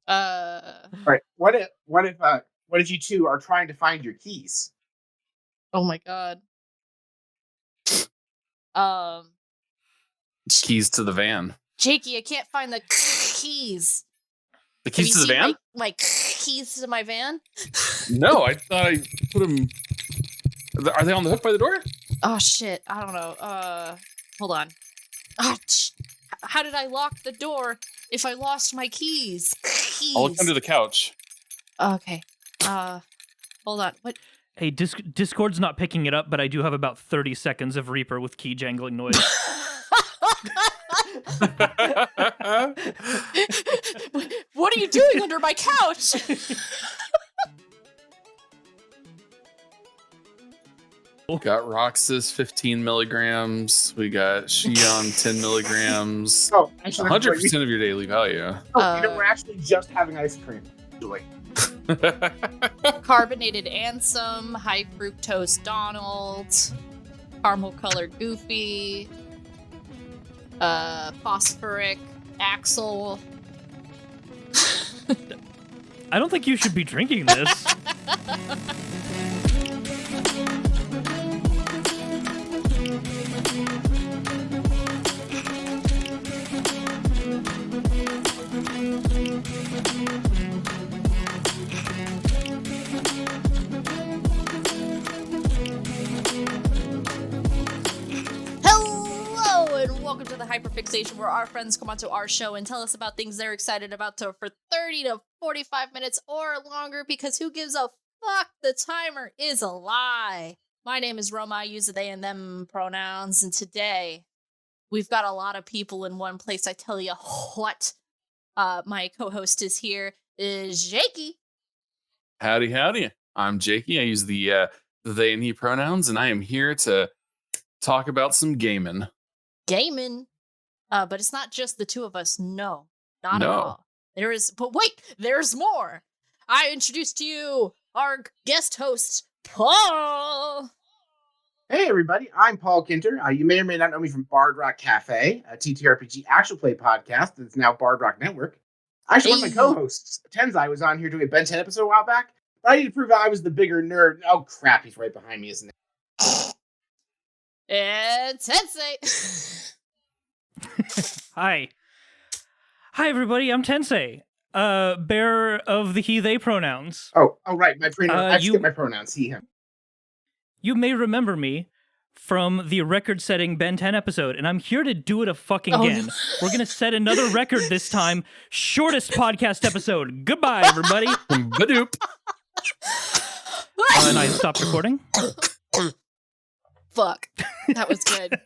All right. What if you two are trying to find your keys? Oh my god. Keys to the van. Jakey, I can't find the keys. The keys to the van? My keys to my van? No, I thought I put them. Are they on the hook by the door? Oh shit! I don't know. Hold on. How did I lock the door if I lost my keys? I'll look under the couch. Okay. Hold on. What? Hey, Discord's not picking it up, but I do have about 30 seconds of Reaper with key jangling noise. What are you doing under my couch? Got Roxas 15 milligrams. We got Xion 10 milligrams. Oh, actually, 100% of your daily value. We're actually just having ice cream. Carbonated Ansem, high fructose Donald, caramel colored Goofy, phosphoric Axel. I don't think you should be drinking this. Welcome to the Hyperfixation, where our friends come onto our show and tell us about things they're excited about for 30 to 45 minutes or longer, because who gives a fuck? The timer is a lie. My name is Romi. I use they and them pronouns, and today we've got a lot of people in one place. I tell you what, my co-host is here, is Jakey. Howdy, howdy. I'm Jakey. I use the they and he pronouns, and I am here to talk about some gaming. Gaming, but it's not just the two of us. No, not at all. But wait, there's more. I introduce to you our guest host, Paul. Hey everybody, I'm Paul Kinter. You may or may not know me from Bard Rock Cafe, a TTRPG actual play podcast that's now Bard Rock Network. Actually, one of my co-hosts, Tensei, was on here doing a Ben 10 episode a while back, but I need to prove I was the bigger nerd. Oh crap, he's right behind me, isn't it? And Tensei. Hi everybody, I'm Tensei, bearer of the he/they pronouns. Oh right, my pronouns. I skip my pronouns. He, him. You may remember me from the record-setting Ben 10 episode, and I'm here to do it again. We're gonna set another record this time. Shortest podcast episode. Goodbye, everybody. Badoop. And I stopped recording. Fuck. That was good.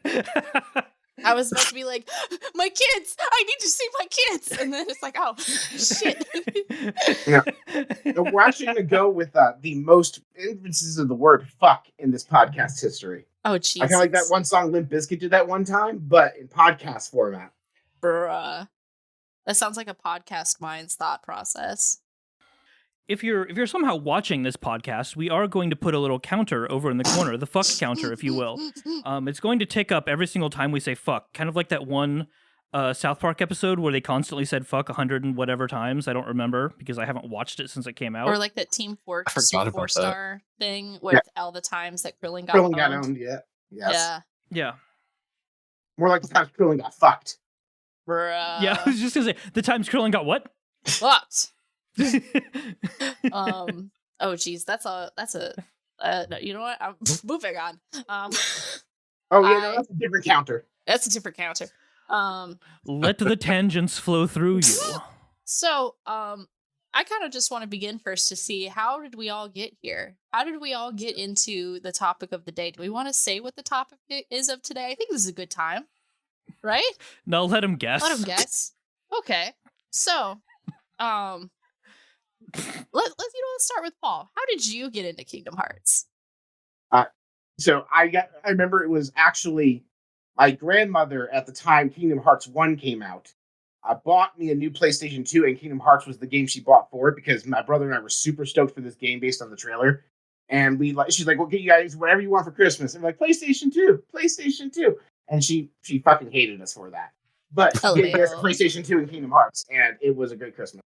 I was about to be like, my kids! I need to see my kids! And then it's like, oh, shit. We're actually going to go with the most instances of the word fuck in this podcast history. Oh, Jesus. I kind of like that one song Limp Bizkit did that one time, but in podcast format. Bruh. That sounds like a podcast mind's thought process. If you're somehow watching this podcast, we are going to put a little counter over in the corner, the fuck counter, if you will. It's going to tick up every single time we say fuck, kind of like that one South Park episode where they constantly said fuck 100 and whatever times. I don't remember because I haven't watched it since it came out. Or like that Team 4-star thing with all the times that Krillin got owned. Yeah. Yes. Yeah. More like the times Krillin got fucked. Bruh. Yeah, I was just going to say, the times Krillin got what? Fucked. Oh geez, that's a no, you know what, I'm moving on. That's a different counter. That's a different counter. Let the tangents flow through you. So I kind of just want to begin first to see, how did we all get here? How did we all get into the topic of the day? Do we want to say what the topic is of today? I think this is a good time, right? No, let him guess. Okay, so let's start with Paul. How did you get into Kingdom Hearts? So I remember it was actually my grandmother at the time Kingdom Hearts 1 came out. Bought me a new PlayStation 2, and Kingdom Hearts was the game she bought for it because my brother and I were super stoked for this game based on the trailer. And she's like, "We'll get you guys whatever you want for Christmas." And we're like, PlayStation 2. And she fucking hated us for that. But she gave us PlayStation 2 and Kingdom Hearts, and it was a great Christmas.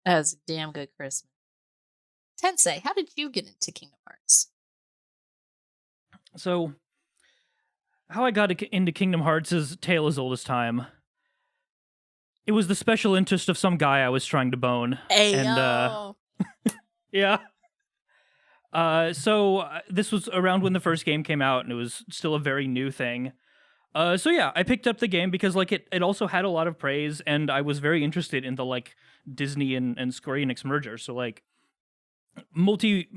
That was a damn good Christmas. Tensei, how did you get into Kingdom Hearts? So, how I got into Kingdom Hearts is tale as old as time. It was the special interest of some guy I was trying to bone. Ayo. Yeah. So this was around when the first game came out, and it was still a very new thing. So yeah, I picked up the game because like it also had a lot of praise, and I was very interested in the like Disney and Square Enix merger. So like multi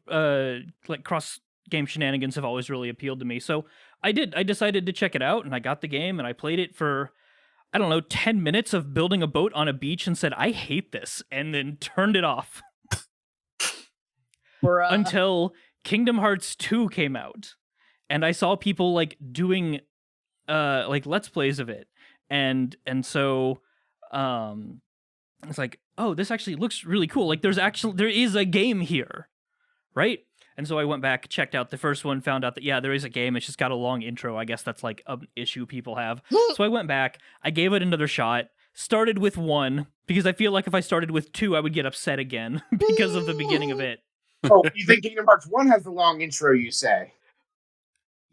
like cross game shenanigans have always really appealed to me. So I decided to check it out, and I got the game, and I played it for, I don't know, 10 minutes of building a boat on a beach and said, I hate this, and then turned it off. Bruh. Until Kingdom Hearts 2 came out. And I saw people like doing like let's plays of it. And so it's like, oh, this actually looks really cool. Like there is a game here. Right? And so I went back, checked out the first one, found out that, yeah, there is a game. It's just got a long intro. I guess that's like an issue people have. So I went back, I gave it another shot, started with 1, because I feel like if I started with 2, I would get upset again because of the beginning of it. Oh, you think Kingdom Hearts 1 has the long intro, you say?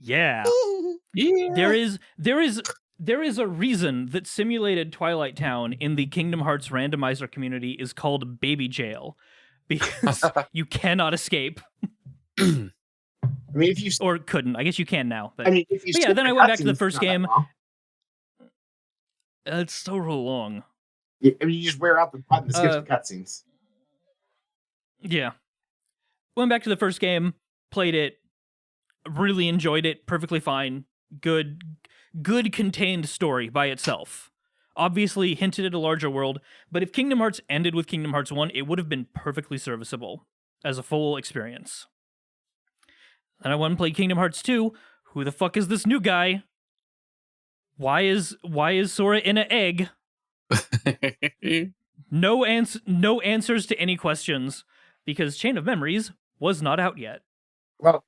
Yeah. Yeah. There is a reason that simulated Twilight Town in the Kingdom Hearts randomizer community is called Baby Jail, because you cannot escape. I mean, if you Or couldn't. I guess you can now. But, if you but yeah, skip then I the went back to the cutscenes, first it's not that game. long. It's so long. I mean, you just wear out the button that skips the cutscenes. Yeah. Went back to the first game, played it, really enjoyed it, perfectly fine. Good contained story by itself. Obviously hinted at a larger world, but if Kingdom Hearts ended with Kingdom Hearts 1, it would have been perfectly serviceable as a full experience. And I went and played Kingdom Hearts 2. Who the fuck is this new guy? Why is Sora in an egg? No answers to any questions, because Chain of Memories was not out yet. Well,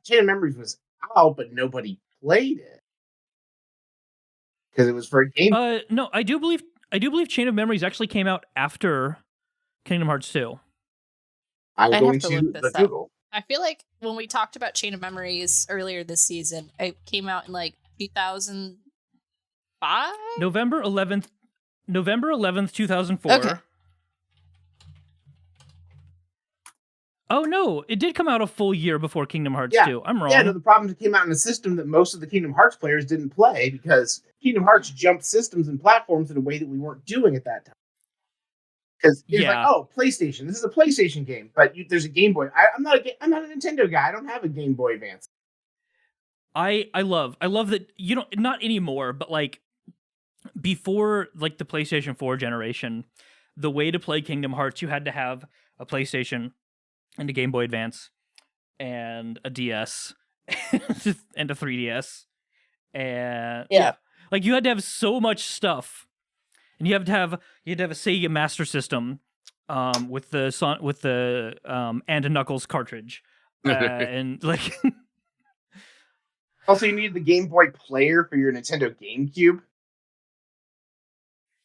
Chain of Memories was out, but nobody played it because it was for a game. No, I do believe Chain of Memories actually came out after Kingdom Hearts 2. I'm I going have to to look the this up. Google. I feel like when we talked about Chain of Memories earlier this season, it came out in like 2005? November 11th, 2004. Okay. Oh no, it did come out a full year before Kingdom Hearts Yeah. 2. I'm wrong. Yeah, no, the problem is it came out in a system that most of the Kingdom Hearts players didn't play because Kingdom Hearts jumped systems and platforms in a way that we weren't doing at that time. Because it's like, oh, PlayStation. This is a PlayStation game, but there's a Game Boy. I'm not a Nintendo guy. I don't have a Game Boy Advance. I love that, you know, not anymore, but like before like the PlayStation 4 generation, the way to play Kingdom Hearts, you had to have a PlayStation and a Game Boy Advance and a DS and a 3DS. And yeah, like you had to have so much stuff. And you had to have a Sega Master System with the and a Knuckles cartridge. And like Also, you needed the Game Boy Player for your Nintendo GameCube.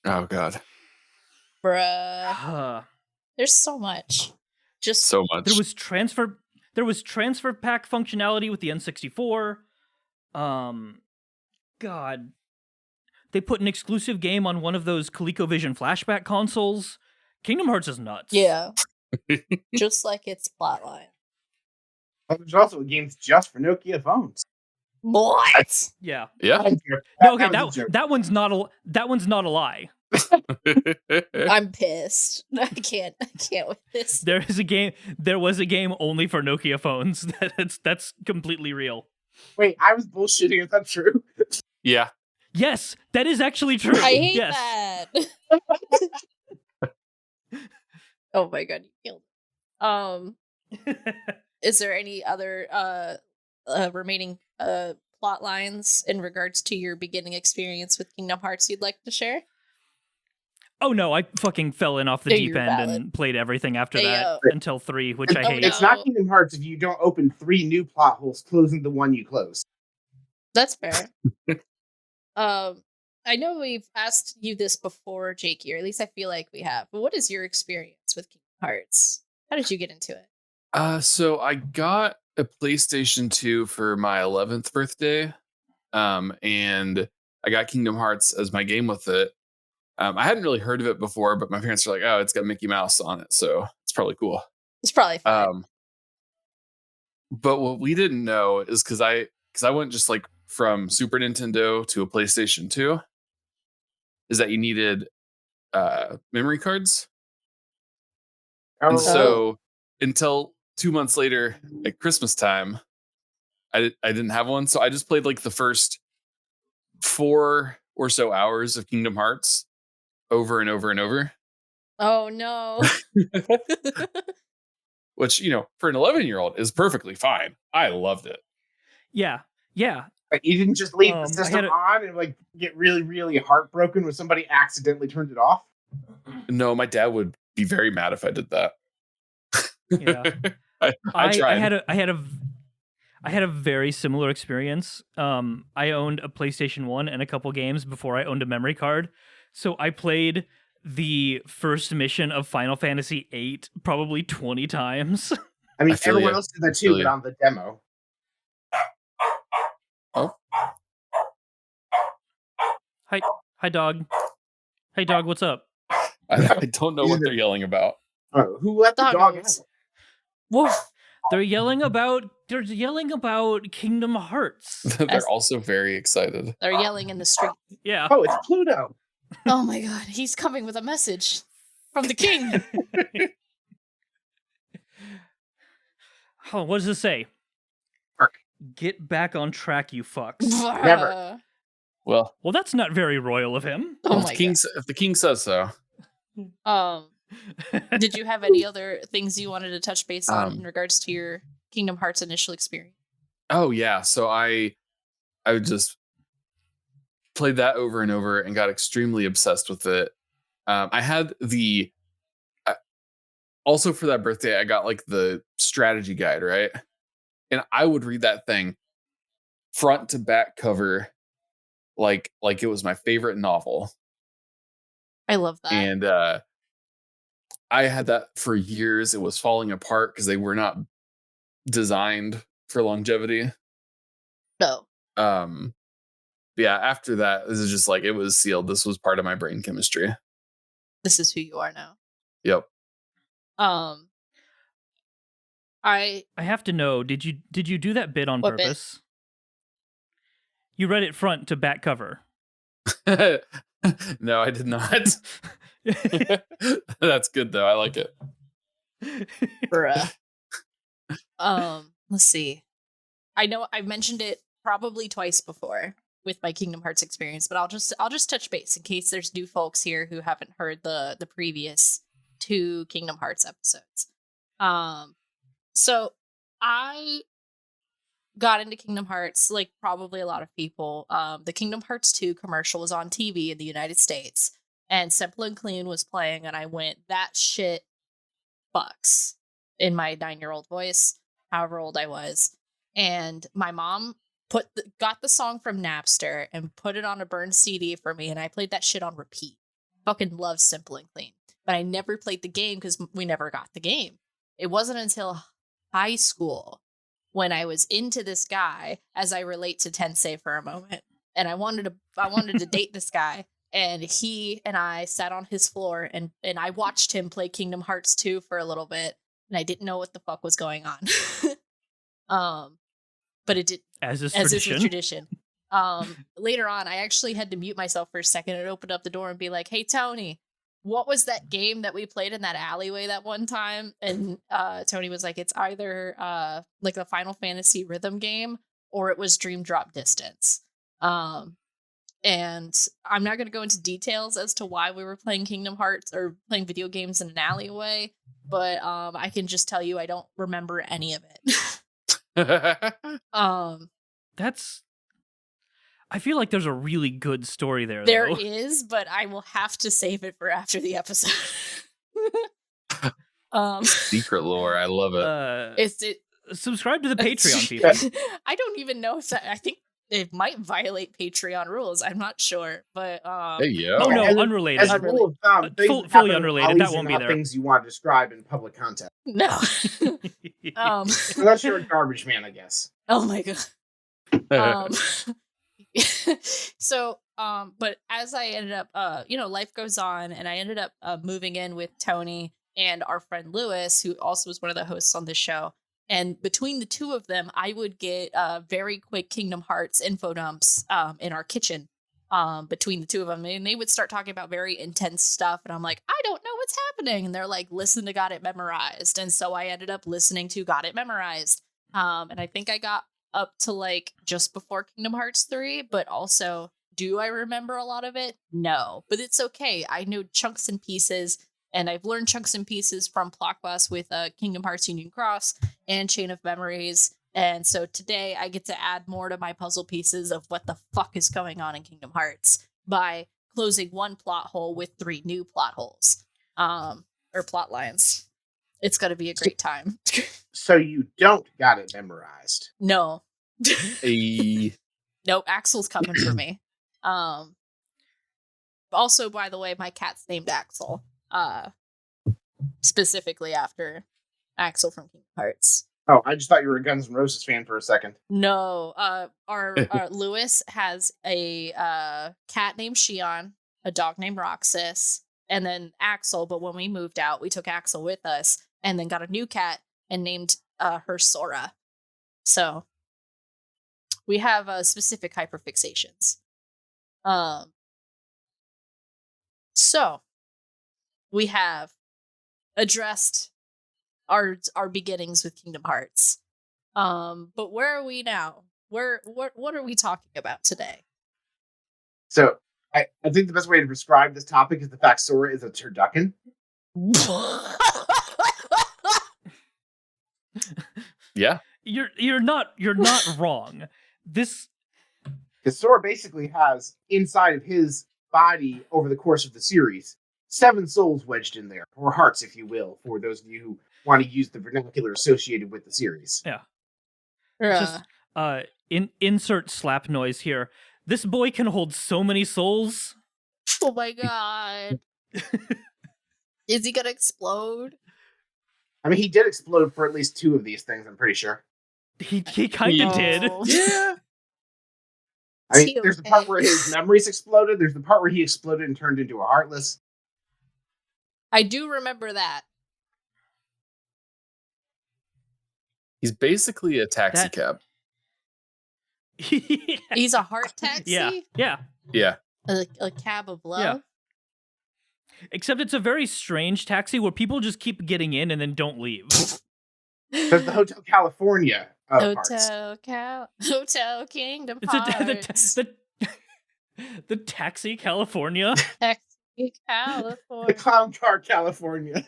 Oh god, Bruh. There's so much. Just so much. There was transfer pack functionality with the N64. God. They put an exclusive game on one of those ColecoVision flashback consoles. Kingdom Hearts is nuts. Yeah. Just like its plotline. But there's also a game just for Nokia phones. What? Yeah. Yeah. No, okay, that one's not a lie. I'm pissed. I can't with this. There was a game only for Nokia phones. That's completely real. Wait, I was bullshitting. Is that true? Yeah. Yes, that is actually true. I hate yes. that. Oh my god, you killed. Is there any other remaining plot lines in regards to your beginning experience with Kingdom Hearts you'd like to share? Oh no, I fucking fell in off the deep end and played everything after that until 3, which I hate. It's not Kingdom Hearts if you don't open 3 new plot holes, closing the one you closed. That's fair. I know we've asked you this before, Jakey, or at least I feel like we have. But what is your experience with Kingdom Hearts? How did you get into it? So I got a PlayStation 2 for my 11th birthday. And I got Kingdom Hearts as my game with it. I hadn't really heard of it before, but my parents were like, "Oh, it's got Mickey Mouse on it, so it's probably cool." It's probably fun. But what we didn't know is because I went just like from Super Nintendo to a PlayStation 2, is that you needed memory cards. And so until 2 months later at Christmas time, I didn't have one. So I just played like the first 4 or so hours of Kingdom Hearts over and over and over. Oh no. Which, for an 11-year-old is perfectly fine. I loved it. Yeah. Like, you didn't just leave the system on and like get really, really heartbroken when somebody accidentally turned it off? No, my dad would be very mad if I did that. Yeah. I tried. I had a very similar experience. I owned a PlayStation 1 and a couple games before I owned a memory card. So I played the first mission of Final Fantasy VIII probably 20 times. I mean, everyone else did that too, but on the demo. Oh. Hi, dog. Hey, dog, what's up? I don't know what they're yelling about. Oh, who let the dog out? Woof. They're yelling about Kingdom Hearts. They're also very excited. They're yelling in the street. Yeah. Oh, it's Pluto. Oh my god, he's coming with a message from the king. Oh, what does this say? Get back on track, you fucks. Never. Well, that's not very royal of him. Oh my god. If the king says so. Did you have any other things you wanted to touch base on in regards to your Kingdom Hearts initial experience? Oh yeah, so I just played that over and over and got extremely obsessed with it. I had also for that birthday I got like the strategy guide, right? And I would read that thing front to back cover like it was my favorite novel. I love that. And I had that for years. It was falling apart because they were not designed for longevity. No. Yeah, after that, this is just like it was sealed. This was part of my brain chemistry. This is who you are now. Yep. I have to know, did you do that bit on purpose? Bit? You read it front to back cover. No, I did not. That's good though. I like it. Bruh. Let's see. I know I've mentioned it probably twice before with my Kingdom Hearts experience, but I'll just touch base in case there's new folks here who haven't heard the previous 2 Kingdom Hearts episodes. So I got into Kingdom Hearts like probably a lot of people. The Kingdom Hearts 2 commercial was on TV in the United States, and Simple and Clean was playing, and I went, that shit bucks, in my 9-year-old voice, however old I was. And my mom got the song from Napster and put it on a burned CD for me, and I played that shit on repeat. Fucking love Simple and Clean. But I never played the game because we never got the game. It wasn't until high school when I was into this guy, as I relate to Tensei for a moment, and I wanted to date this guy, and he and I sat on his floor and I watched him play Kingdom Hearts 2 for a little bit, and I didn't know what the fuck was going on. But it did, as is tradition. Later on, I actually had to mute myself for a second and open up the door and be like, "Hey, Tony, what was that game that we played in that alleyway that one time?" And Tony was like, "It's either like the Final Fantasy rhythm game or it was Dream Drop Distance." And I'm not going to go into details as to why we were playing Kingdom Hearts or playing video games in an alleyway, but I can just tell you I don't remember any of it. I feel like there's a really good story there. There is, but I will have to save it for after the episode. Secret lore, I love it. Subscribe to the Patreon, people. I don't even know if that. I think it might violate Patreon rules. I'm not sure, but Hey, yo. Oh no, And unrelated. As a rule of thumb, things fully that happen in unrelated, alleys that are won't be not there. things you want to describe in public content. no. Unless you're a garbage man, I guess. Oh my god. So but as I ended up life goes on, and I ended up moving in with Tony and our friend Lewis, who also was one of the hosts on the show. And between the two of them, I would get very quick Kingdom Hearts info dumps in our kitchen between the two of them. And they would start talking about very intense stuff. And I'm like, I don't know what's happening. And they're like, listen to Got It Memorized. And so I ended up listening to Got It Memorized. And I think I got up to like just before Kingdom Hearts 3. But also, do I remember a lot of it? No. But it's okay. I know chunks and pieces. And I've learned chunks and pieces from Plot Class with Kingdom Hearts Union Cross and Chain of Memories. And so today I get to add more to my puzzle pieces of what the fuck is going on in Kingdom Hearts by closing one plot hole with 3 new plot holes, or plot lines. It's going to be a great time. So you don't got it memorized. No. Hey. Nope, Axel's coming for me. Also, by the way, my cat's named Axel. Specifically after Axel from Kingdom Hearts. Oh, I just thought you were a Guns N' Roses fan for a second. No, our Lewis has a cat named Shion, a dog named Roxas, and then Axel. But when we moved out, we took Axel with us, and then got a new cat and named her Sora. So we have specific hyperfixations. So we have addressed our beginnings with Kingdom Hearts. But where are we now? What are we talking about today? So I think the best way to describe this topic is the fact Sora is a turducken. Yeah. You're not wrong. This Because Sora basically has inside of his body over the course of the series 7 souls wedged in there, or hearts, if you will, for those of you who want to use the vernacular associated with the series. Yeah. Yeah. Just insert slap noise here. This boy can hold so many souls. Oh my god. Is he gonna explode? I mean, he did explode for at least 2 of these things, I'm pretty sure. He kind of did. Yeah. I mean, there's the part where his memories exploded. There's the part where he exploded and turned into a Heartless. I do remember that. He's basically a taxi cab. He's a heart taxi? Yeah. Yeah. A cab of love? Yeah. Except it's a very strange taxi where people just keep getting in and then don't leave. There's the Hotel California of hearts. Hotel Kingdom It's Hearts. the Taxi California. Taxi California. The Clown Car California.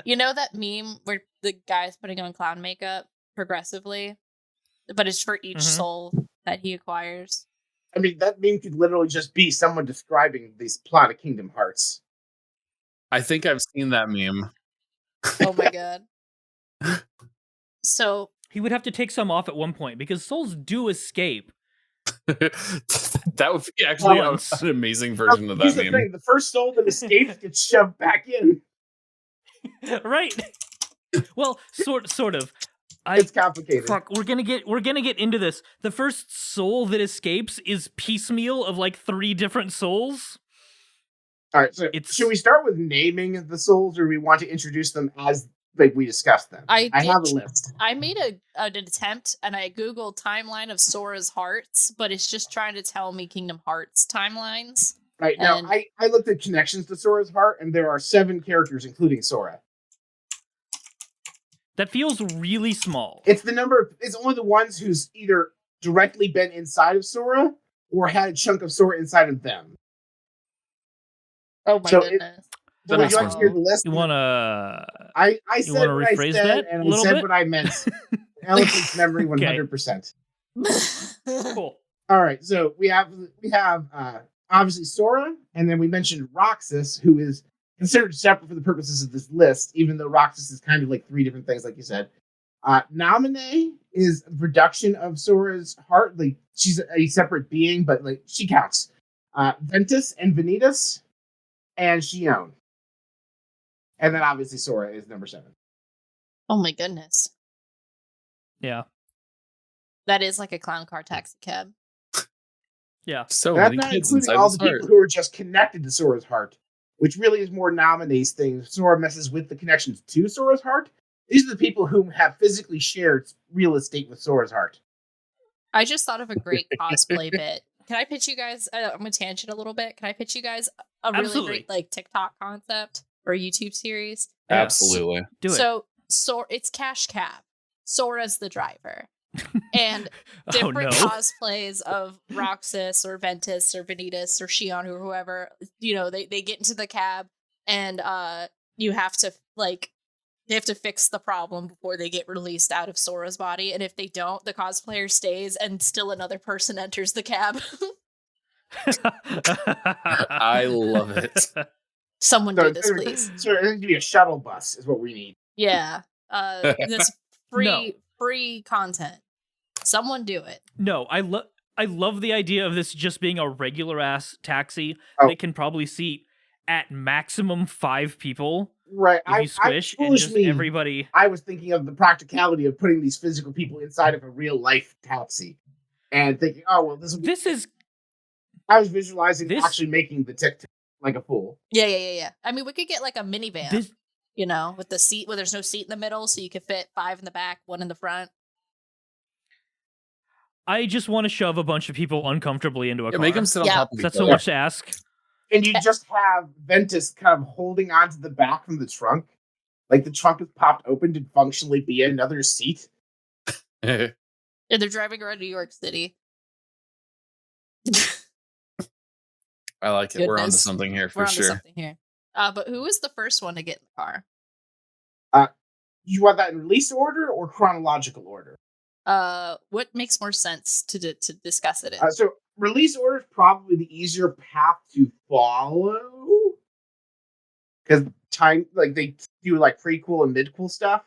You know that meme where the guy's putting on clown makeup progressively, but it's for each soul that he acquires? I mean, that meme could literally just be someone describing this plot of Kingdom Hearts. I think I've seen that meme. Oh my god. So he would have to take some off at one point because souls do escape. That would be actually an amazing version of that meme. Thing. The first soul that escapes gets shoved back in. Right. Well, sort of. It's complicated. Fuck, we're gonna get into this. The first soul that escapes is piecemeal of like 3 different souls. All right, so should we start with naming the souls, or do we want to introduce them as like we discussed them? I have a list. I made an attempt, and I googled timeline of Sora's hearts, but it's just trying to tell me Kingdom Hearts timelines. Right, now I looked at connections to Sora's heart, and there are 7 characters, including Sora. That feels really small. It's only the ones who's either directly been inside of Sora, or had a chunk of Sora inside of them. Oh my goodness. So would you like to hear the list? You wanna I said what I said, that and a I said bit? what I meant. Elephant's memory 100%. Cool. All right, so we have obviously Sora, and then we mentioned Roxas, who is considered separate for the purposes of this list, even though Roxas is kind of like 3 different things, like you said. Namine is a production of Sora's heart. Like, she's a separate being, but like she counts. Ventus and Vanitas and Shion. And then obviously Sora is number 7. Oh my goodness. Yeah. That is like a clown car taxi cab. Yeah. So That's many not kids including inside all this the heart. people who are just connected to Sora's heart, which really is more Namine's thing. Sora messes with the connections to Sora's heart. These are the people who have physically shared real estate with Sora's heart. I just thought of a great cosplay bit. Can I pitch you guys? I'm gonna tangent a little bit. Can I pitch you guys a really Absolutely. great like TikTok concept or YouTube series? Yeah. Absolutely. Do it. So it's Cash Cab. Sora's the driver. And Oh, different no. cosplays of Roxas or Ventus or Vanitas or Shion or whoever, they get into the cab and you have to they have to fix the problem before they get released out of Sora's body. And if they don't, the cosplayer stays and still another person enters the cab. I love it. Someone do this, please. So it's going to be a shuttle bus is what we need. Yeah. This No. free content. Someone do it. No, I love the idea of this just being a regular ass taxi Oh. that can probably seat at maximum 5 people Right. if you squish and just everybody. I was thinking of the practicality of putting these physical people inside of a real life taxi and thinking, oh, well, this will be. This is I was visualizing this- actually making the tic-tac like a fool. Yeah. I mean, we could get like a minivan, this with the seat where there's no seat in the middle, so you could fit 5 in the back, 1 in the front. I just want to shove a bunch of people uncomfortably into a car. Make them sit on Yeah. top of Is each that so other. much to ask? And you just have Ventus kind of holding onto the back from the trunk. Like the trunk is popped open to functionally be another seat. And they're driving around New York City. I like it. We're onto Goodness. something here for We're onto sure. something here. But who was the first one to get in the car? You want that in release order or chronological order? What makes more sense to discuss it in? So release order is probably the easier path to follow. Because they do like prequel and midquel stuff.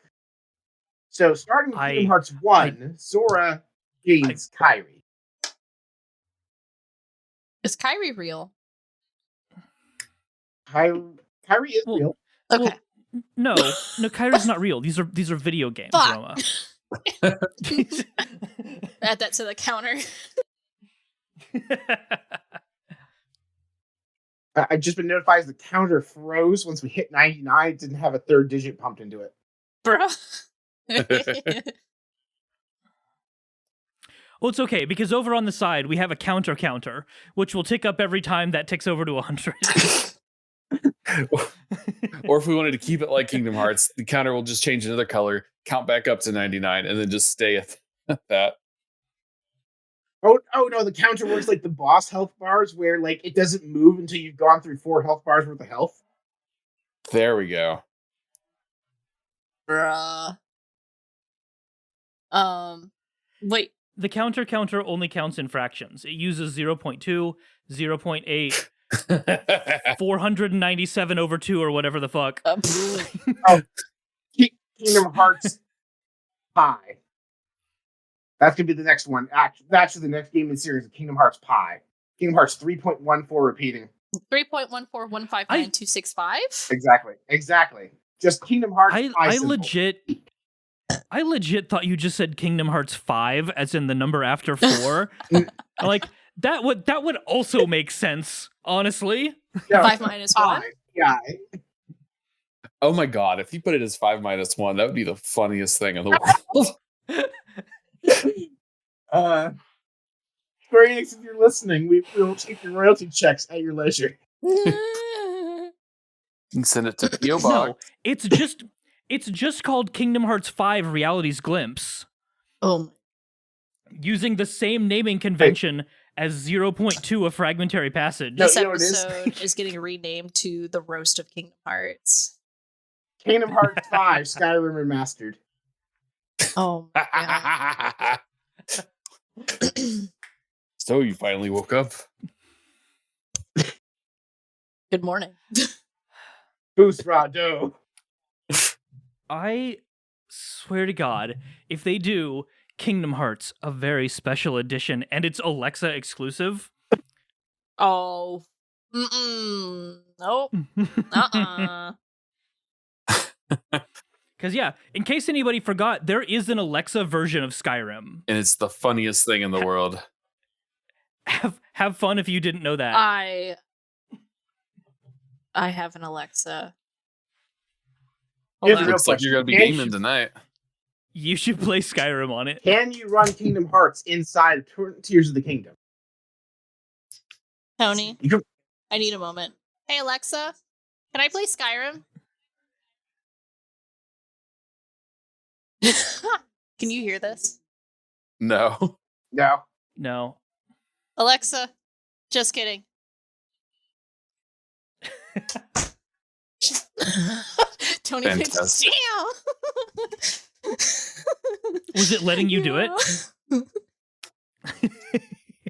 So starting with Kingdom Hearts 1, Sora gains Kairi. Is Kairi real? Kairi is Well, real. Okay. No, Kairi's not real. These are video games, Fuck. Roma. Add that to the counter. I've just been notified the counter froze once we hit 99. It didn't have a third digit pumped into it. Bro. Well, it's okay, because over on the side, we have a counter, which will tick up every time that ticks over to 100. Or if we wanted to keep it like Kingdom Hearts, the counter will just change another color, count back up to 99, and then just stay at that. Oh no, the counter works like the boss health bars where like it doesn't move until you've gone through 4 health bars worth of health. There we go. Bruh. Wait. The counter only counts in fractions. It uses 0.2, 0.8, 497 over 2, or whatever the fuck. Kingdom Hearts Pi. That's gonna be the next one. Actually, the next game in the series is Kingdom Hearts Pi. Kingdom Hearts 3.14 repeating. 3.14159.265? Exactly. Just Kingdom Hearts Pi I symbol. legit thought you just said Kingdom Hearts 5, as in the number after 4. Like that would also make sense, honestly. Yeah, 5 minus 1? Yeah. Oh my god, if you put it as 5 minus 1, that would be the funniest thing in the world. Square Enix, if you're listening, we will take your royalty checks at your leisure. You can send it to P.O. Box. No, it's just called Kingdom Hearts 5 Reality's Glimpse, using the same naming convention as 0.2 a fragmentary passage. No, This you know what it is? episode is getting renamed to The Roast of Kingdom Hearts. Kingdom Hearts 5 Skyrim Remastered. Oh my god. So you finally woke up. Good morning. Boost Rado. I swear to God, if they do Kingdom Hearts, a very special edition, and it's Alexa exclusive. Oh. Nope. Because, yeah, in case anybody forgot, there is an Alexa version of Skyrim. And it's the funniest thing in the world. Have fun if you didn't know that. I have an Alexa. Here's Hold the on. Looks like you're going to be Can gaming you- tonight. You should play Skyrim on it. Can you run Kingdom Hearts inside Tears of the Kingdom? Tony, You can, I need a moment. Hey Alexa, can I play Skyrim? Can you hear this? No. no. No. Alexa, just kidding. Tony pitched Fantastic. damn. Was it letting you do it?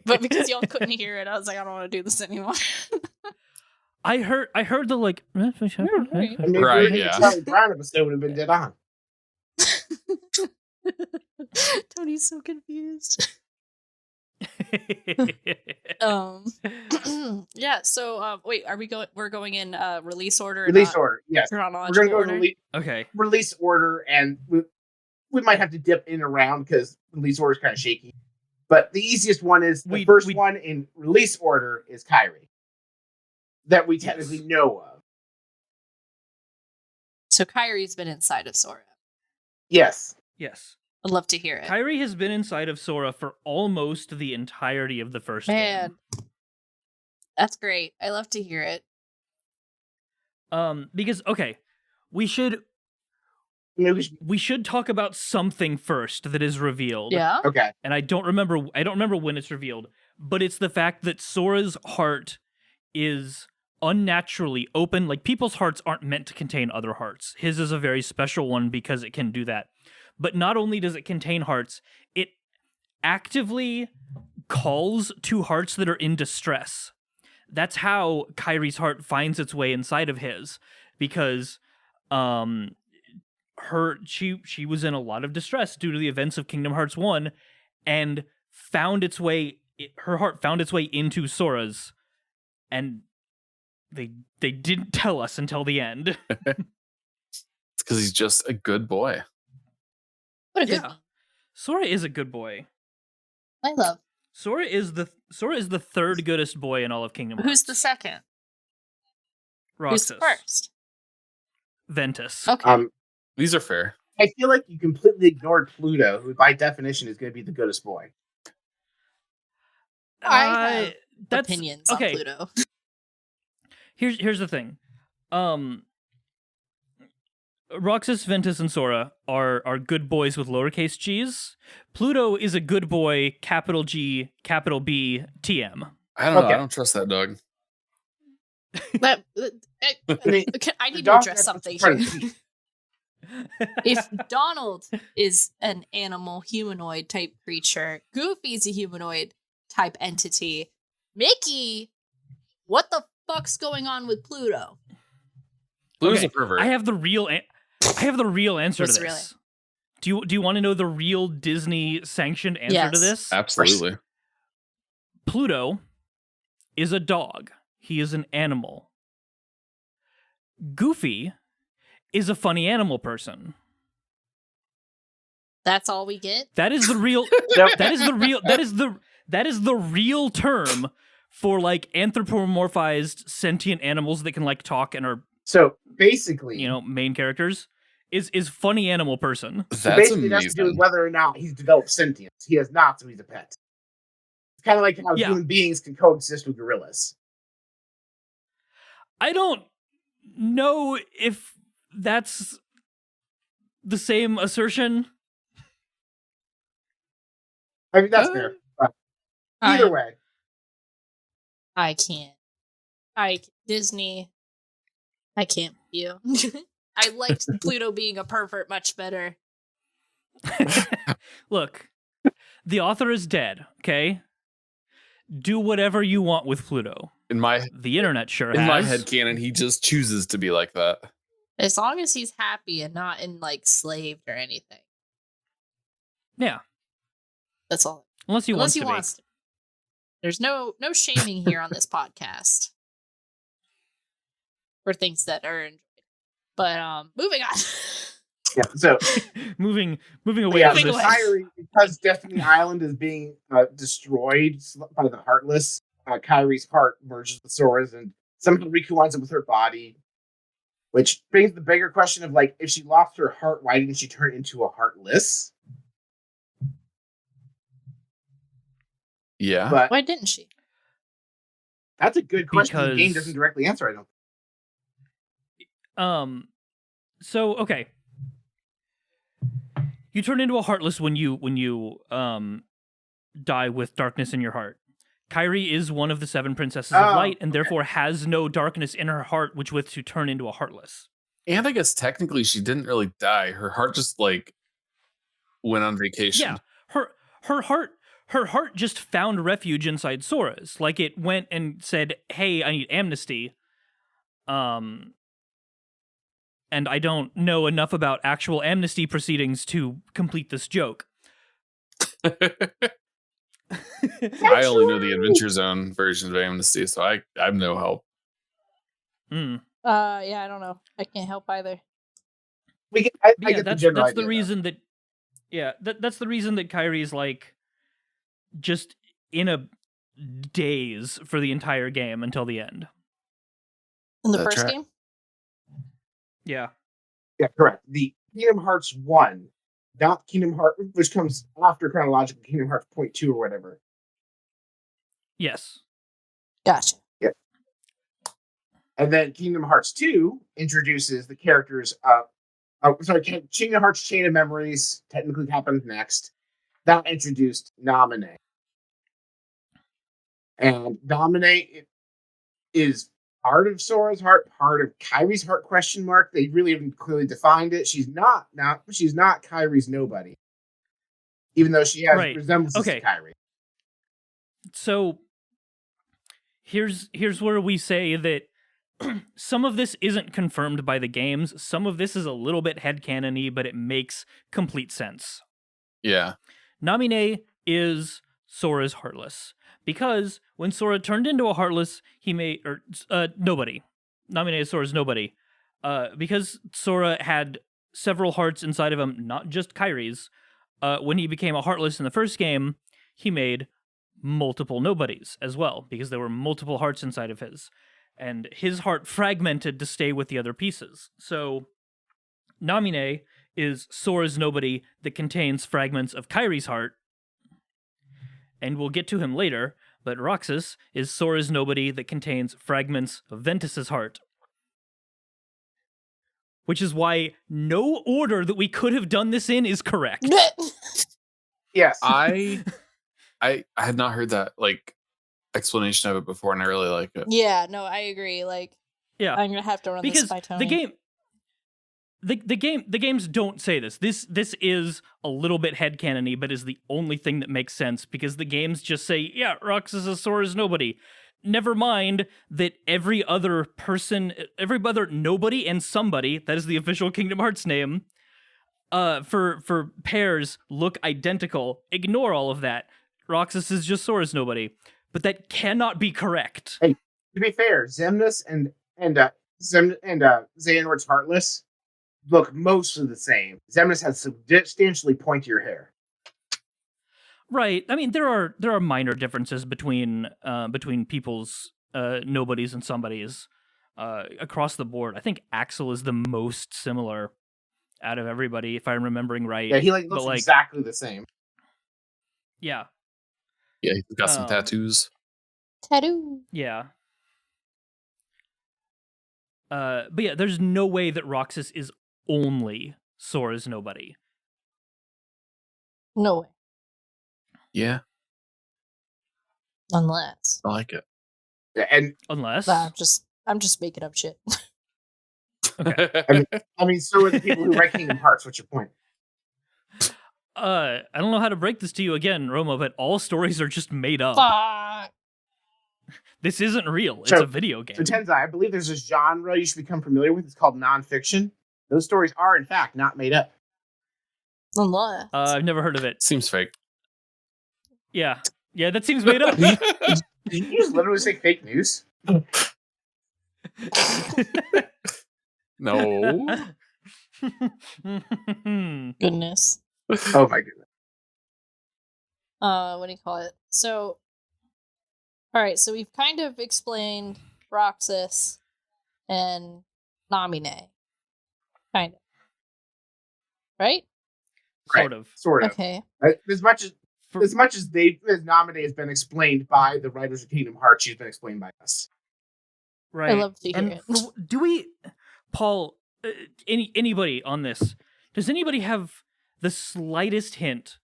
But because y'all couldn't hear it, I was like, I don't want to do this anymore. I heard the like. I mean, Right, the yeah. Charlie Brown episode would have been dead on. Tony's so confused. Yeah, so wait, are we going we're going in release order? Release order, yes. We're Chronological going to go order? Okay. release order, and we might have to dip in and around because release order is kind of shaky. But the easiest one is the first one in release order is Kyrie. That we technically know of. So Kyrie's been inside of Sora. Yes. Yes. I'd love to hear it. Kyrie has been inside of Sora for almost the entirety of the first Man, game. that's great. I love to hear it. Because okay, we should talk about something first that is revealed. Yeah. Okay. And I don't remember when it's revealed, but it's the fact that Sora's heart is unnaturally open. Like, people's hearts aren't meant to contain other hearts. His is a very special one because it can do that. But not only does it contain hearts, it actively calls to hearts that are in distress. That's how Kyrie's heart finds its way inside of his, because she was in a lot of distress due to the events of Kingdom Hearts 1 and her heart found its way into Sora's, and they didn't tell us until the end. It's because he's just a good boy. What a good Yeah. one. Sora is a good boy. I love. Sora is the third goodest boy in all of Kingdom Hearts. Who's the second? Roxas. Who's the first? Ventus. Okay. These are fair. I feel like you completely ignored Pluto, who by definition is going to be the goodest boy. I have that's opinions okay. on Pluto. Here's the thing. Roxas, Ventus, and Sora are good boys with lowercase g's. Pluto is a good boy, capital G, capital B, TM. I don't know. Okay. I don't trust that dog. But I need to address something here. If Donald is an animal humanoid type creature, Goofy's a humanoid type entity, Mickey, what the fuck's going on with Pluto? Blue's a pervert. I have the real answer What's to the this. Do you want to know the real Disney sanctioned answer to Yes. this? Absolutely. Pluto is a dog. He is an animal. Goofy is a funny animal person. That's all we get? That is the real that is the real term for like anthropomorphized sentient animals that can like talk and are, So basically, main characters is funny animal person. That's basically it has to do with amazing. whether or not he's developed sentience. He has not, so he's a pet. It's kind of like how Yeah. human beings can coexist with gorillas. I don't know if that's the same assertion. I mean, that's fair. But either way, I can't. Disney, I can't with you. I liked Pluto being a pervert much better. Look, the author is dead, okay? Do whatever you want with Pluto. In my The internet sure has. headcanon, he just chooses to be like that. As long as he's happy and not enslaved or anything. Yeah. That's all. Unless he wants to be. There's no shaming here on this podcast for things that are enjoyed. But moving on. Yeah, so moving away yeah, from so this. Kyrie, because Destiny Island is being destroyed by the Heartless, Kyrie's heart merges with Sora's, and somehow Riku winds up with her body. Which brings the bigger question of, like, if she lost her heart, why didn't she turn into a Heartless? Yeah. But Why didn't she? that's a good question. The game Because- doesn't directly answer, I don't. So okay. You turn into a Heartless when you die with darkness in your heart. Kyrie is one of the 7 princesses of light, and therefore has no darkness in her heart, which with to turn into a Heartless. And I guess technically she didn't really die. Her heart just like went on vacation. Yeah, her heart just found refuge inside Sora's. Like, it went and said, "Hey, I need amnesty." And I don't know enough about actual amnesty proceedings to complete this joke. I only know the Adventure Zone version of Amnesty, so I'm no help. Mm. Yeah, I don't know. I can't help either. I get the That's general the idea, reason that. Yeah, that's the reason that Kyrie's like just in a daze for the entire game until the end. In the That's first right. game? Yeah. Yeah, correct. The Kingdom Hearts 1, not Kingdom Hearts, which comes after chronological Kingdom Hearts .2 or whatever. Yes. Gotcha. And then Kingdom Hearts 2 introduces the characters Kingdom Hearts Chain of Memories technically happened next. That introduced Naminé. And Naminé is part of Sora's heart, part of Kyrie's heart, question mark. They really haven't clearly defined it. She's not Kyrie's nobody. Even though she has Right. resemblances Okay. to Kyrie. So here's where we say that some of this isn't confirmed by the games. Some of this is a little bit headcanon-y, but it makes complete sense. Yeah. Naminé is Sora's Heartless. Because when Sora turned into a Heartless, he made... nobody. Naminé is Sora's nobody. Because Sora had several hearts inside of him, not just Kyrie's. When he became a Heartless in the first game, he made multiple nobodies as well, because there were multiple hearts inside of his. And his heart fragmented to stay with the other pieces. So, Naminé is Sora's nobody that contains fragments of Kyrie's heart. And we'll get to him later, but Roxas is Sora's nobody that contains fragments of Ventus's heart. Which is why no order that we could have done this in is correct. Yes. I had not heard that like explanation of it before, and I really like it. Yeah, no, I agree. Like, Yeah. I'm gonna have to run Because this by Tony. the games don't say this. This is a little bit headcanon-y, but is the only thing that makes sense, because the games just say, yeah, Roxas is Sora's nobody. Never mind that every other nobody and somebody, that is the official Kingdom Hearts name, for pairs look identical. Ignore all of that. Roxas is just Sora's nobody. But that cannot be correct. To be fair, Xemnas and Xehanort's Heartless look mostly the same. Xemnas has substantially pointier hair. Right. I mean, there are minor differences between people's nobodies and somebodies across the board. I think Axel is the most similar out of everybody, if I'm remembering right. Yeah, he looks exactly the same. Yeah. Yeah, he's got some tattoos. Tattoo. Yeah. But yeah, there's no way that Roxas is only Sora's nobody. No way. Yeah, Unless. I like it. Yeah, and Unless. I'm just making up shit. I mean, so are the people who write Kingdom Hearts. What's your point? I don't know how to break this to you again, Roma, but all stories are just made up. Fuck. This isn't real. It's So- a video game. So Tensei, I believe there's a genre you should become familiar with. It's called nonfiction. Those stories are, in fact, not made up. Unless. I've never heard of it. Seems fake. Yeah, that seems made up. Did you just literally say fake news? No. Goodness. Oh my goodness. What do you call it? So, alright, so we've kind of explained Roxas and Namine. Kind of. Right? Sort of. Okay. As much as Namine has been explained by the writers of Kingdom Hearts, she's been explained by us. Right. I love to hear it. Do we, Paul? Anybody on this? Does anybody have the slightest hint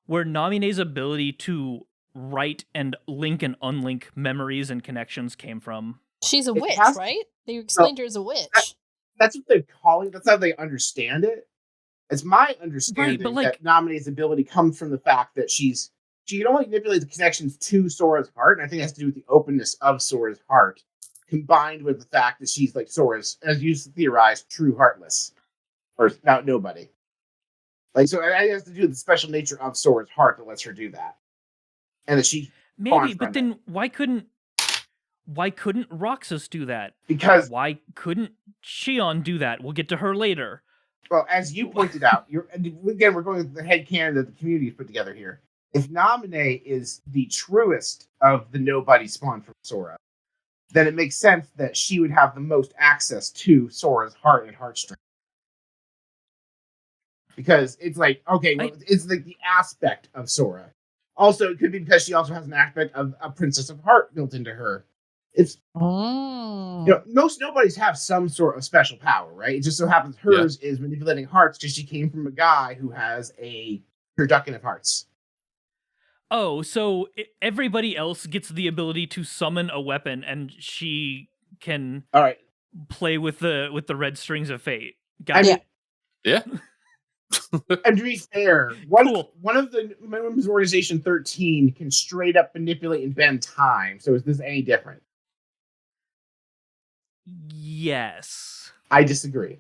where Namine's ability to write and link and unlink memories and connections came from? She's a It witch, has- right? They explained her as a witch. That's what they're calling. That's how they understand it. It's my understanding but, like- that Namine's ability comes from the fact that she can only manipulate the connections to Sora's heart, and I think it has to do with the openness of Sora's heart, combined with the fact that she's like Sora's, as you theorized, true heartless, or not nobody. Like, so it has to do with the special nature of Sora's heart that lets her do that, and that she Maybe, spawns but from then it. why couldn't Roxas do that? Because, Why couldn't Shion do that? We'll get to her later. well, as you pointed out, again, we're going with the headcanon that the community's put together here. If Namine is the truest of the nobody spawned from Sora, then it makes sense that she would have the most access to Sora's heart and heartstring. Because it's like, okay, well, it's like the aspect of Sora. Also, it could be because she also has an aspect of a Princess of Heart built into her. It's, most nobodies have some sort of special power, right? It just so happens hers is manipulating hearts because she came from a guy who has a turducken of hearts. Oh, so everybody else gets the ability to summon a weapon, and she can All right. play with the red strings of fate. I mean, Yeah. and to be fair, one of the members of Organization 13 can straight up manipulate and bend time. So is this any different? Yes. I disagree.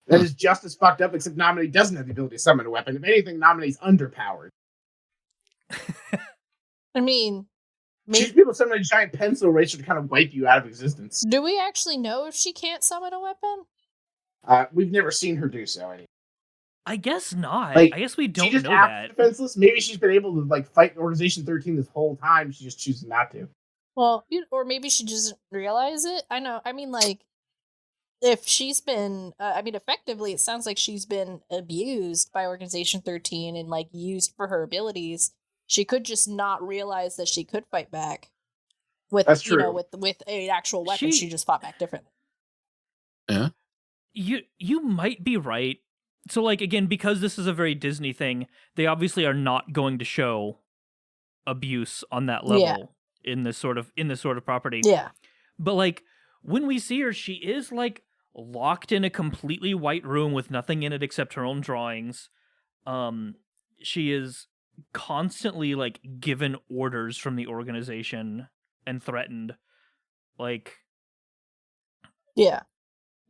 That is just as fucked up, except Namine doesn't have the ability to summon a weapon. If anything, Nomine's underpowered. I mean, She should be able to summon a giant pencil eraser to kind of wipe you out of existence. do we actually know if she can't summon a weapon? We've never seen her do so. Anyway. I guess not. Like, I guess we She don't just know acts that. defenseless. Maybe she's been able to fight Organization 13 this whole time. She just chooses not to. Well, or maybe she doesn't realize it. I know. I mean, if she's been, effectively, it sounds like she's been abused by Organization 13 and used for her abilities. She could just not realize that she could fight back with, That's true. with an actual weapon. She just fought back differently. Yeah. You might be right. So again, because this is a very Disney thing, they obviously are not going to show abuse on that level in this sort of property. Yeah. But when we see her, she is locked in a completely white room with nothing in it except her own drawings. She is constantly given orders from the organization and threatened.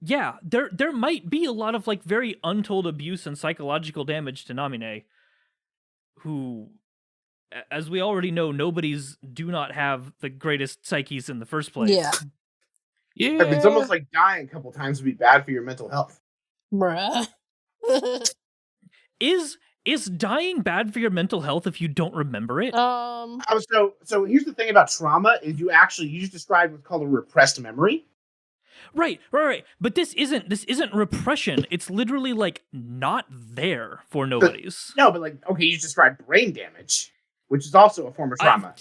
Yeah, there might be a lot of very untold abuse and psychological damage to Namine, who, as we already know, nobodies do not have the greatest psyches in the first place. Yeah. Yeah. It's almost like dying a couple times would be bad for your mental health. Bruh. Is dying bad for your mental health if you don't remember it? So here's the thing about trauma: is you just described what's called a repressed memory. Right. But this isn't repression. It's literally not there for nobodies. No, but okay, you just described brain damage, which is also a form of trauma.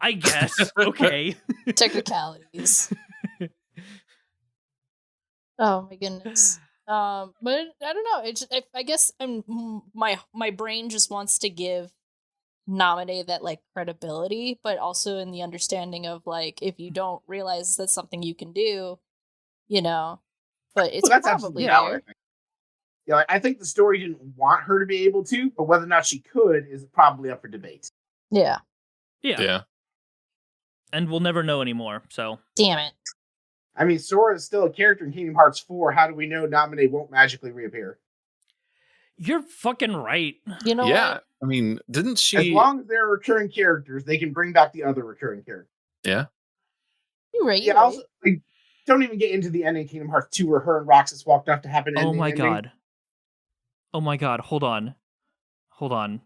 I guess. Okay. Technicalities. Oh my goodness. But I don't know. I guess my brain just wants to give Namine that credibility, but also in the understanding of if you don't realize that's something you can do, But it's that's probably absolutely valid. Yeah, I think the story didn't want her to be able to, but whether or not she could is probably up for debate. Yeah. Yeah. And we'll never know anymore. So. Damn it. I mean, Sora is still a character in Kingdom Hearts 4. How do we know Naminé won't magically reappear? You're fucking right. You know Yeah, what? I mean, didn't As she? long as they're recurring characters, they can bring back the other recurring characters. Yeah. You're right. Yeah, also, like, don't even get into the ending of Kingdom Hearts 2 where her and Roxas walked off to have an ending. Oh my god. Oh my god, hold on. Hold on.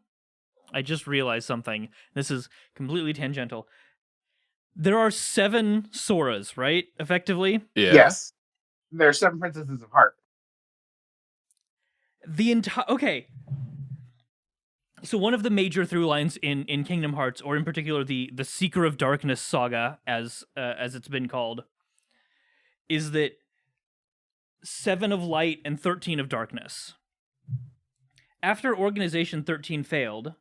I just realized something. This is completely tangential. There are 7 Soras, right? Effectively? Yeah. Yes. There are 7 Princesses of Heart. The entire okay. So one of the major through lines in Kingdom Hearts, or in particular the Seeker of Darkness saga, as it's been called, is that 7 of Light and 13 of Darkness. After Organization 13 failed,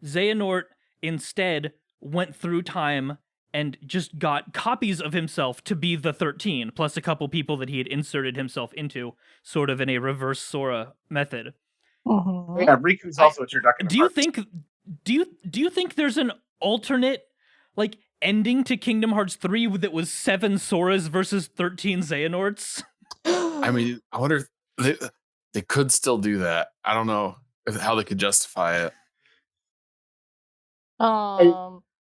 Xehanort instead went through time and just got copies of himself to be the 13, plus a couple people that he had inserted himself into, sort of in a reverse Sora method. Mm-hmm. Yeah, Riku's also a turducken. Do you think there's an alternate like ending to Kingdom Hearts 3 that was 7 Soras versus 13 Xehanorts? I mean, I wonder if they could still do that. I don't know how they could justify it.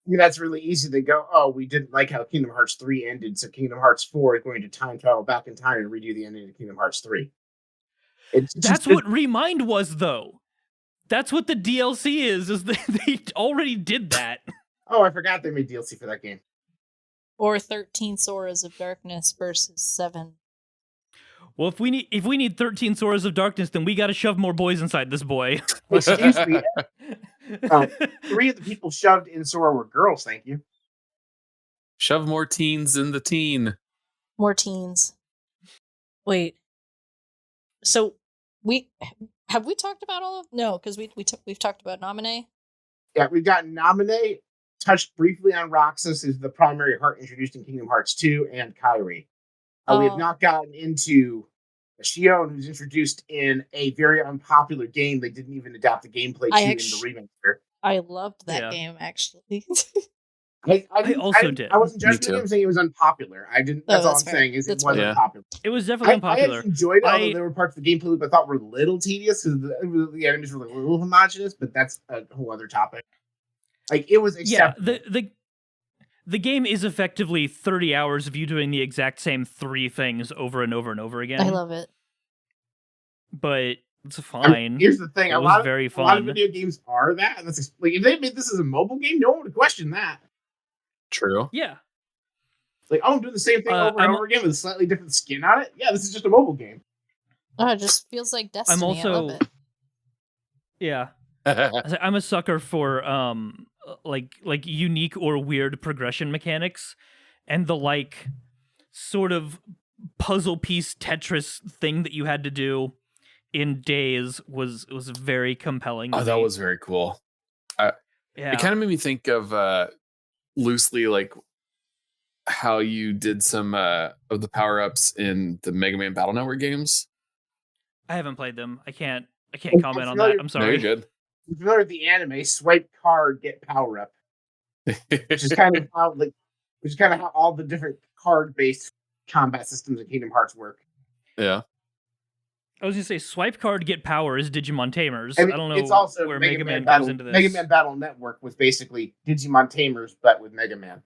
That's really easy. They go, oh, we didn't like how Kingdom Hearts 3 ended, so Kingdom Hearts 4 is going to time travel back in time and redo the ending of Kingdom Hearts 3. That's what Remind was, though. That's what the DLC is they already did that. Oh, I forgot they made DLC for that game. Or 13 Soras of Darkness versus 7. Well, if we need 13 Soras of Darkness, then we got to shove more boys inside this boy. Excuse me. 3 of the people shoved in Sora were girls, thank you. Shove more teens in the teen. More teens. Wait. So have we talked about all of no? Because we've talked about Naminé. Yeah, we've got Naminé, touched briefly on Roxas, who's the primary heart introduced in Kingdom Hearts 2, and Kairi. We have not gotten into Shion, who's introduced in a very unpopular game. They didn't even adapt the gameplay to in the remake. I loved that game, actually. I also did. I wasn't judging him, saying it was unpopular. I didn't. That's all I'm saying. Is it wasn't popular. It was definitely unpopular. I enjoyed it, although there were parts of the gameplay that I thought were a little tedious because the enemies were a little homogenous. But that's a whole other topic. Like it was acceptable. Yeah, the game is effectively 30 hours of you doing the exact same 3 things over and over and over again. I love it. But it's fine. I mean, here's the thing: it was very fun. A lot of video games are that. And that's like if they made this as a mobile game, no one would question that. True. Yeah. It's like, I'm doing the same thing over and over again with a slightly different skin on it. Yeah, this is just a mobile game. Oh, it just feels like Destiny. I love it. Yeah. I'm a sucker for like unique or weird progression mechanics, and the like sort of puzzle piece Tetris thing that you had to do in Days was very compelling. Oh, that was very cool. It kind of made me think of loosely like how you did some of the power-ups in the Mega Man Battle Network games. I haven't played them. I can't comment on that. I'm sorry. No, you're good. If you're familiar with the anime, swipe card, get power up. Which is kind of how all the different card-based combat systems in Kingdom Hearts work. Yeah. I was gonna say swipe card, get power is Digimon Tamers. I mean, I don't know it's also where Mega Man Battle, goes into this. Mega Man Battle Network was basically Digimon Tamers, but with Mega Man.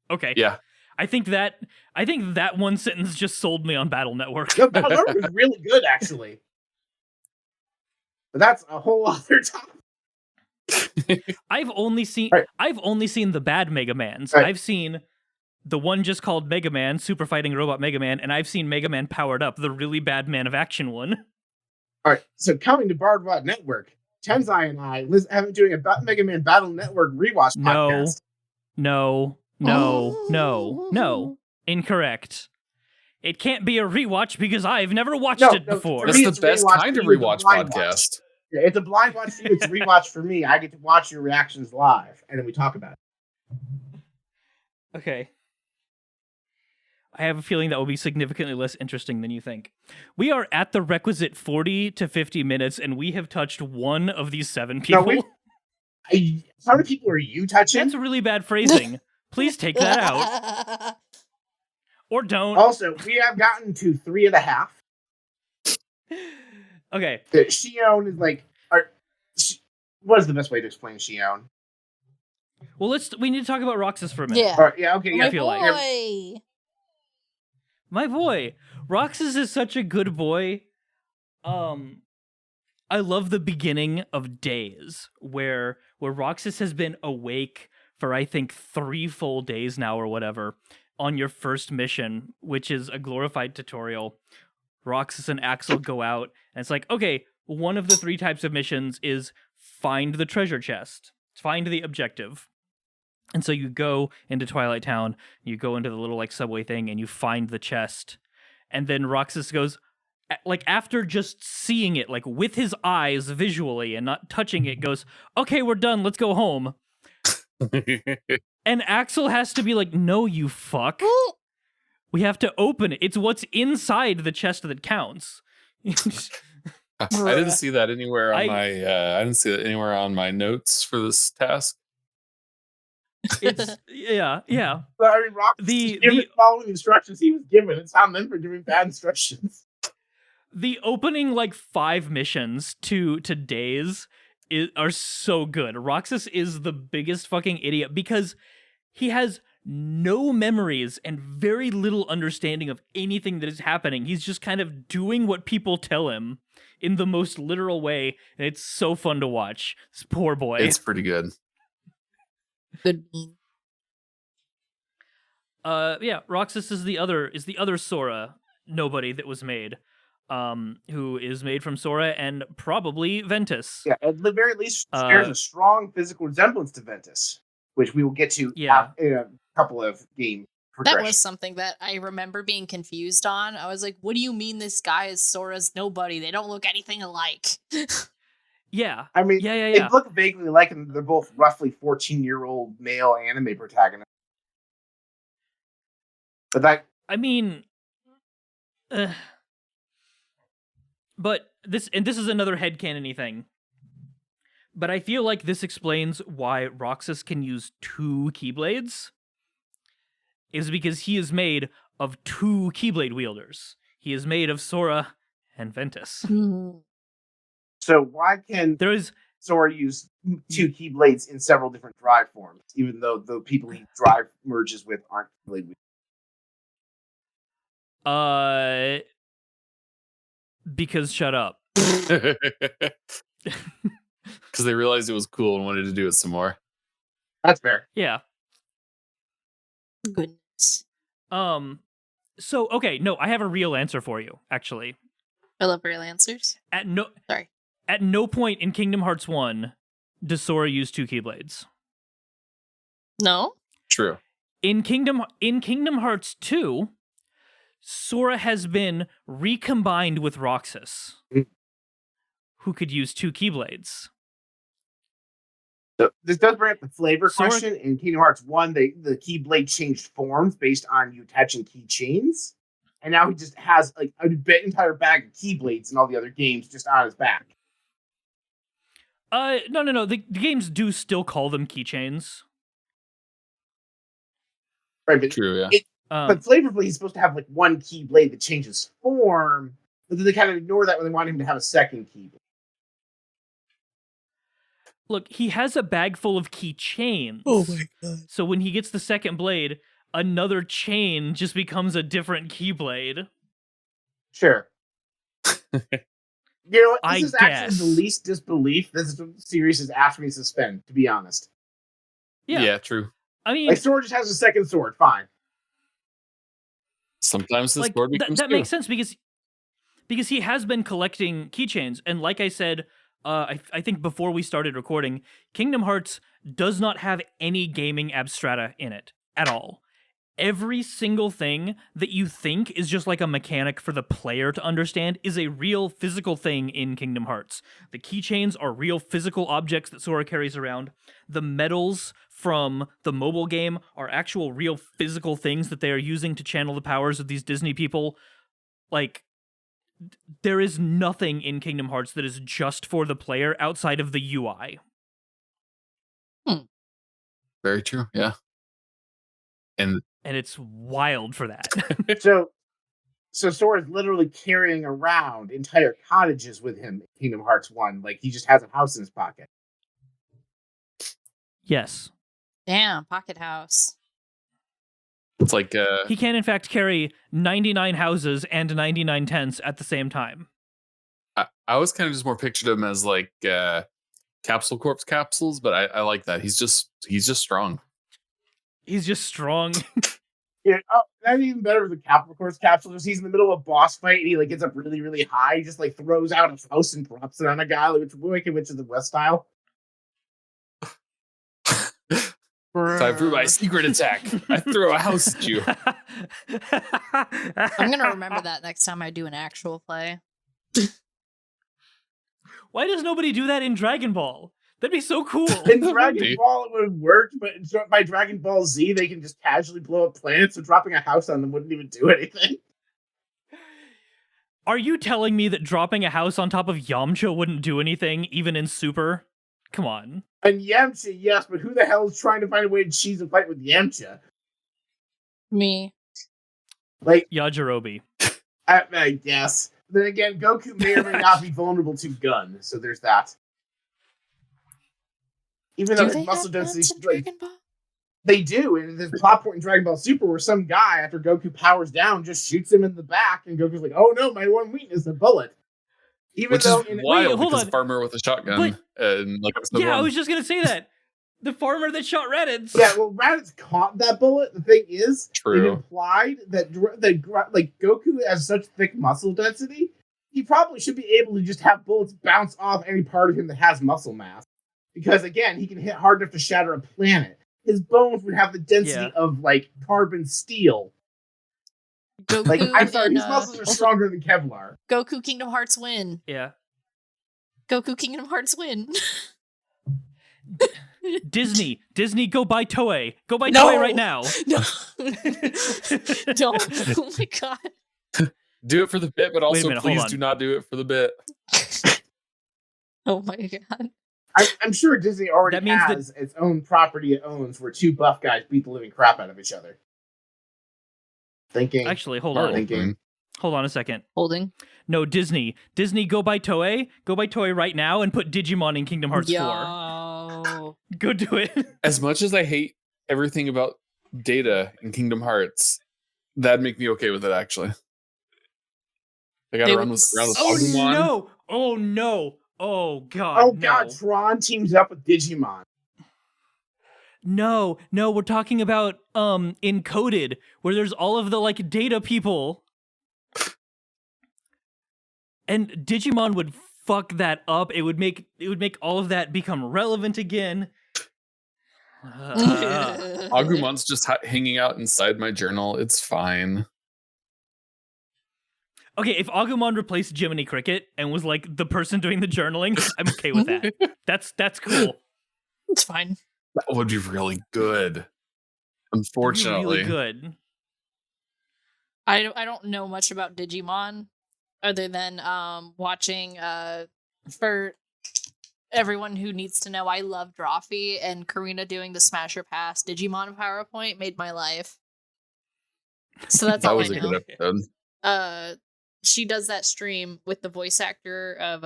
Okay. Yeah. I think that one sentence just sold me on Battle Network. No, Battle Network was really good, actually. But that's a whole other topic. I've only seen the bad Mega Mans. Right. I've seen the one just called Mega Man, Super Fighting Robot Mega Man, and I've seen Mega Man Powered Up, the really bad Man of Action one. All right, so coming to Bardbot Network, Tensei and I have been doing a Mega Man Battle Network rewatch podcast. No. Incorrect. It can't be a rewatch because I've never watched it before. That's the best kind of rewatch podcast. Yeah, it's a blind watch for you. It's a rewatch for me. I get to watch your reactions live, and then we talk about it. Okay. I have a feeling that will be significantly less interesting than you think. We are at the requisite 40 to 50 minutes, and we have touched one of these 7 people. How many people are you touching? That's really bad phrasing. Please take that out. Or don't. Also, we have gotten to 3.5. Okay. Shion is like, what is the best way to explain Shion? Well, we need to talk about Roxas for a minute. Yeah. All right, yeah, okay, My yeah. I feel like. boy. My boy, Roxas is such a good boy. I love the beginning of Days, where Roxas has been awake for I think 3 full days now or whatever on your first mission, which is a glorified tutorial. Roxas and Axel go out, and it's like, okay, one of the 3 types of missions is find the treasure chest, find the objective. And so you go into Twilight Town, you go into the little like subway thing, and you find the chest. And then Roxas goes, like after just seeing it, like with his eyes visually and not touching it, goes, okay, we're done, let's go home. And Axel has to be like, no, you fuck. We have to open it. It's what's inside the chest that counts. I didn't see that anywhere on my. I didn't see that anywhere on my notes for this task. It's yeah. But I mean, Roxas following the instructions he was given. It's on them for giving bad instructions. The opening like 5 missions to Days are so good. Roxas is the biggest fucking idiot because he has no memories and very little understanding of anything that is happening. He's just kind of doing what people tell him in the most literal way, and it's so fun to watch. This poor boy. It's pretty good. Good meme. Yeah, Roxas is the other Sora nobody that was made. Who is made from Sora and probably Ventus. Yeah, at the very least, there's a strong physical resemblance to Ventus, which we will get to in a couple of game progressions. That was something that I remember being confused on. I was like, what do you mean this guy is Sora's nobody? They don't look anything alike. Yeah. I mean, yeah. They look vaguely alike, and they're both roughly 14-year-old male anime protagonists. But that... I mean... But this is another headcanon-y thing. But I feel like this explains why Roxas can use 2 Keyblades. Is because he is made of 2 Keyblade wielders. He is made of Sora and Ventus. So why can Sora use 2 Keyblades in several different drive forms, even though the people he drive merges with aren't Keyblade wielders? Because shut up. Because they realized it was cool and wanted to do it some more. That's fair. Yeah. Goodness. So okay, no, I have a real answer for you, actually. I love real answers. At no point in Kingdom Hearts 1 does Sora use 2 Keyblades. No? True. In Kingdom Hearts 2, Sora has been recombined with Roxas, who could use 2 Keyblades. So this does bring up the flavor question. In Kingdom Hearts 1, the Keyblade changed forms based on you attaching keychains. And now he just has like an entire bag of Keyblades in all the other games just on his back. No. The games do still call them keychains. Right, but true, yeah. But flavorfully, he's supposed to have like 1 Keyblade that changes form. But then they kind of ignore that when they want him to have a second Keyblade. Look, he has a bag full of keychains. Oh my god. So when he gets the second blade, another chain just becomes a different Keyblade. Sure. You know what? I This is guess. actually the least disbelief this series has asked me to suspend, to be honest. Yeah, True. I mean, Like, Sword just has a second sword, fine. Sometimes the like sword becomes that 2. makes sense because he has been collecting keychains, and like I said, I think before we started recording, Kingdom Hearts does not have any gaming abstrata in it at all. Every single thing that you think is just like a mechanic for the player to understand is a real physical thing in Kingdom Hearts. The keychains are real physical objects that Sora carries around. The medals from the mobile game are actual real physical things that they are using to channel the powers of these Disney people. Like, there is nothing in Kingdom Hearts that is just for the player outside of the UI. Very true, yeah. And it's wild for that. So Sora's literally carrying around entire cottages with him in Kingdom Hearts 1. Like, he just has a house in his pocket. Yes. Damn, Pocket House. it's like He can, in fact, carry 99 houses and 99 tents at the same time. I was kind of just more pictured him as like Capsule Corpse capsules, but I like that. He's just strong. He's just strong. Yeah, that's even better with the Capital Course capsule. Just he's in the middle of a boss fight and he like gets up really, really high. He just like throws out a house and drops it on a guy, like Wicked Witch of the West style. Time for my secret attack. I throw a house at you. I'm gonna remember that next time I do an actual play. Why does nobody do that in Dragon Ball? That'd be so cool. In Dragon Ball, it would have worked, but by Dragon Ball Z, they can just casually blow up planets, so dropping a house on them wouldn't even do anything. Are you telling me that dropping a house on top of Yamcha wouldn't do anything, even in Super? Come on. And Yamcha, yes, but who the hell is trying to find a way to cheese a fight with Yamcha? Me. Like, Yajirobe. I guess. Then again, Goku may or may not be vulnerable to gun, so there's that. Even though his muscle density, like, they do, and there's a plot point in Dragon Ball Super where some guy, after Goku powers down, just shoots him in the back, and Goku's like, "Oh no, my one weakness, a bullet." Even Which though, is wild hold because on. Farmer with a shotgun and like episode Yeah, I one. was just gonna say that. The farmer that shot Raditz. yeah, well, Raditz caught that bullet. The thing is, True. it implied that like Goku has such thick muscle density, he probably should be able to just have bullets bounce off any part of him that has muscle mass. Because again, he can hit hard enough to shatter a planet. His bones would have the density of like carbon steel. Goku Like, I'm sorry, and, his muscles are stronger than Kevlar. Goku Kingdom Hearts win. Yeah. Goku Kingdom Hearts win. Disney, go buy Toei. Go buy No! Toei right now. No. Don't. Oh my god. Do it for the bit, but also minute, hold please on. do not do it for the bit. Oh my god. I'm sure Disney already That means has its own property it owns where two buff guys beat the living crap out of each other. Thinking. Actually, hold Marvel. on. Thinking. Hold on a second. Holding. No, Disney, go buy Toei. Go buy Toei right now and put Digimon in Kingdom Hearts 4. Yo. Go do it. As much as I hate everything about Data in Kingdom Hearts, that'd make me okay with it, actually. I gotta They run would around with Oh Agumon. no! Oh no! Oh god! Oh no. god, Tron teams up with Digimon. No, we're talking about Encoded, where there's all of the like Data people. And Digimon would fuck that up. It would make all of that become relevant again. Agumon's just hanging out inside my journal. It's fine. Okay, if Agumon replaced Jiminy Cricket and was like the person doing the journaling, I'm okay with that. That's cool. It's fine. That would be really good. That'd be Unfortunately. really good. I don't know much about Digimon other than watching for everyone who needs to know, I love Drawfee, and Karina doing the Smasher Pass Digimon PowerPoint made my life. So that's That all was I a know. good episode. She does that stream with the voice actor of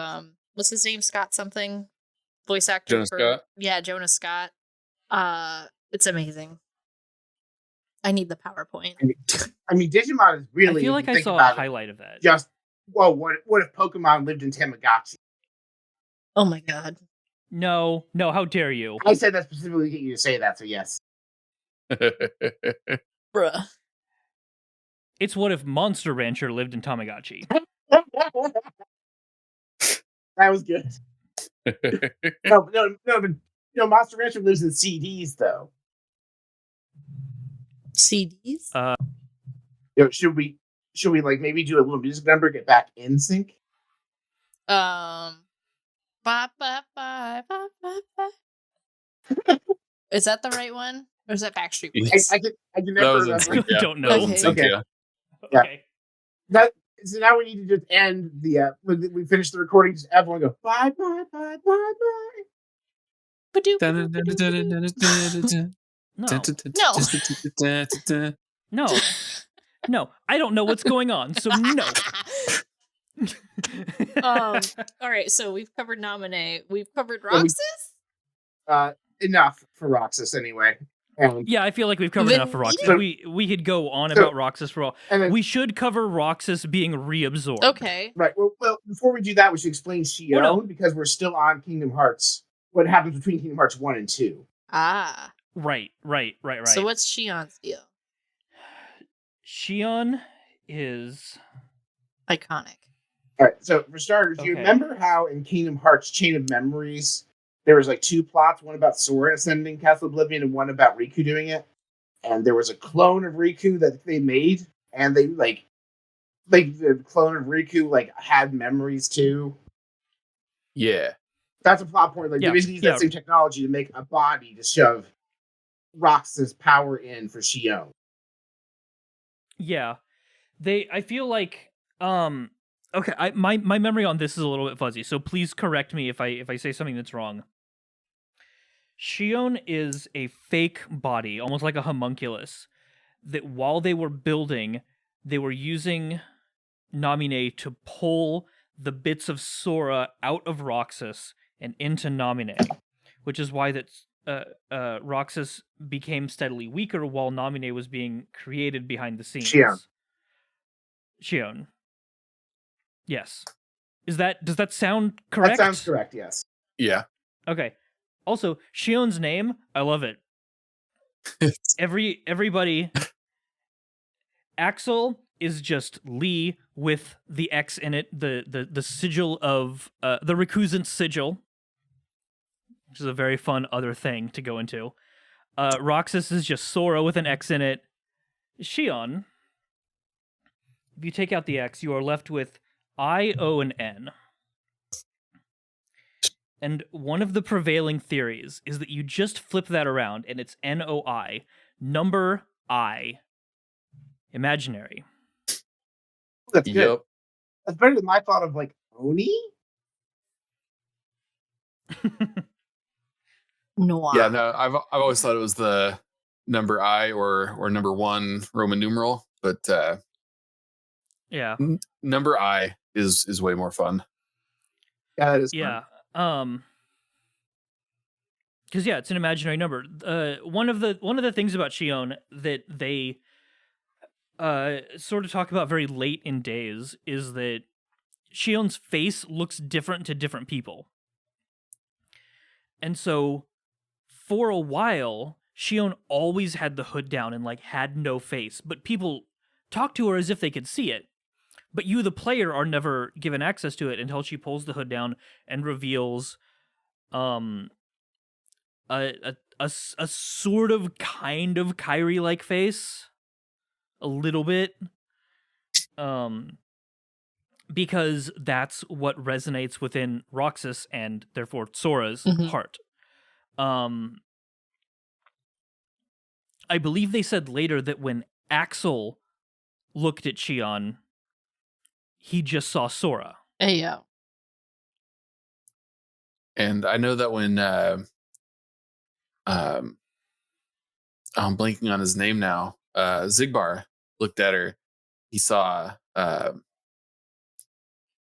what's his name? Scott something. Voice actor Jonah Scott? Yeah, Jonah Scott. It's amazing. I need the PowerPoint. I mean, Digimon is really. I feel if like you I think saw a about it, highlight of that. Just what if Pokemon lived in Tamagotchi? Oh my god. No, how dare you? I said that specifically to get you to say that, so yes. Bruh. It's what if Monster Rancher lived in Tamagotchi. That was good. No, but Monster Rancher lives in CDs though. CDs? Should we like maybe do a little music number, get back in sync? Ba, ba, ba, ba, ba, ba. Is that the right one? Or is that Backstreet Boys? I can That never was remember. insane, yeah. Don't know. That was insane, Okay. yeah. Yeah. Okay. So now we need to just end the when we finish the recording. Just everyone go bye bye bye bye bye. Ba-doop, Dun, dun, dun, dun, dun, dun, dun, dun, dun. No, no, I don't know what's going on, so no. All right, so we've covered Nominee. We've covered Well, Roxas? Enough for Roxas anyway. Yeah, I feel like we've covered enough for Roxas. So- We could go on so- about Roxas for all. And then, We should cover Roxas being reabsorbed. Okay. right. Well, before we do that, we should explain Shion Oh, no. because we're still on Kingdom Hearts. What happens between Kingdom Hearts 1 and 2? Ah. Right. So what's Shion's deal? Shion is Iconic. All right. So for starters, do you Okay. remember how in Kingdom Hearts Chain of Memories there was like two plots, one about Sora ascending Castle Oblivion and one about Riku doing it? And there was a clone of Riku that they made, and they the clone of Riku like had memories too. Yeah. That's a plot point. Like Yeah, they basically use yeah. that same technology to make a body to shove Roxas' power in for Shion. Yeah. I feel like okay, my memory on this is a little bit fuzzy, so please correct me if I say something that's wrong. Shion is a fake body, almost like a homunculus, that while they were building, they were using Naminé to pull the bits of Sora out of Roxas and into Naminé, which is why Roxas became steadily weaker while Naminé was being created behind the scenes. Shion. Yes. Does that sound correct? That sounds correct, yes. Yeah. Okay. Also, Shion's name, I love it. Everybody Axel is just Lee with the X in it, the sigil of the recusant sigil, which is a very fun other thing to go into. Roxas is just Sora with an X in it. Shion, if you take out the X, you are left with I, O, and N. And one of the prevailing theories is that you just flip that around and it's NOI, number I, imaginary. That's good. Yep. That's better than my thought of like Oni. Noir. Yeah, no, I've always thought it was the number I or number 1 Roman numeral, but Yeah. number I is way more fun. Yeah, that is. Yeah. Because yeah, it's an imaginary number. One of the things about Shion that they sort of talk about very late in Days is that Shion's face looks different to different people. And so for a while, Shion always had the hood down and like had no face, but people talk to her as if they could see it. But you, the player, are never given access to it until she pulls the hood down and reveals a sort of kind of Kyrie-like face. A little bit. Because that's what resonates within Roxas and therefore Sora's heart. I believe they said later that when Axel looked at Shion, he just saw Sora. Hey, yo. And I know that when I'm blanking on his name now, Zigbar looked at her, he saw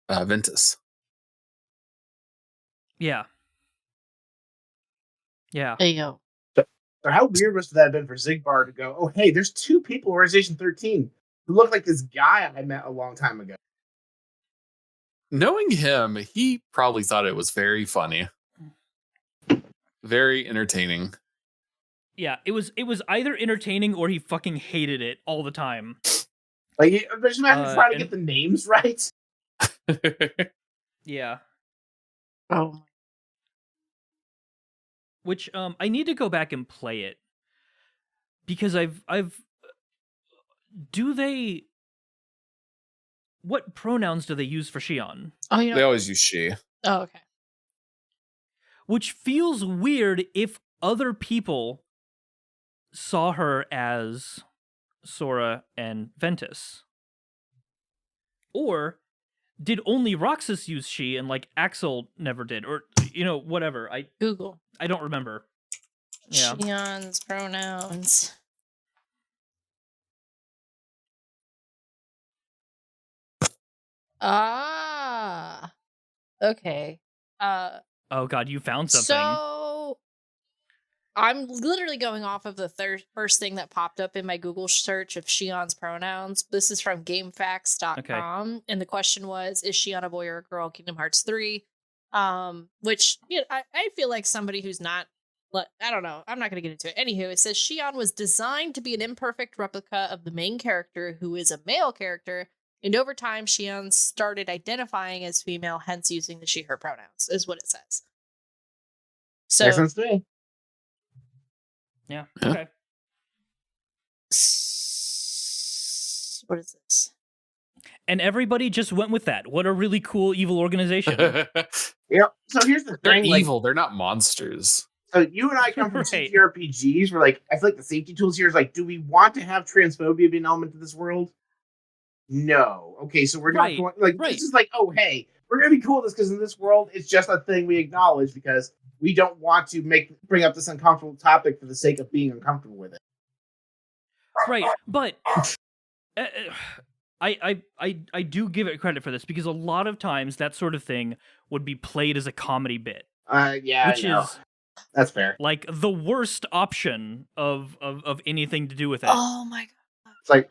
Ventus. Yeah. Yeah. Hey, yo. So how weird must that have been for Zigbar to go, oh, hey, there's two people in Organization 13 who look like this guy I met a long time ago. Knowing him, he probably thought it was very funny. Very entertaining. Yeah, it was either entertaining or he fucking hated it all the time. Like, just imagine trying to and- get the names right. Yeah. Oh. Which I need to go back and play it. Because I've do they what pronouns do they use for Shion? Oh, you know. They always use she. Oh, okay. Which feels weird if other people saw her as Sora and Ventus. Or did only Roxas use she and like Axel never did? Or whatever. Google. I don't remember. Yeah. Shion's pronouns. Ah. Okay. Oh god, you found something. So I'm literally going off of the first thing that popped up in my Google search of Shion's pronouns. This is from GameFAQs.com, and the question was, is Shion a boy or a girl? Kingdom Hearts 3. Which I feel like somebody who's not, I don't know, I'm not going to get into it. Anywho, it says Shion was designed to be an imperfect replica of the main character, who is a male character, and over time, Shion started identifying as female, hence using the she/her pronouns, is what it says. So, Makes sense to me. Yeah. Yeah. Okay. What is this? And everybody just went with that. What a really cool evil organization. Yeah. So here's the They're thing. Like, evil. They're not monsters. so you and I come from Right. TTRPGs. We're like, I feel like the safety tools here is like, do we want to have transphobia be an element of this world? No. Okay, so we're Right, not going like right. this is like, oh hey, we're gonna be cool with this because in this world it's just a thing we acknowledge because we don't want to bring up this uncomfortable topic for the sake of being uncomfortable with it. Right, but I do give it credit for this because a lot of times that sort of thing would be played as a comedy bit, Yeah, which I know. is That's fair. like the worst option of anything to do with it. Oh my god. It's like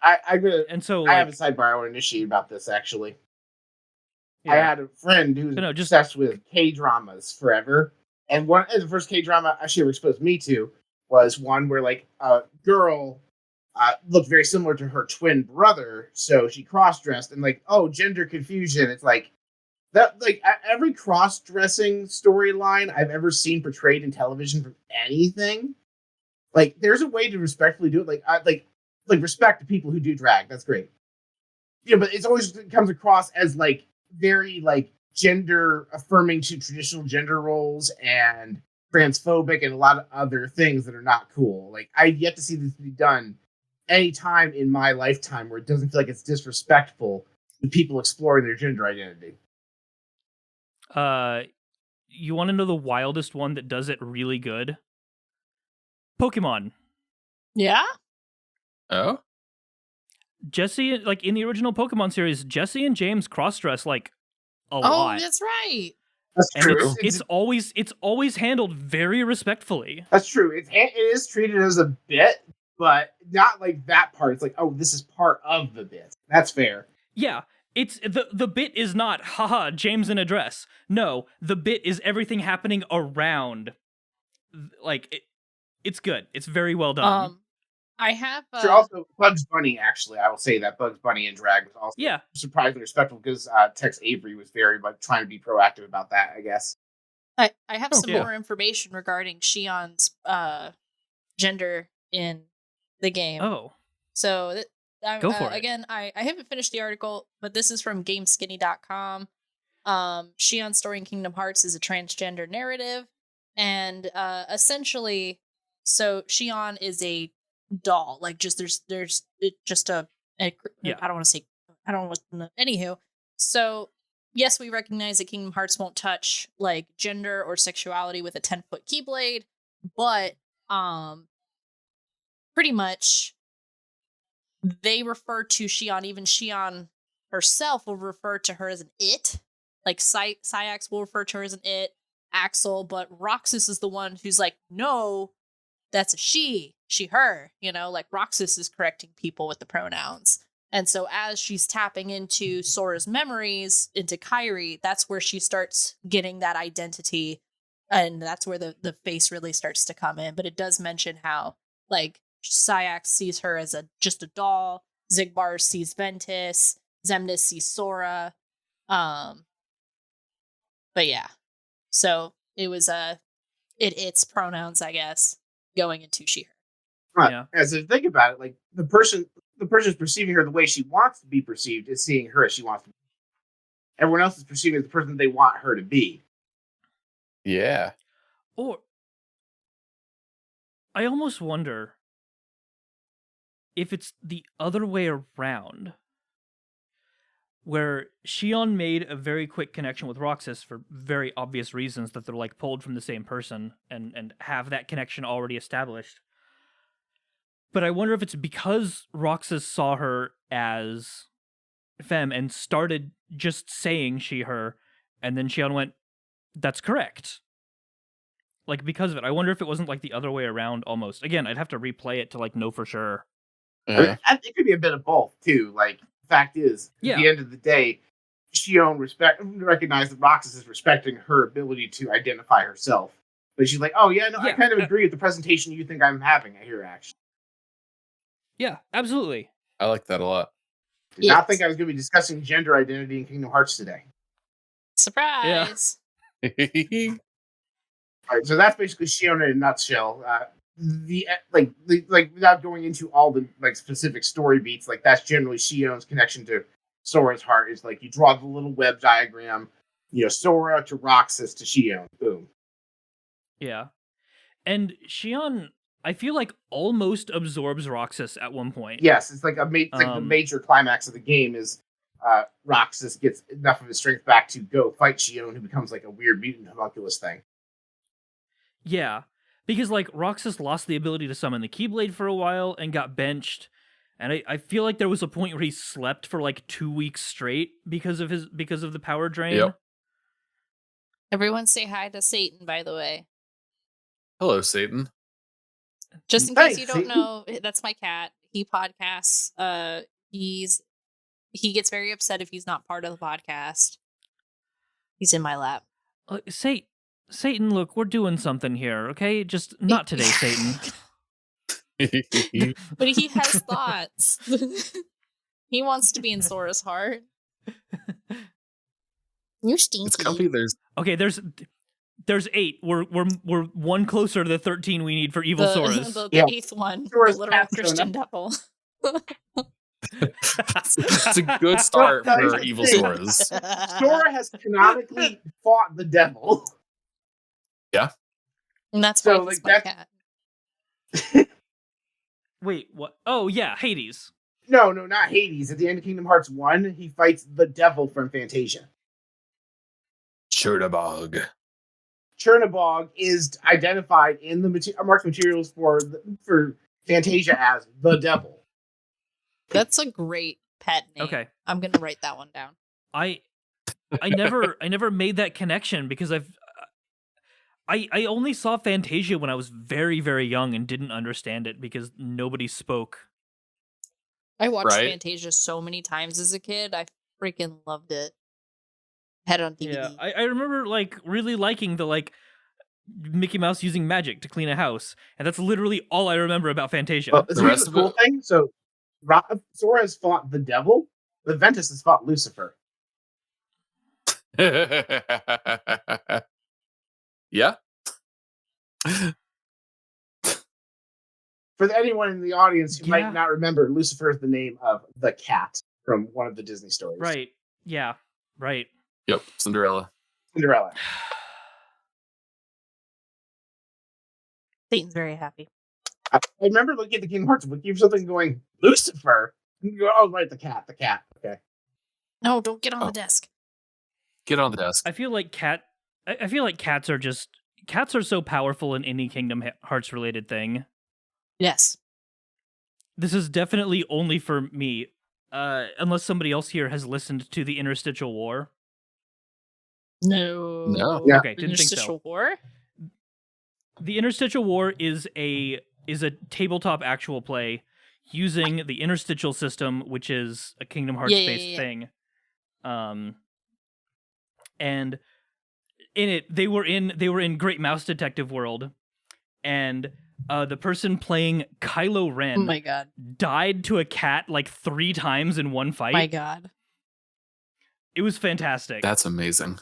I'm gonna And so I have a like, sidebar I want to initiate about this actually. yeah. I had a friend who was No, just- obsessed with K-dramas forever. And the first K-drama actually ever exposed me to was one where like a girl looked very similar to her twin brother, so she cross-dressed and like, oh, gender confusion. It's like that, like every cross-dressing storyline I've ever seen portrayed in television from anything. Like, there's a way to respectfully do it. Like respect to people who do drag. That's great. Yeah, but it's always comes across as like very like gender affirming to traditional gender roles and transphobic and a lot of other things that are not cool. Like, I've yet to see this be done any time in my lifetime where it doesn't feel like it's disrespectful to people exploring their gender identity. You want to know the wildest one that does it really good? Pokemon. Yeah? Oh? Jesse, like in the original Pokemon series, Jesse and James cross-dress like a Oh, lot. that's right. That's And true. it's always handled very respectfully. That's true. It is treated as a bit, but not like that part. It's like, oh, this is part of the bit. That's fair. Yeah, it's the bit is not haha James in a dress. No, the bit is everything happening around. Like it's good. It's very well done. I have Sure. Also, Bugs Bunny. Actually, I will say that Bugs Bunny and drag was also Yeah. surprisingly respectful because Tex Avery was very much trying to be proactive about that. I guess. I have some yeah. more information regarding Shion's gender in the game. Oh, So Go for it. Again, I haven't finished the article, but this is from GameSkinny.com. Shion's story in Kingdom Hearts is a transgender narrative, and essentially, so Shion is a doll. Like, just there's just a Yeah. I don't want to say, I don't want to. Anywho, so yes, we recognize that Kingdom Hearts won't touch like gender or sexuality with a 10-foot keyblade, but pretty much they refer to Shion, even Shion herself will refer to her as an it. Like Syax will refer to her as an it, Axel, but Roxas is the one who's like, no, that's a she, her, like Roxas is correcting people with the pronouns. And so as she's tapping into Sora's memories, into Kairi, that's where she starts getting that identity. And that's where the face really starts to come in. But it does mention how, like, Syax sees her as just a doll. Zigbar sees Ventus. Xemnas sees Sora. But yeah. So it was it's pronouns, I guess, going into she, her. Right. Yeah. As I think about it, like the person's perceiving her the way she wants to be perceived is seeing her as she wants to be. Everyone else is perceiving the person they want her to be. Yeah. Or I almost wonder if it's the other way around. where Shion made a very quick connection with Roxas for very obvious reasons that they're like pulled from the same person and have that connection already established. But I wonder if it's because Roxas saw her as femme and started just saying she, her, and then Shion went, that's correct. Like, because of it. I wonder if it wasn't like the other way around almost. Again, I'd have to replay it to like know for sure. I mean, it could be a bit of both too. Like, the fact is, at the end of the day, Shion recognized that Roxas is respecting her ability to identify herself. But she's like, oh yeah, no, I kind of agree with the presentation you think I'm having here, actually. Yeah, absolutely. I like that a lot. Did not think I was going to be discussing gender identity in Kingdom Hearts today. Surprise! All right, so that's basically Shion in a nutshell. Without going into all the like specific story beats, like that's generally Shion's connection to Sora's heart. Is like you draw the little web diagram, Sora to Roxas to Shion, boom. Yeah, and Shion, I feel like almost absorbs Roxas at one point. Yes, it's like the major climax of the game is Roxas gets enough of his strength back to go fight Shion, who becomes like a weird mutant homunculus thing. Yeah, because like Roxas lost the ability to summon the Keyblade for a while and got benched, and I feel like there was a point where he slept for like 2 weeks straight because of the power drain. Yep. Everyone say hi to Satan, by the way. Hello, Satan. Just in case you don't know, that's my cat. He podcasts. He gets very upset if he's not part of the podcast. He's in my lap. Satan, look, we're doing something here, okay? Just not today, Satan. But he has thoughts. He wants to be in Sora's heart. You're stinky. It's comfy. Okay, there's 8. We're one closer to the 13 we need for evil Soras. The 8th one, the literal Christian devil. It's a good start for evil Soras. Sora has canonically fought the devil. Yeah. And that's why he's my cat. Wait, what? Oh, yeah, Hades. No, not Hades. At the end of Kingdom Hearts 1, he fights the devil from Fantasia. Chernabog. Chernabog is identified in the marked materials for Fantasia as the devil. That's a great pet name. Okay. I'm going to write that one down. I never made that connection because I only saw Fantasia when I was very, very young and didn't understand it because nobody spoke. I watched Fantasia so many times as a kid. I freaking loved it. Had it on DVD. Yeah, I remember like really liking the like Mickey Mouse using magic to clean a house, and that's literally all I remember about Fantasia. Well, the cool thing. So Sora has fought the devil, but Ventus has fought Lucifer. Yeah. For anyone in the audience who might not remember, Lucifer is the name of the cat from one of the Disney stories. Right. Yeah. Right. Yep. Cinderella. Satan's very happy. I remember looking at the Kingdom Hearts wiki or something going, Lucifer? And you go, oh, right, the cat. Okay. No, don't get on the desk. Get on the desk. I feel like cats are so powerful in any Kingdom Hearts related thing. Yes. This is definitely only for me, unless somebody else here has listened to the Interstitial War. No. Yeah. Okay, didn't think so. Interstitial War? The Interstitial War is a tabletop actual play using the interstitial system, which is a Kingdom Hearts based thing. And in it, they were in Great Mouse Detective World, and the person playing Kylo Ren, oh my God, died to a cat like 3 times in one fight. My God, it was fantastic. That's amazing.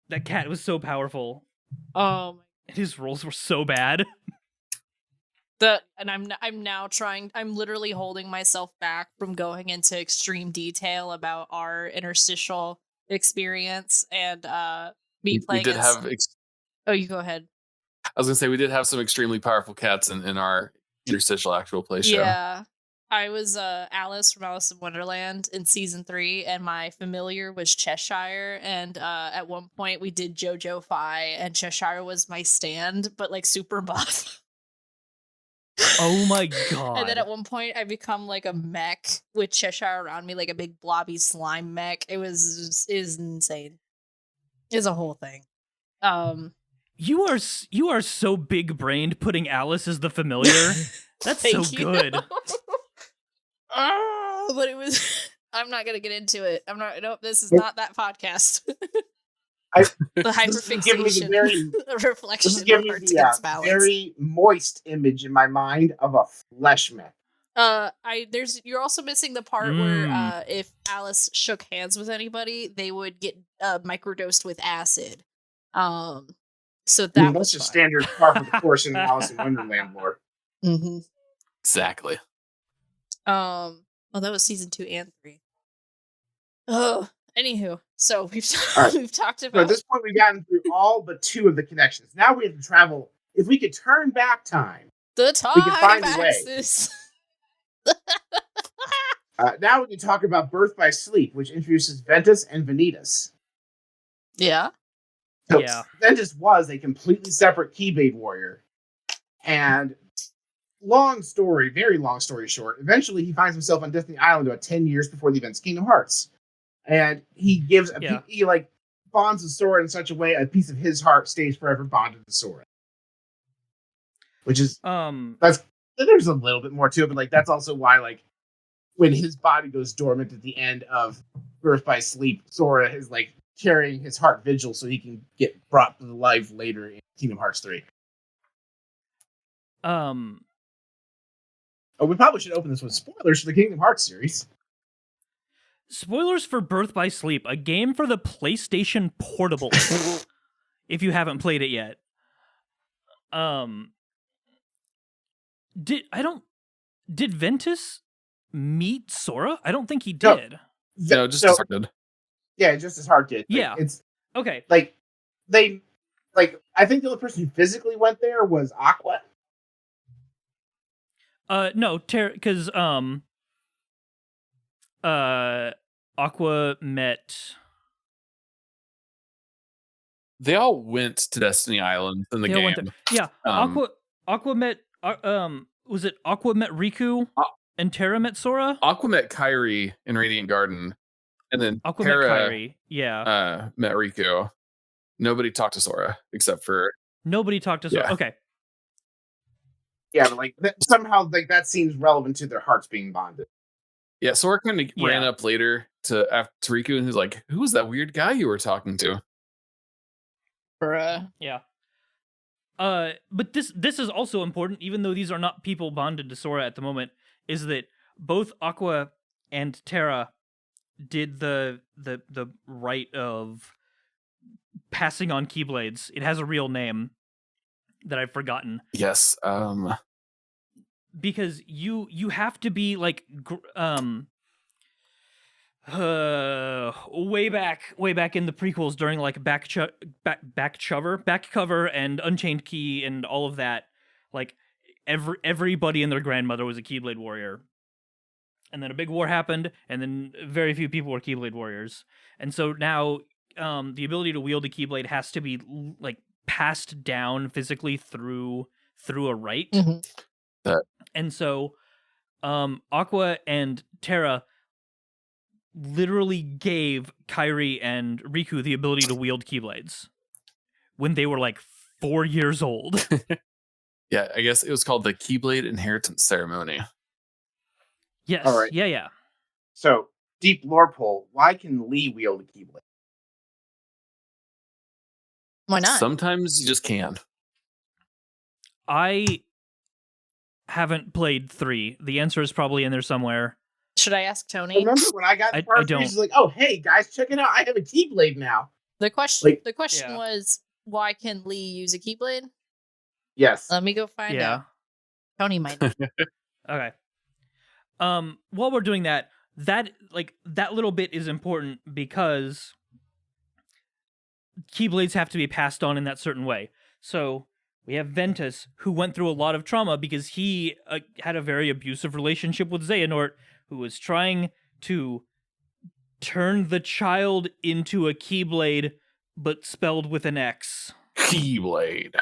That cat was so powerful. His rolls were so bad. I'm literally holding myself back from going into extreme detail about our interstitial experience and me playing. We did have. Oh, you go ahead. I was gonna say we did have some extremely powerful cats in our interstitial actual play show. Yeah, I was Alice from Alice in Wonderland in season 3, and my familiar was Cheshire. And at one point, we did JoJo Fi, and Cheshire was my stand, but like super buff. Oh my god. And then at one point, I become like a mech with Cheshire around me, like a big blobby slime mech. It was insane. It's a whole thing. You are so big brained putting Alice as the familiar. That's so Thank you. good. But it was. I'm not gonna get into it. I'm not. Nope. This is not that podcast. The hyperfixation reflection. This is giving me the very moist image in my mind of a flesh mech. You're also missing the part where if Alice shook hands with anybody, they would get microdosed with acid. So that was just standard par for the course in Alice in Wonderland lore. Mm-hmm. Exactly. Well, that was season 2 and 3. Oh, anywho, so we've talked about. So at this point, we've gotten through all but 2 of the connections. Now we have to travel. If we could turn back time, the time we can find axis. a way. Now we can talk about Birth by Sleep, which introduces Ventus and Vanitas. Yeah. So Yeah. Ventus was a completely separate Keyblade warrior. And long story, very long story short, eventually he finds himself on Destiny Island about 10 years before the events of Kingdom Hearts. And he gives he bonds with Sora in such a way a piece of his heart stays forever bonded to Sora. Which is there's a little bit more to it, but like that's also why like when his body goes dormant at the end of Birth by Sleep, Sora is like carrying his heart vigil so he can get brought to life later in Kingdom Hearts 3. Oh, we probably should open this with spoilers for the Kingdom Hearts series. Spoilers for Birth by Sleep, a game for the PlayStation Portable. If you haven't played it yet. Did Ventus meet Sora? I don't think he did. No, just as hard did. Yeah, just as hard did. Yeah. It's okay. I think the only person who physically went there was Aqua. No, because Aqua met. They all went to Destiny Island in the game. Aqua met. Was it Aqua met Riku and Terra met Sora? Aqua met Kairi in Radiant Garden, and then Aqua Terra met Kairi. Yeah. Met Riku. Nobody talked to Sora except for. Nobody talked to Sora. Yeah. Okay. Yeah, but like somehow like that seems relevant to their hearts being bonded. Yeah, Sora kind of ran up later to Riku, and he's like, "Who was that weird guy you were talking to?" Bruh. Yeah. But this is also important, even though these are not people bonded to Sora at the moment, is that both Aqua and Terra did the rite of passing on Keyblades. It has a real name that I've forgotten. Yes. Because you have to be like way back in the prequels during like back cover and Unchained Key and all of that, like everybody and their grandmother was a Keyblade warrior, and then a big war happened, and then very few people were Keyblade warriors, and so now the ability to wield a Keyblade has to be like passed down physically through a rite. Mm-hmm. And so Aqua and Terra literally gave Kairi and Riku the ability to wield Keyblades when they were like 4 years old. Yeah, I guess it was called the Keyblade Inheritance Ceremony. Yes. All right. Yeah. So, deep lore poll, why can Lee wield a Keyblade? Why not? Sometimes you just can. I haven't played 3. The answer is probably in there somewhere. Should I ask Tony? Remember when I got part 3, he's like, "Oh, hey guys, check it out! I have a Keyblade now." The question Yeah. was, why can Lee use a Keyblade? Yes. Let me go find out. Tony might know. Okay. While we're doing that little bit is important because Keyblades have to be passed on in that certain way. So We have Ventus, who went through a lot of trauma because he had a very abusive relationship with Xehanort, who was trying to turn the child into a Keyblade, but spelled with an X. Keyblade.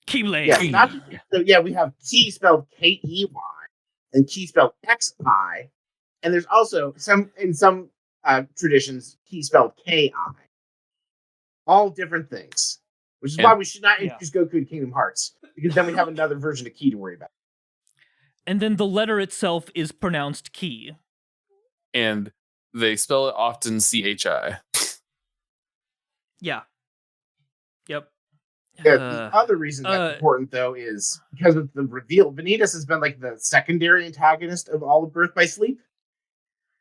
Keyblade. Yeah, we have Key spelled Key and Key spelled Xi, and there's also some traditions Key spelled Ki. All different things, which is why we should not introduce Goku to Kingdom Hearts, because then we have another version of Key to worry about. And then the letter itself is pronounced Key. And they spell it often CHI. Yeah. Yep. Yeah, the other reason that's important, though, is because of the reveal. Vanitas has been like the secondary antagonist of all of Birth by Sleep.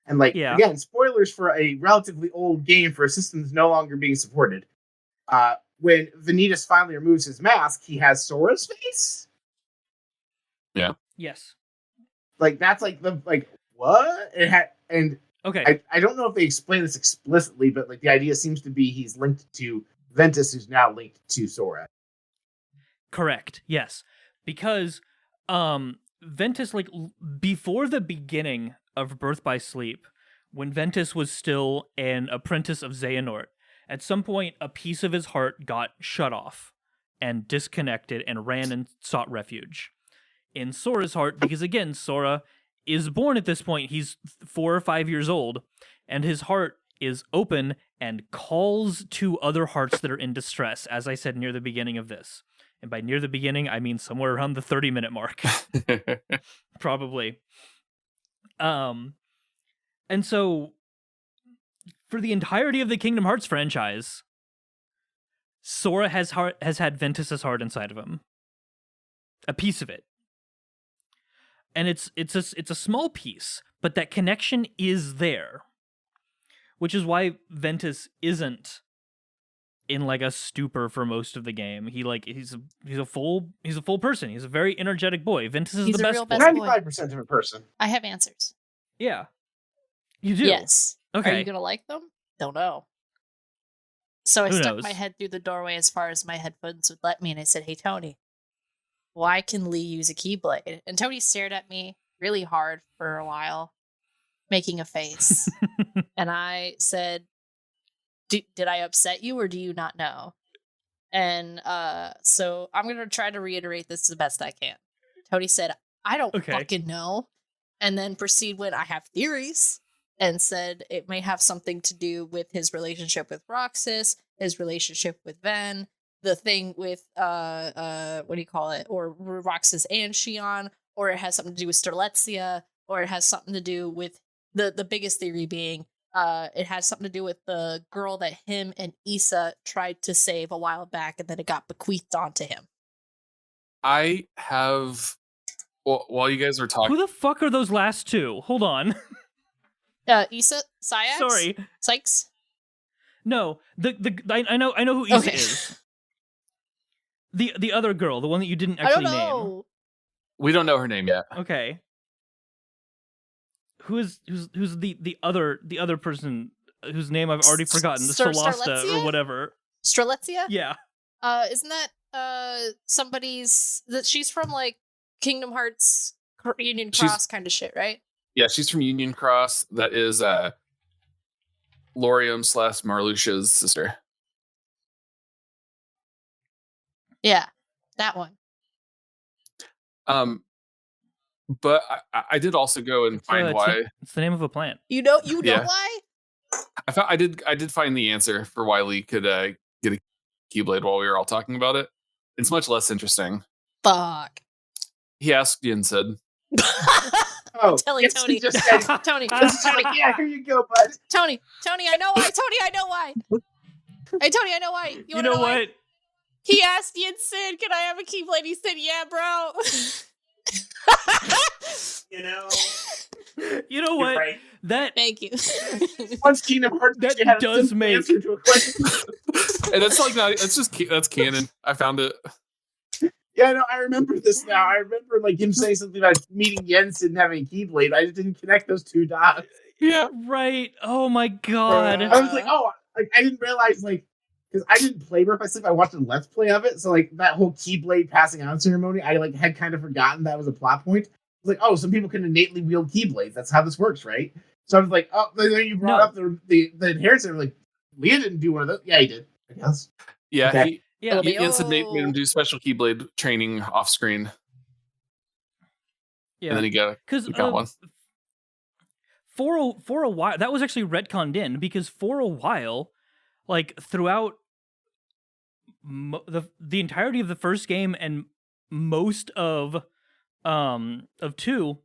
And again, spoilers for a relatively old game for a system that's no longer being supported. When Vanitas finally removes his mask, he has Sora's face. Yeah. Yes. That's what? Okay. I don't know if they explain this explicitly, but the idea seems to be he's linked to Ventus, who's now linked to Sora. Correct. Yes. Because Ventus, before the beginning of Birth by Sleep, when Ventus was still an apprentice of Xehanort, at some point a piece of his heart got shut off and disconnected and ran and sought refuge in Sora's heart, because again, Sora is born at this point. He's 4 or 5 years old, and his heart is open and calls to other hearts that are in distress, as I said near the beginning of this. And by near the beginning, I mean somewhere around the 30-minute mark. Probably. And so, for the entirety of the Kingdom Hearts franchise, Sora has had Ventus's heart inside of him. A piece of it. And it's a small piece, but that connection is there. Which is why Ventus isn't in a stupor for most of the game. He's a full person. He's a very energetic boy. Ventus is the best boy. 95% of a person. I have answers. Yeah. You do? Yes. Okay. Are you gonna like them? Don't know. So I Who stuck knows? my head through the doorway as far as my headphones would let me, and I said, "Hey, Tony, why can Lee use a Keyblade?" And Tony stared at me really hard for a while, making a face. And I said, did I upset you, or do you not know? And so I'm going to try to reiterate this the best I can. Tony said, "I don't fucking know." And then proceed when I have theories, and said it may have something to do with his relationship with Roxas, his relationship with Ven, the thing with what do you call it, or Roxas and Shion, or it has something to do with Strelitzia, or it has something to do with the biggest theory being it has something to do with the girl that him and Issa tried to save a while back, and then it got bequeathed onto him. I have, while you guys are talking, Who the fuck are those last two? Hold on. Issa? Syax? Sorry. Sykes? No, I know who Issa Okay. is. The other girl, the one that you didn't I don't actually name. know. we don't know her name yet. Okay. Who's the other person whose name I've already forgotten? The Solasta Strelitzia? or whatever. Strelitzia? Yeah. Isn't that somebody's that she's from Kingdom Hearts Union Cross kind of shit, right? Yeah, she's from Union Cross. That is Lorium / Marluxia's sister. Yeah, that one. But I did also go and find why. It's the name of a plant. You know Yeah. why? I did find the answer for why Lee could get a Keyblade while we were all talking about it. It's much less interesting. Fuck. He asked you and said, Oh, Telling yes, Tony. he just said, Tony. yeah, here you go, bud. Tony, I know why. Tony, I know why. Hey, Tony, I know why. You know why? what? He asked you and said, "Can I have a Keyblade?" He said, "Yeah, bro." You know, You know you're what? right. That Thank you. Once Kingdom Hearts That had a does simple make- answer to a question. and that's that's canon. I found it. Yeah, no, I remember this now. I remember him saying something about meeting Jensen and having a Keyblade. I just didn't connect those two dots. Yeah. right. Oh my god. I was like, oh, I didn't realize because because I didn't play Birth by Sleep. I watched a Let's Play of it, so like that whole Keyblade passing on ceremony, I like had kind of forgotten that was a plot point. It's like, oh, some people can innately wield Keyblades. That's how this works, right? So I was like, oh, then you brought up the inheritance. I'm like, Leah didn't do one of those. Yeah, he did, I guess. Yeah, Okay. he instant made him do special Keyblade training off screen. Yeah, and then he got one. For a while, that was actually retconned in, because for a while, like throughout the entirety of the first game and most of 2,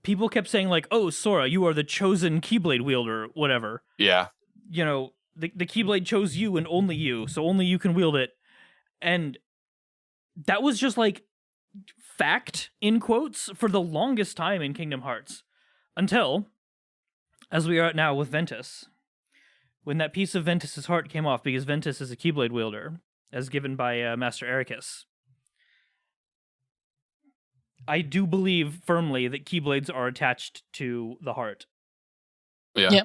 people kept saying like, "Oh, Sora, you are the chosen Keyblade wielder," whatever. Yeah. You know, the Keyblade chose you and only you, so only you can wield it. And that was just like fact in quotes for the longest time in Kingdom Hearts, until, as we are at now with Ventus, when that piece of Ventus's heart came off, because Ventus is a Keyblade wielder, as given by Master Ericus. I do believe firmly that Keyblades are attached to the heart. Yeah.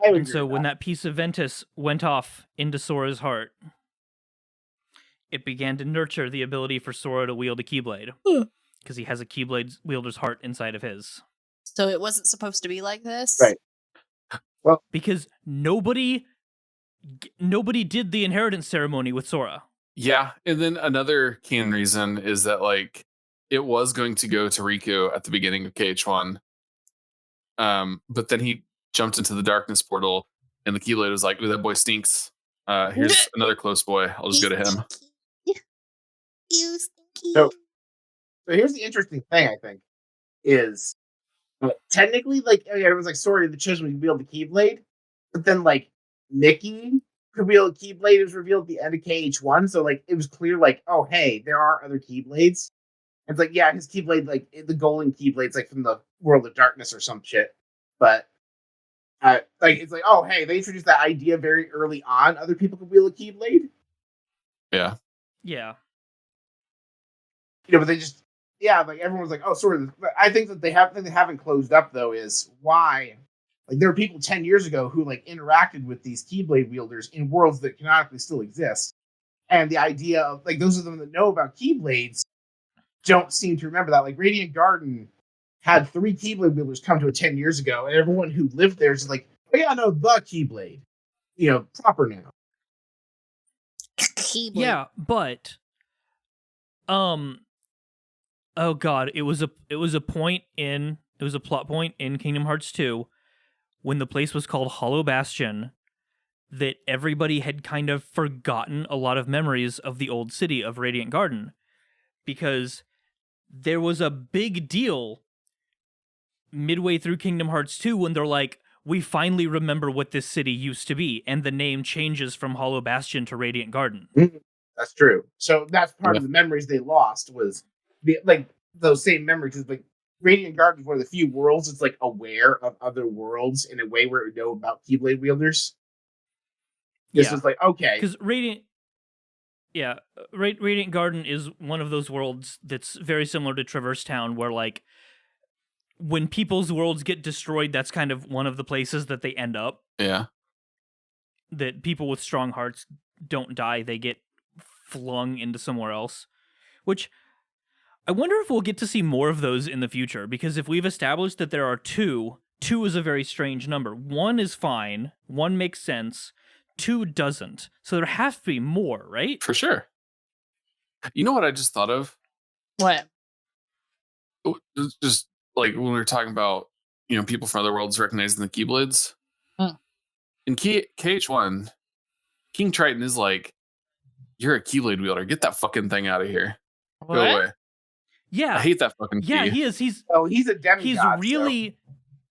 And so when that piece of Ventus went off into Sora's heart, it began to nurture the ability for Sora to wield a Keyblade. Because he has a Keyblade wielder's heart inside of his. So it wasn't supposed to be like this? Right. Well, because nobody did the inheritance ceremony with Sora. Yeah, and then another canon reason is that like it was going to go to Riku at the beginning of KH1. But then he jumped into the darkness portal and the Keyblade was like, "Ooh, that boy stinks. Here's another close boy. I'll just go to him." You stinky. So here's the interesting thing, I think, is technically, like, everyone's like, sorry, the chosen would wield the Keyblade, but then, like, Mickey could wield the Keyblade. It was revealed at the end of KH1, so, like, it was clear, like, oh, hey, there are other Keyblades. It's like, yeah, his Keyblade, like, the golden Keyblade's, like, from the World of Darkness or some shit, but, like, it's like, oh, hey, they introduced that idea very early on, other people could wield a Keyblade. Yeah. Yeah. You know, but they just, yeah, like everyone's like, oh, sort of. I think that they haven't closed up though is why, like, there were people 10 years ago who like interacted with these Keyblade wielders in worlds that canonically still exist, and the idea of like those of them that know about Keyblades don't seem to remember that. Like Radiant Garden had 3 Keyblade wielders come to it 10 years ago, and everyone who lived there is like, oh yeah, no, the Keyblade, you know, proper now. Keyblade. Yeah, but oh god, it was a plot point in Kingdom Hearts 2 when the place was called Hollow Bastion that everybody had kind of forgotten a lot of memories of the old city of Radiant Garden, because there was a big deal midway through Kingdom Hearts 2 when they're like, we finally remember what this city used to be, and the name changes from Hollow Bastion to Radiant Garden. That's true. So that's part of the memories they lost was like those same memories. Cause like Radiant Garden is one of the few worlds that's like aware of other worlds in a way where it would know about Keyblade wielders. This is like, okay, because Radiant Garden is one of those worlds that's very similar to Traverse Town, where like when people's worlds get destroyed, that's kind of one of the places that they end up. Yeah, that people with strong hearts don't die; they get flung into somewhere else, which I wonder if we'll get to see more of those in the future, because if we've established that there are 2 is a very strange number. 1 is fine, 1 makes sense, 2 doesn't. So there has to be more, right? for sure. You know what I just thought of? What? Just like when we were talking about, you know, people from other worlds recognizing the Keyblades. In KH1, King Triton is like, "You're a Keyblade wielder. Get that fucking thing out of here. What? Go away." Yeah. I hate that fucking key. Yeah, he is. He's a demigod.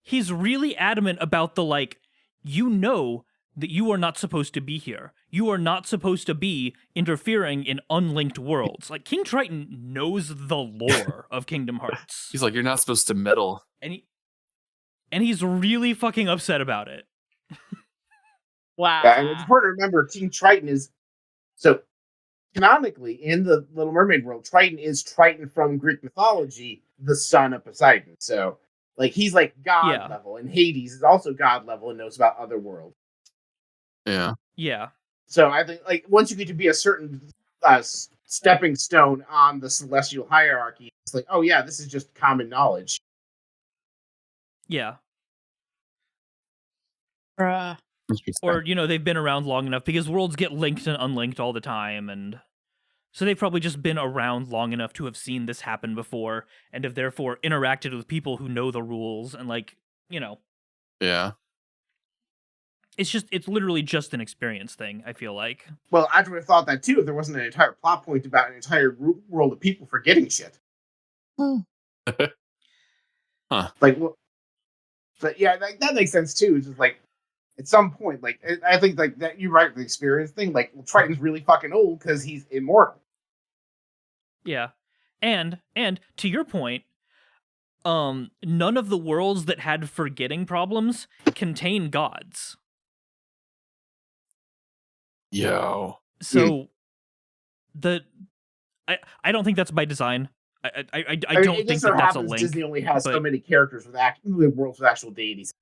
He's really adamant about the, like, you know that you are not supposed to be here. You are not supposed to be interfering in unlinked worlds. Like, King Triton knows the lore of Kingdom Hearts. He's like, "You're not supposed to meddle." And he's really fucking upset about it. Wow. Yeah, and it's important to remember King Triton is so canonically in the Little Mermaid world, Triton is Triton from Greek mythology, the son of Poseidon. So like he's like god level, and Hades is also god level and knows about other worlds. Yeah. Yeah. So I think like once you get to be a certain stepping stone on the celestial hierarchy, it's like, oh yeah, this is just common knowledge. Yeah. Bruh. Interesting. Or, they've been around long enough because worlds get linked and unlinked all the time, and so they've probably just been around long enough to have seen this happen before and have therefore interacted with people who know the rules and Yeah. it's literally just an experience thing, I feel like. Well, I would have thought that too if there wasn't an entire plot point about an entire world of people forgetting shit. Like, well, but yeah, that makes sense too. It's just like at some point, like I think like that you're right, the experience thing. Like, well, Triton's really fucking old because he's immortal. Yeah. And to your point, none of the worlds that had forgetting problems contain gods. Yo. So I don't think that's by design. I mean, don't think that that's a link. Disney only has so but- many characters with worlds with actual deities.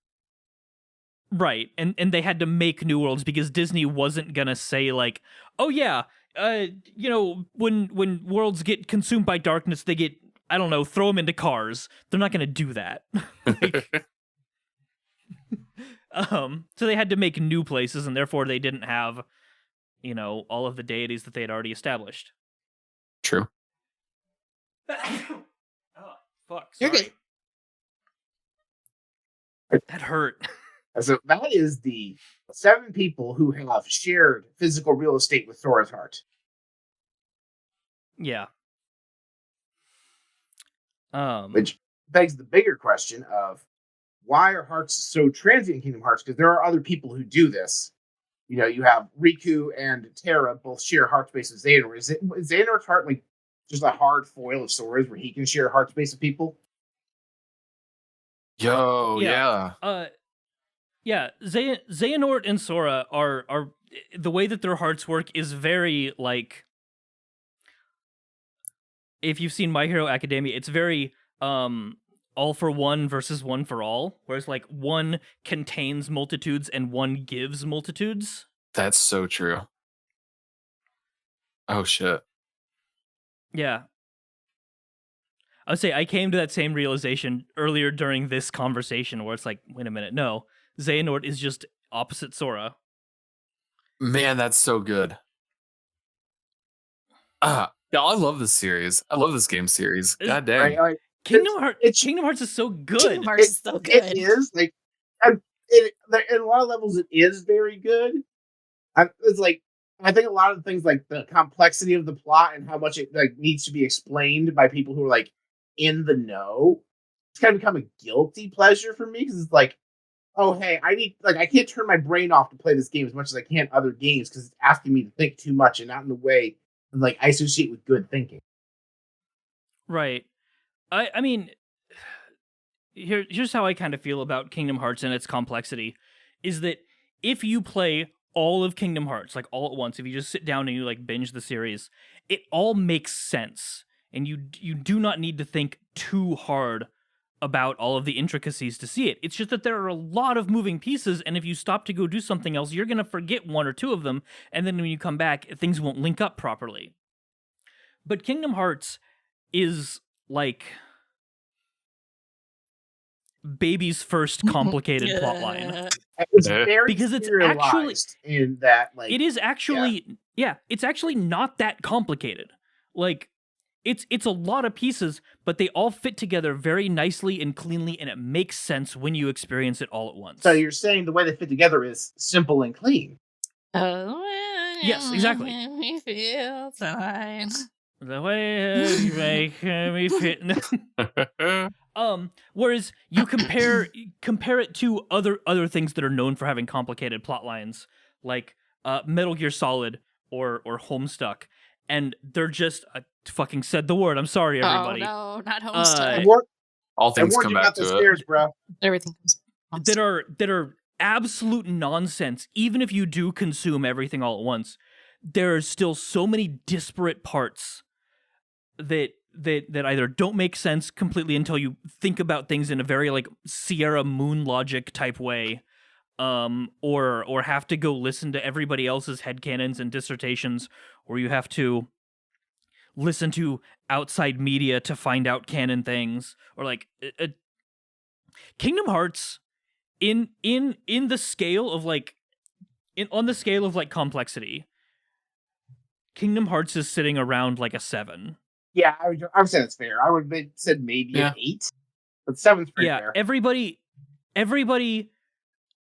Right, and they had to make new worlds because Disney wasn't gonna say like, oh yeah, when worlds get consumed by darkness, they get, I don't know, throw them into cars. They're not gonna do that. So they had to make new places, and therefore they didn't have, all of the deities that they had already established. True. Oh, fuck. You're Sorry. good. That hurt. So that is the 7 people who have shared physical real estate with Sora's heart. Yeah. Which begs the bigger question of why are hearts so transient in Kingdom Hearts? Because there are other people who do this. You have Riku and Terra both share heart space with Xehanort. Is Xehanort's heart like just a hard foil of Sora's where he can share heart space with people? Yo, Yeah. yeah. Xehanort and Sora are the way that their hearts work is very like, if you've seen My Hero Academia, it's very all for one versus one for all, whereas like one contains multitudes and one gives multitudes. That's so true. Oh shit. Yeah. I would say I came to that same realization earlier during this conversation where it's like, wait a minute, no. Xehanort is just opposite Sora. Man, that's so good. Yeah, I love this series. I love this game series. God dang. Right? Like, Kingdom Hearts is so good. Kingdom Hearts is so good. It is like, in a lot of levels, it is very good. It's like I think a lot of things like the complexity of the plot and how much it like needs to be explained by people who are like in the know. It's kind of become a guilty pleasure for me because it's like, oh hey, I can't turn my brain off to play this game as much as I can other games because it's asking me to think too much and not in the way and like I associate with good thinking. Right. I mean, here's how I kind of feel about Kingdom Hearts and its complexity, is that if you play all of Kingdom Hearts, like all at once, if you just sit down and you like binge the series, it all makes sense. And you do not need to think too hard about all of the intricacies to see it. It's just that there are a lot of moving pieces, and if you stop to go do something else, you're going to forget one or two of them, and then when you come back, things won't link up properly. But Kingdom Hearts is like baby's first complicated plotline. It's very Because it's serialized in that like It is actually it's actually not that complicated. Like it's a lot of pieces, but they all fit together very nicely and cleanly, and it makes sense when you experience it all at once. So you're saying the way they fit together is simple and clean. Yes, exactly. Me feel fine. The way you make me fit. Whereas you compare it to other things that are known for having complicated plot lines, like Metal Gear Solid or Homestuck, and they're just fucking said the word. I'm sorry, everybody. Oh no, not Homestuck. All things come back to stairs, bro. Everything comes. That are absolute nonsense. Even if you do consume everything all at once, there are still so many disparate parts that either don't make sense completely until you think about things in a very like Sierra Moon logic type way, or have to go listen to everybody else's headcanons and dissertations, or you have to listen to outside media to find out canon things, or like Kingdom Hearts in the scale of like on the scale of like complexity, Kingdom Hearts is sitting around like a 7. Yeah, I would say that's fair. I would have said maybe an 8, but 7's pretty fair. Everybody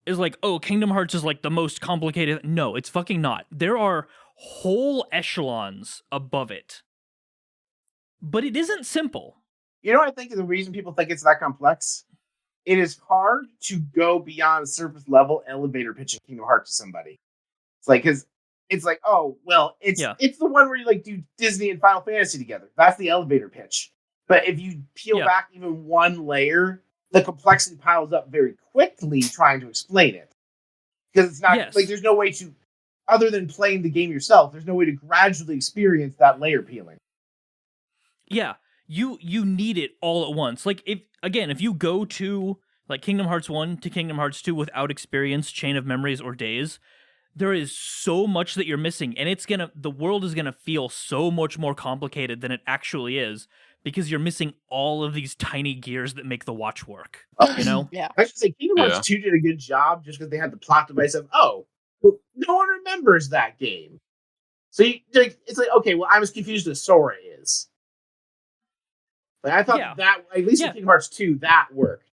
is like, oh, Kingdom Hearts is like the most complicated. No, it's fucking not. There are whole echelons above it. But it isn't simple. You know what I think is the reason people think it's that complex? It is hard to go beyond surface level elevator pitching Kingdom Hearts to somebody. It's like, because it's like, oh, well, it's the one where you like do Disney and Final Fantasy together. That's the elevator pitch. But if you peel back even one layer, the complexity piles up very quickly trying to explain it. Because it's not like there's no way to, other than playing the game yourself, there's no way to gradually experience that layer peeling. Yeah, you need it all at once. Like if you go to like Kingdom Hearts 1 to Kingdom Hearts 2 without experience, Chain of Memories, or Days, there is so much that you're missing, and the world is gonna feel so much more complicated than it actually is, because you're missing all of these tiny gears that make the watch work. You know? Yeah. I should say Kingdom Hearts 2 did a good job just because they had the plot device of, well, no one remembers that game. So it's like, okay, well, I'm as confused as Sora is. Like, I thought that, at least in Kingdom Hearts 2, that worked.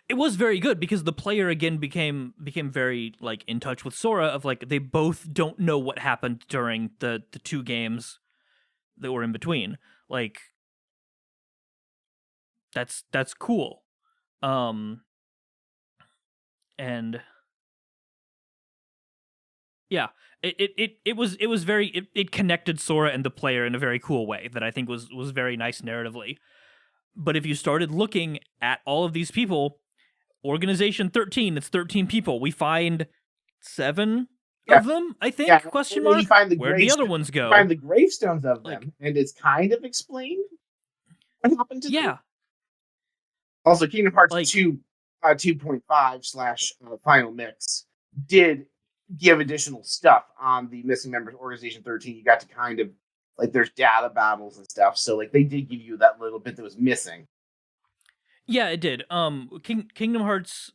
It was very good because the player again became very like in touch with Sora, of like they both don't know what happened during the 2 games that were in between. Like that's cool. And yeah, it was very it connected Sora and the player in a very cool way that I think was very nice narratively. But if you started looking at all of these people, Organization 13, it's 13 people. We find 7 of them, I think, question mark? Where'd the other ones go? You find the gravestones of them, and it's kind of explained what happened to them. Also, Kingdom Hearts 2, 2.5 / Final Mix did give additional stuff on the Missing Members Organization 13. You got to kind of, like, there's data battles and stuff, so, like, they did give you that little bit that was missing. Yeah, it did. Kingdom Hearts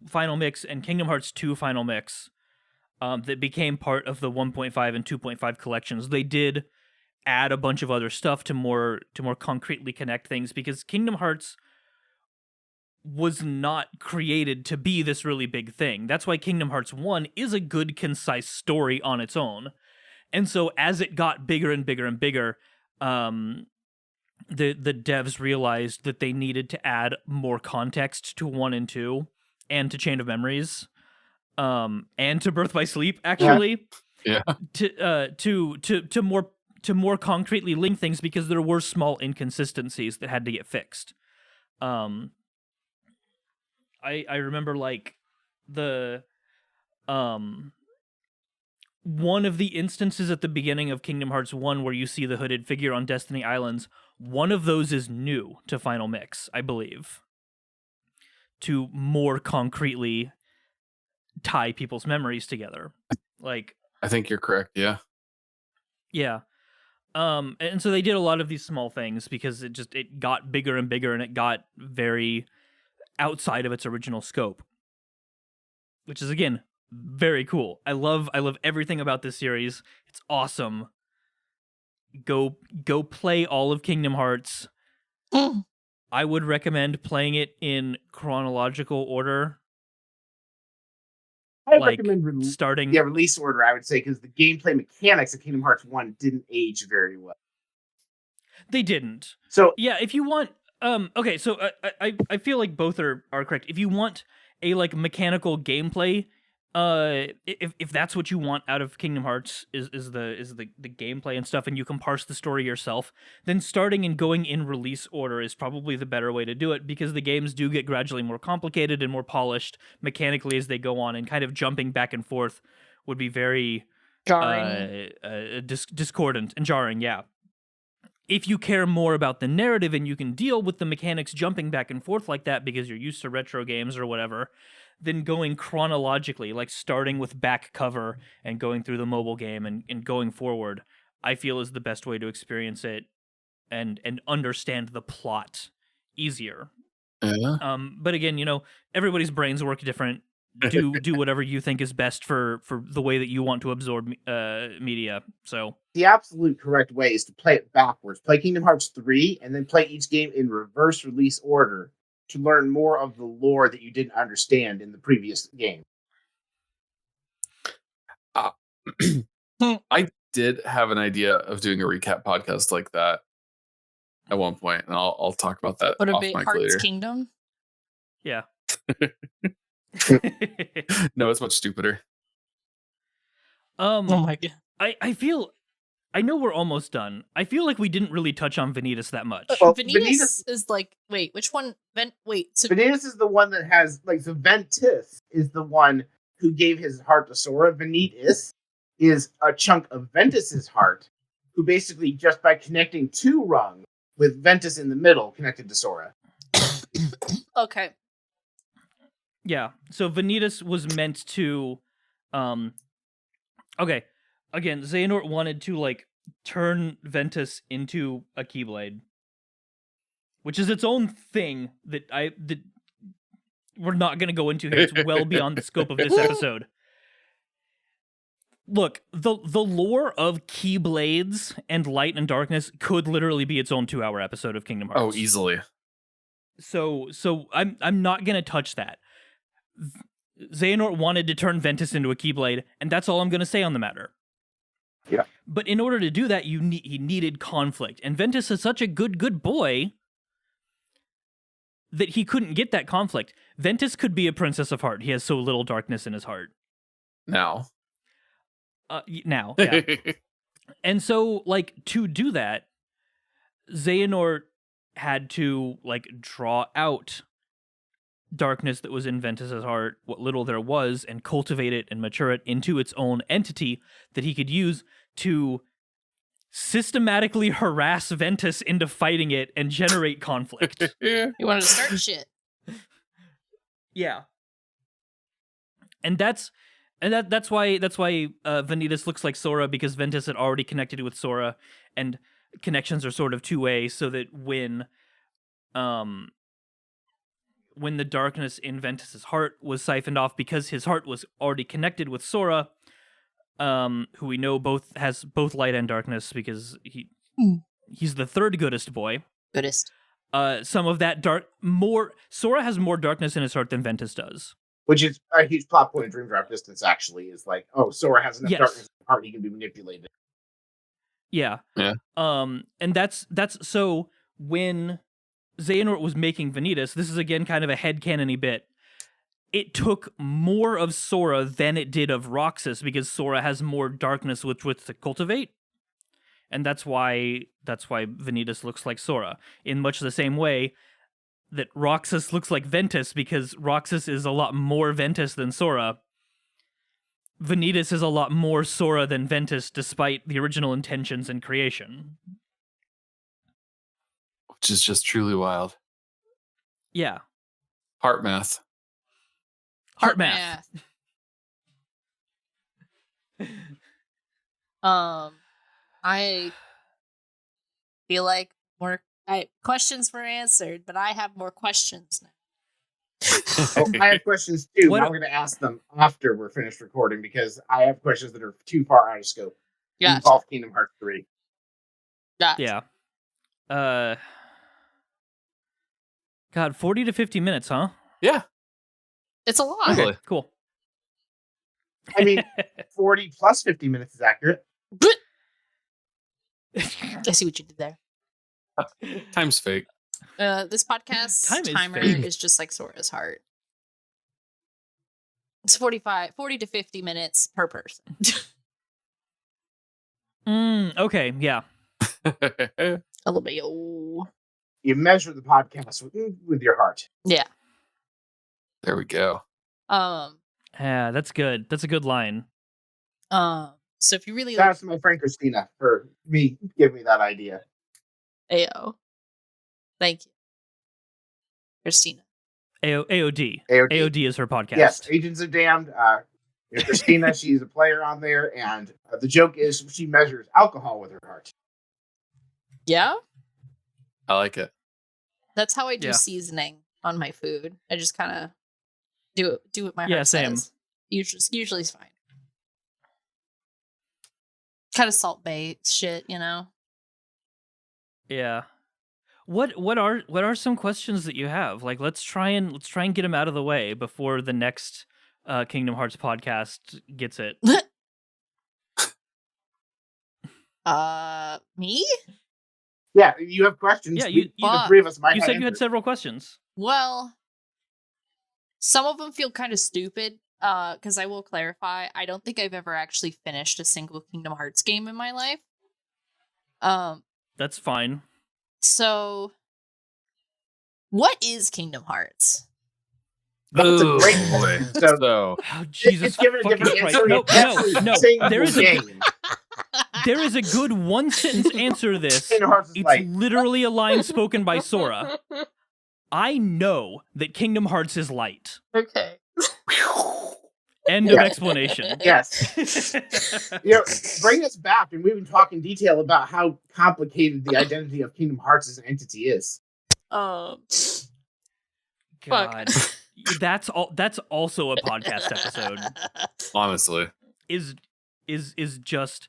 Final Mix and Kingdom Hearts 2 Final Mix, that became part of the 1.5 and 2.5 collections. They did add a bunch of other stuff to more concretely connect things, because Kingdom Hearts was not created to be this really big thing. That's why Kingdom Hearts 1 is a good, concise story on its own. And so as it got bigger and bigger and bigger, the devs realized that they needed to add more context to 1 and 2, and to Chain of Memories, and to Birth by Sleep, actually. Yeah. To more concretely link things, because there were small inconsistencies that had to get fixed. I remember like the one of the instances at the beginning of Kingdom Hearts 1 where you see the hooded figure on Destiny Islands, one of those is new to Final Mix, I believe, to more concretely tie people's memories together. Like, I think you're correct, yeah. Yeah. And so they did a lot of these small things because it got bigger and bigger, and it got very outside of its original scope, which is, again, very cool. I love everything about this series. It's awesome. Go play all of Kingdom Hearts. I would recommend playing it in chronological order. I recommend starting release order, I would say, because the gameplay mechanics of Kingdom Hearts 1 didn't age very well. They didn't. So yeah, if you want okay, so I feel like both are correct. If you want a like mechanical gameplay, if that's what you want out of Kingdom Hearts is the gameplay and stuff, and you can parse the story yourself, then starting and going in release order is probably the better way to do it, because the games do get gradually more complicated and more polished mechanically as they go on, and kind of jumping back and forth would be very jarring, discordant and jarring. Yeah. If you care more about the narrative and you can deal with the mechanics jumping back and forth like that because you're used to retro games or whatever, than going chronologically, like starting with back cover and going through the mobile game and going forward, I feel is the best way to experience it and understand the plot easier. Yeah. But again, everybody's brains work different. Do whatever you think is best for the way that you want to absorb media. So the absolute correct way is to play it backwards. Play Kingdom Hearts 3 and then play each game in reverse release order to learn more of the lore that you didn't understand in the previous game. I did have an idea of doing a recap podcast like that at one point, and I'll talk about that Would it off be mic Hearts later. Kingdom? yeah. No, it's much stupider. Oh my god. I know we're almost done. I feel like we didn't really touch on Vanitas that much. Well, Vanitas is like, wait, which one? So Vanitas is the one that has, like, so Ventus is the one who gave his heart to Sora. Vanitas is a chunk of Ventus's heart, who basically, just by connecting two rungs with Ventus in the middle, connected to Sora. okay. Yeah. So Vanitas was meant to okay. Again, Xehanort wanted to like turn Ventus into a Keyblade. Which is its own thing that we're not gonna go into here. It's well beyond the scope of this episode. Look, the lore of Keyblades and Light and Darkness could literally be its own 2-hour episode of Kingdom Hearts. Oh, easily. So I'm not gonna touch that. Xehanort wanted to turn Ventus into a Keyblade, and that's all I'm gonna say on the matter. Yeah. But in order to do that, he needed conflict, and Ventus is such a good boy that he couldn't get that conflict. Ventus could be a Princess of Heart. He has so little darkness in his heart. Now, yeah. And so, like, to do that, Xehanort had to, like, draw out darkness that was in Ventus's heart, what little there was, and cultivate it and mature it into its own entity that he could use to systematically harass Ventus into fighting it and generate conflict. You wanted to start shit. Yeah. And that's why Vanitas looks like Sora, because Ventus had already connected with Sora, and connections are sort of two-way, so that when the darkness in Ventus's heart was siphoned off, because his heart was already connected with Sora, who we know has both light and darkness, because he's the third goodest boy. Goodest. Some of that Sora has more darkness in his heart than Ventus does. Which is a huge plot point in Dream Drop Distance, actually, is like, oh, Sora has enough darkness in his heart, he can be manipulated. Yeah. Yeah. And that's so when Xehanort was making Vanitas, this is again kind of a headcanon-y bit. It took more of Sora than it did of Roxas, because Sora has more darkness with which to cultivate. And that's why Vanitas looks like Sora. In much the same way that Roxas looks like Ventus, because Roxas is a lot more Ventus than Sora. Vanitas is a lot more Sora than Ventus, despite the original intentions and creation. which is just truly wild. Yeah. Heart math. Heart math. I feel like more questions were answered, but I have more questions now. Oh, I have questions too. What- I'm going to ask them after we're finished recording, because I have questions that are too far out of scope. Gotcha. Involve Kingdom Hearts 3. Gotcha. Yeah. God, 40 to 50 minutes, huh? Yeah. It's a lot. Okay. Okay, cool. I mean, 40 plus 50 minutes is accurate. I see what you did there. Time's fake. This podcast Time is timer fake. is just like Sora's heart. It's 40 to 50 minutes per person. Okay, yeah. A little bit. Oh. You measure the podcast with your heart. Yeah. There we go. Yeah, that's good. That's a good line. So if you really Shout out to my friend Christina for giving me that idea. Ayo. Thank you. Christina. AOD. AOD. AOD is her podcast. Yes, Agents of Damned. Christina, she's a player on there, and the joke is she measures alcohol with her heart. Yeah? I like it. That's how I do Yeah. seasoning on my food. I just kind of do what my heart same. says. Usually it's fine. Kind of salt bay shit, you know? Yeah. What are some questions that you have? Like, let's try and get them out of the way before the next Kingdom Hearts podcast gets it. Me? Yeah, you have questions. Yeah, the three of us might You have said you had answers. several questions. Well, some of them feel kind of stupid. Because I will clarify, I don't think I've ever actually finished a single Kingdom Hearts game in my life. That's fine. So, what is Kingdom Hearts? That's a great boy. question. So, So Oh, Jesus it's given a fucking different Christ. answer. No, no. Single There is a game. there is a good one sentence answer to this. Kingdom Hearts is It's like, literally a line spoken by Sora. I know that Kingdom Hearts is light. Okay. End of explanation. yes. Bring us back, and we can talk in detail about how complicated the identity of Kingdom Hearts as an entity is. God. Fuck. That's also a podcast episode. honestly, Is just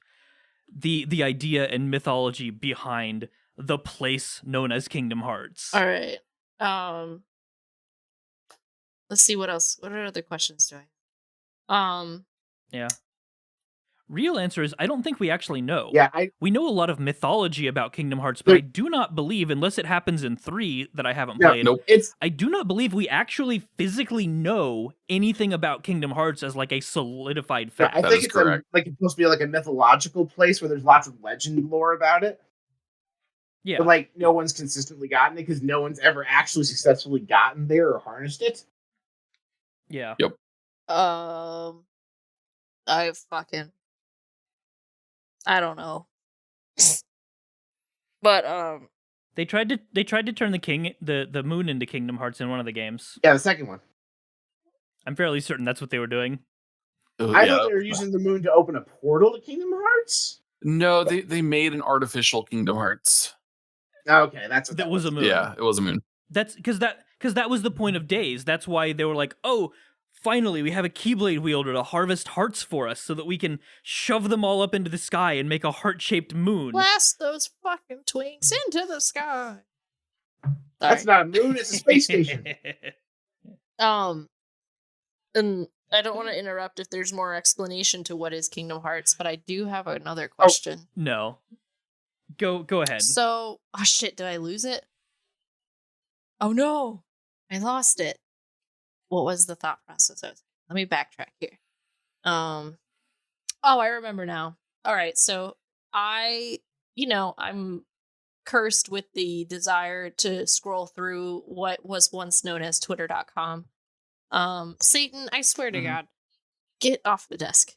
the idea and mythology behind the place known as Kingdom Hearts. All right. Let's see what else. What other questions do I? Yeah. Real answer is I don't think we actually know. Yeah, We know a lot of mythology about Kingdom Hearts, but I do not believe, unless it happens in 3 that I haven't No, played, nope. I do not believe we actually physically know anything about Kingdom Hearts as like a solidified fact. I That think is it's correct. it's supposed to be like a mythological place where there's lots of legend lore about it. Yeah. But like no one's consistently gotten it because no one's ever actually successfully gotten there or harnessed it. Yeah. I don't know. But They tried to turn the moon into Kingdom Hearts in one of the games. Yeah, the second one. I'm fairly certain that's what they were doing. I thought they were using the moon to open a portal to Kingdom Hearts. No, they made an artificial Kingdom Hearts. Okay, that's what That was a moon. Yeah, it was a moon. That's because that was the point of Days. That's why they were like, oh, finally we have a Keyblade wielder to harvest hearts for us so that we can shove them all up into the sky and make a heart-shaped moon. blast those fucking twinks into the sky. That's not a moon; it's a space station. And I don't want to interrupt if there's more explanation to what is Kingdom Hearts, but I do have another question. No. Go ahead. So, oh shit, did I lose it? Oh no, I lost it. What was the thought process? Let me backtrack here. Oh, I remember now. All right, so I'm cursed with the desire to scroll through what was once known as Twitter.com. Satan, I swear to God, get off the desk.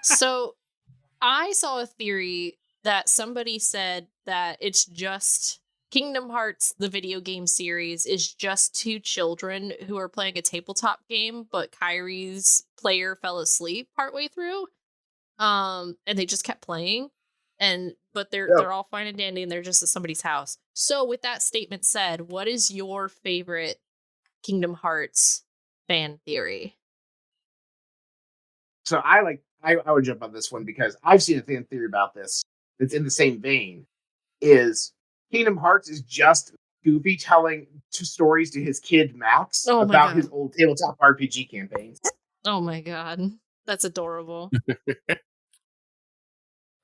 So I saw a theory that somebody said that it's just Kingdom Hearts, the video game series, is just two children who are playing a tabletop game, but Kyrie's player fell asleep partway through. And they just kept playing. But they're all fine and dandy and they're just at somebody's house. So with that statement said, what is your favorite Kingdom Hearts fan theory? So I would jump on this one because I've seen a fan theory about this that's in the same vein. Is Kingdom Hearts is just Goofy telling two stories to his kid Max about his old tabletop RPG campaigns. Oh my god, that's adorable.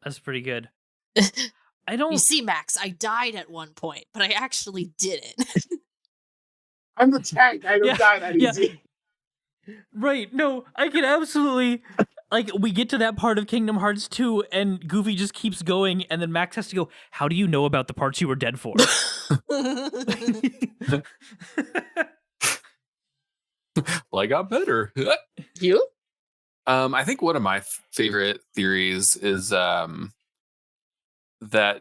That's pretty good. You see, Max, I died at one point, but I actually didn't. I'm the tank. I don't die that easy. Right, no, I can absolutely... Like, we get to that part of Kingdom Hearts 2, and Goofy just keeps going, and then Max has to go, how do you know about the parts you were dead for? Well, I got better. You? I think one of my favorite theories is that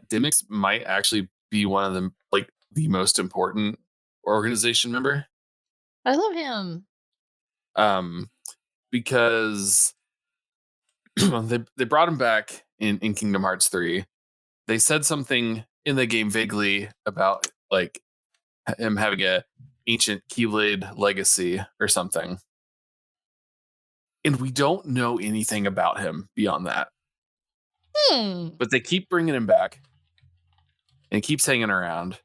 Dimix might actually be one of them, like the most important organization member. I love him. Because they brought him back in Kingdom Hearts 3. They said something in the game vaguely about like him having a ancient Keyblade legacy or something. And we don't know anything about him beyond that. But they keep bringing him back and he keeps hanging around.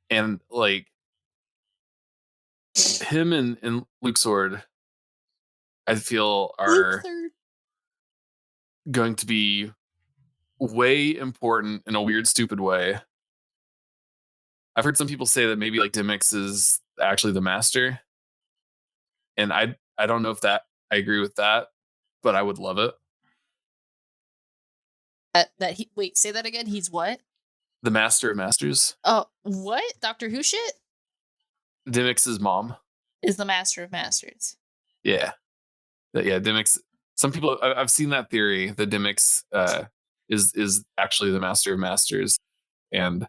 And like him and Luke Sword, I feel are going to be way important in a weird, stupid way. I've heard some people say that maybe like Dimix is actually the master. And I don't know if that I agree with that, but I would love it. Wait, say that again. He's what? The master of masters. Oh, what? Doctor Who shit? Dimix's mom is the master of masters. Yeah. Dimix. Some people I've seen that theory that Dimix is actually the master of masters, and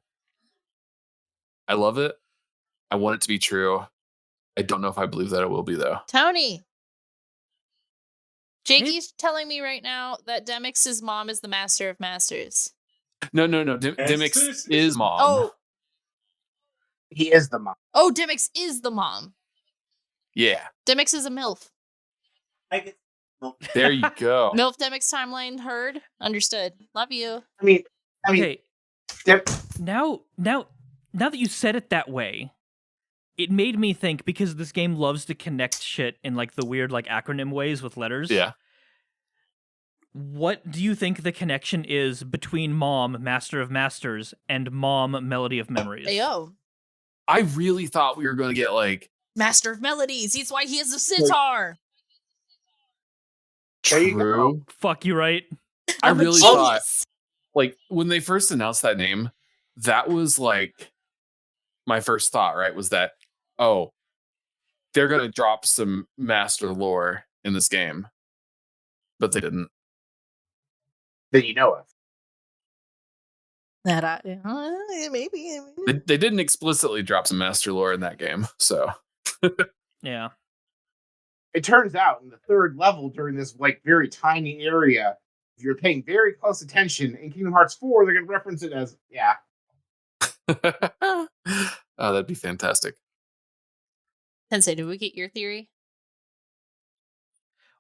I love it. I want it to be true. I don't know if I believe that it will be though. Tony, Jakey's telling me right now that Demix's mom is the master of masters. No. Dimix is mom. Oh, he is the mom. Oh, Dimix is the mom. Yeah. Demix is a MILF. There you go. MILF Demix timeline heard. Understood. Love you. I mean, okay. Now that you said it that way, it made me think, because this game loves to connect shit in like the weird like acronym ways with letters. Yeah. What do you think the connection is between Mom, Master of Masters, and Mom, Melody of Memories? Ayo. I really thought we were going to get like Master of Melodies. That's why he has a sitar. True. Fuck you, right? I really thought, like, when they first announced that name, that was like my first thought, right? Was that, oh, they're going to drop some master lore in this game. But they didn't. That you know of. That maybe. They didn't explicitly drop some master lore in that game, so. Yeah. It turns out in the third level during this like very tiny area, if you're paying very close attention in Kingdom Hearts 4, they're going to reference it as, yeah. Oh, that'd be fantastic. Tensei, did we get your theory?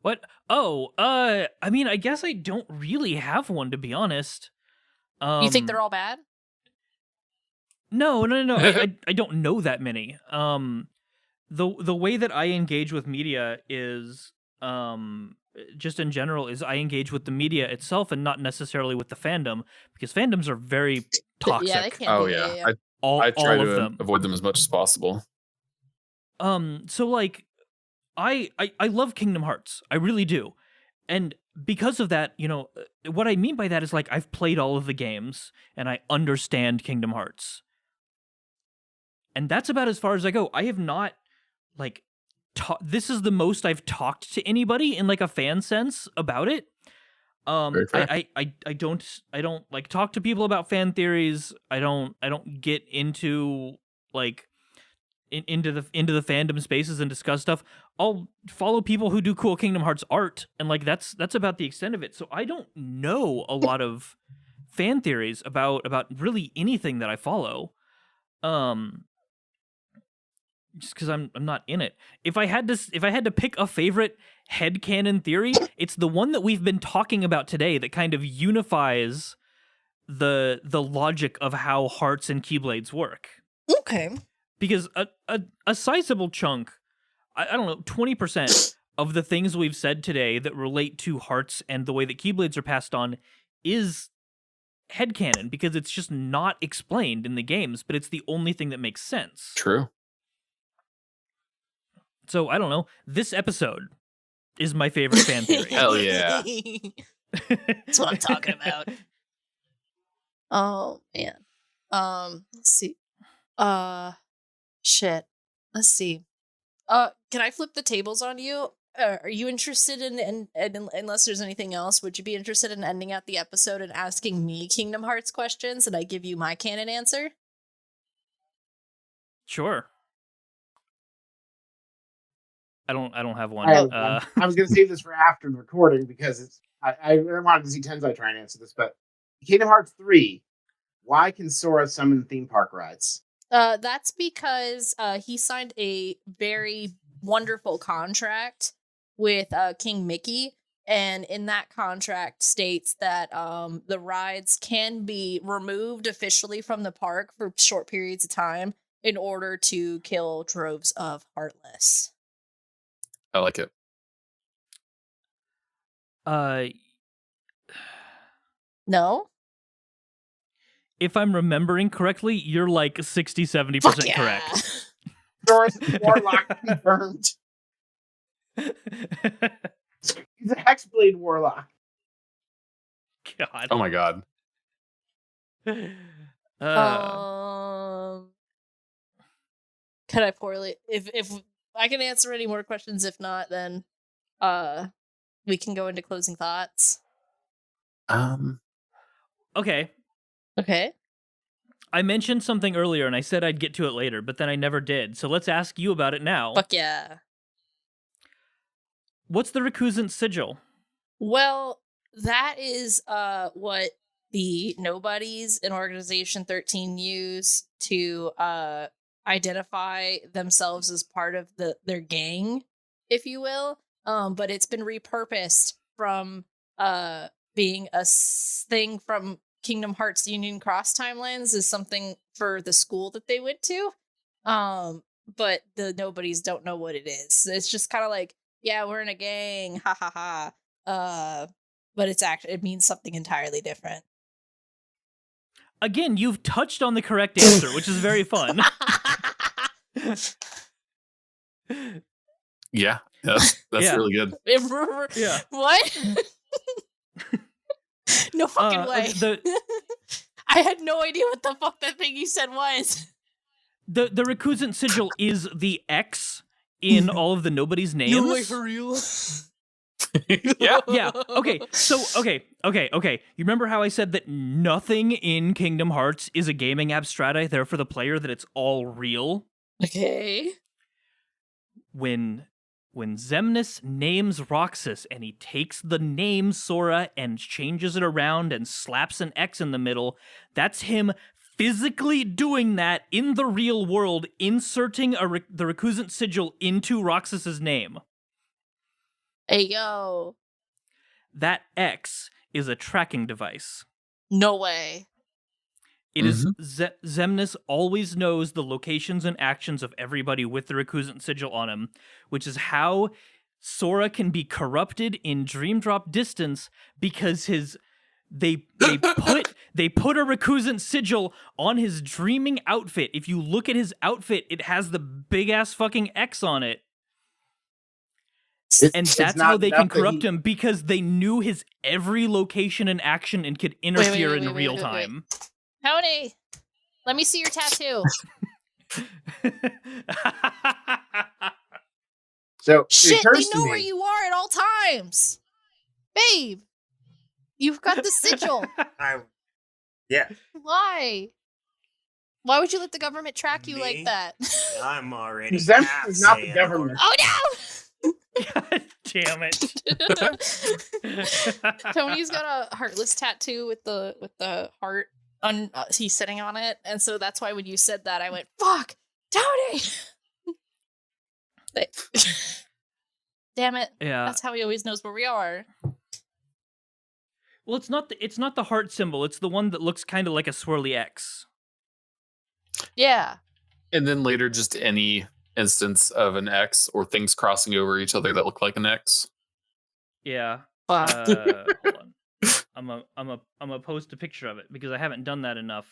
What? Oh, I mean, I guess I don't really have one, to be honest. You think they're all bad? No. I don't know that many. The way that I engage with media is just in general is I engage with the media itself and not necessarily with the fandom, because fandoms are very toxic. Yeah, they can be. Yeah. I try to avoid them as much as possible. So like I love Kingdom Hearts. I really do. And because of that, you know, what I mean by that is like I've played all of the games and I understand Kingdom Hearts. And that's about as far as I go. I have not like this is the most I've talked to anybody in like a fan sense about it. I don't like talk to people about fan theories. I don't get into like into the fandom spaces and discuss stuff. I'll follow people who do cool Kingdom Hearts art, and like that's about the extent of it. So I don't know a lot of fan theories about really anything that I follow. Just because I'm not in it. If I had to pick a favorite headcanon theory, it's the one that we've been talking about today that kind of unifies the logic of how hearts and keyblades work. Okay. Because a sizable chunk, I don't know, 20% of the things we've said today that relate to hearts and the way that keyblades are passed on is headcanon, because it's just not explained in the games, but it's the only thing that makes sense. True. So, I don't know, this episode is my favorite fan theory. Hell yeah. That's what I'm talking about. Oh, man. Let's see. Shit. Let's see. Can I flip the tables on you? Are you interested in unless there's anything else, would you be interested in ending out the episode and asking me Kingdom Hearts questions and I give you my canon answer? Sure. I don't have one. I was going to save this for after the recording because I wanted to see Tensei try and answer this, but Kingdom Hearts 3, why can Sora summon theme park rides? That's because he signed a very wonderful contract with King Mickey, and in that contract states that the rides can be removed officially from the park for short periods of time in order to kill droves of Heartless. I like it. No? If I'm remembering correctly, you're like 60-70% Fuck yeah. correct. Sora's Warlock confirmed. He's a Hexblade Warlock. God. Oh my god. Can I poorly if I can answer any more questions? If not, then we can go into closing thoughts. Okay. Okay. I mentioned something earlier and I said I'd get to it later, but then I never did. So let's ask you about it now. Fuck yeah. What's the recusant sigil? Well, that is what the nobodies in Organization 13 use to identify themselves as part of their gang, if you will. But it's been repurposed from being a thing from Kingdom Hearts Union Cross timelines is something for the school that they went to. But the nobodies don't know what it is. It's just kind of like, yeah, we're in a gang, ha ha ha. But it means something entirely different. Again, you've touched on the correct answer, which is very fun. Yeah, that's Yeah. really good. Yeah. What? No fucking way. I had no idea what the fuck that thing you said was. The recusant sigil is the X in all of the nobodies' names. No way for real. Yeah. Yeah. Okay. So, okay. You remember how I said that nothing in Kingdom Hearts is a gaming abstrata there for the player, that it's all real? Okay. When Xemnas names Roxas and he takes the name Sora and changes it around and slaps an X in the middle, that's him physically doing that in the real world, inserting the recusant sigil into Roxas's name. Hey, yo. That X is a tracking device. No way. It is Xemnas always knows the locations and actions of everybody with the recusant sigil on him, which is how Sora can be corrupted in Dream Drop Distance, because they put a recusant sigil on his dreaming outfit. If you look at his outfit, it has the big ass fucking X on it. And that's how they can corrupt him, because they knew his every location and action and could interfere in real time. Tony, let me see your tattoo. So Shit, it occurs they to know me, where you are at all times. Babe, you've got the sigil. Yeah. Why? Why would you let the government track you like that? I'm already Xemnas is not the government. Oh no! God damn it. Tony's got a heartless tattoo with the heart he's sitting on it, and so that's why when you said that I went, fuck, Tony. Damn it. Yeah. That's how he always knows where we are. Well, it's not the heart symbol, it's the one that looks kind of like a swirly X. Yeah. And then later, just any instance of an X or things crossing over each other that look like an X. Yeah. Fuck. Hold on. I'm a post a picture of it because I haven't done that enough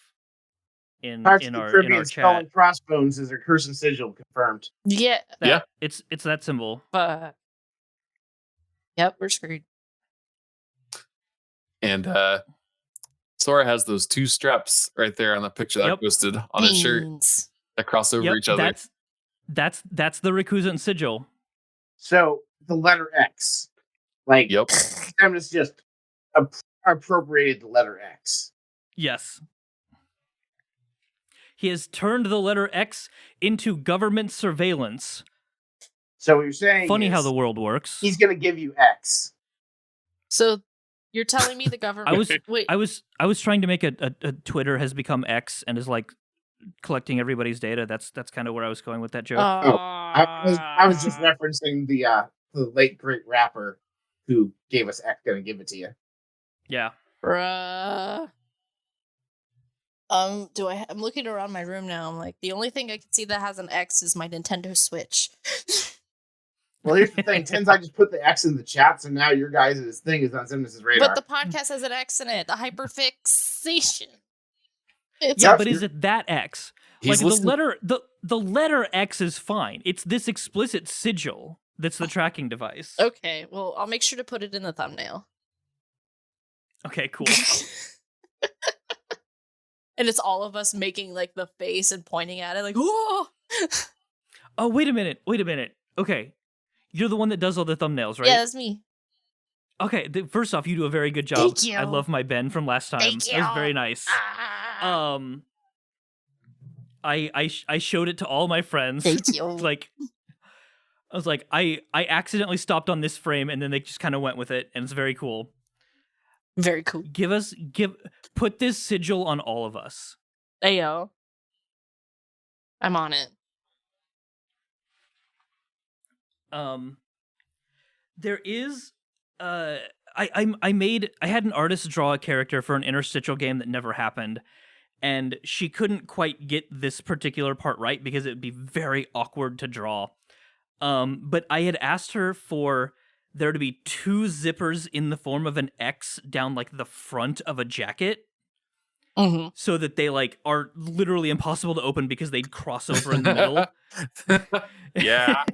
in Parts in of the our Caribbean skull chat. and crossbones is a recusant sigil confirmed. Yeah. Yeah. It's that symbol. Yep, we're screwed. And Sora has those two straps right there on the picture that I posted on his shirt that cross over each other. That's the recusant sigil. So the letter X, like, Yep. Xemnas just appropriated the letter X. Yes. He has turned the letter X into government surveillance. So what you're saying Funny is how the world works. he's going to give you X. So you're telling me the government? Wait. I was trying to make a Twitter has become X and is like collecting everybody's data. That's kind of where I was going with that joke. I was just referencing the late great rapper who gave us X. Going to give it to you. Yeah. Bruh. I'm looking around my room now. I'm like, the only thing I can see that has an X is my Nintendo Switch. Well, here's the thing. Tensei just put the X in the chat, so now your guys' thing is on Simnus's radar. But the podcast has an X in it. The hyperfixation. It's Yep. But is it that X? He's like listening- the letter X is fine. It's this explicit sigil that's the tracking device. okay. Well, I'll make sure to put it in the thumbnail. Okay, cool. And it's all of us making like the face and pointing at it, like, whoa. Oh, wait a minute. Okay. You're the one that does all the thumbnails, right? Yeah, that's me. Okay, first off, you do a very good job. Thank you. I love my Ben from last time. Thank That was you. very nice. Ah. I showed it to all my friends. Thank you. Like, I was like, I accidentally stopped on this frame, and then they just kind of went with it, and it's very cool. Very cool. Put this sigil on all of us. Ayo. I'm on it. There is I had an artist draw a character for an interstitial game that never happened, and she couldn't quite get this particular part right because it would be very awkward to draw. But I had asked her for there to be 2 zippers in the form of an X down like the front of a jacket. Mm-hmm. So that they like are literally impossible to open because they'd cross over in the middle. Yeah.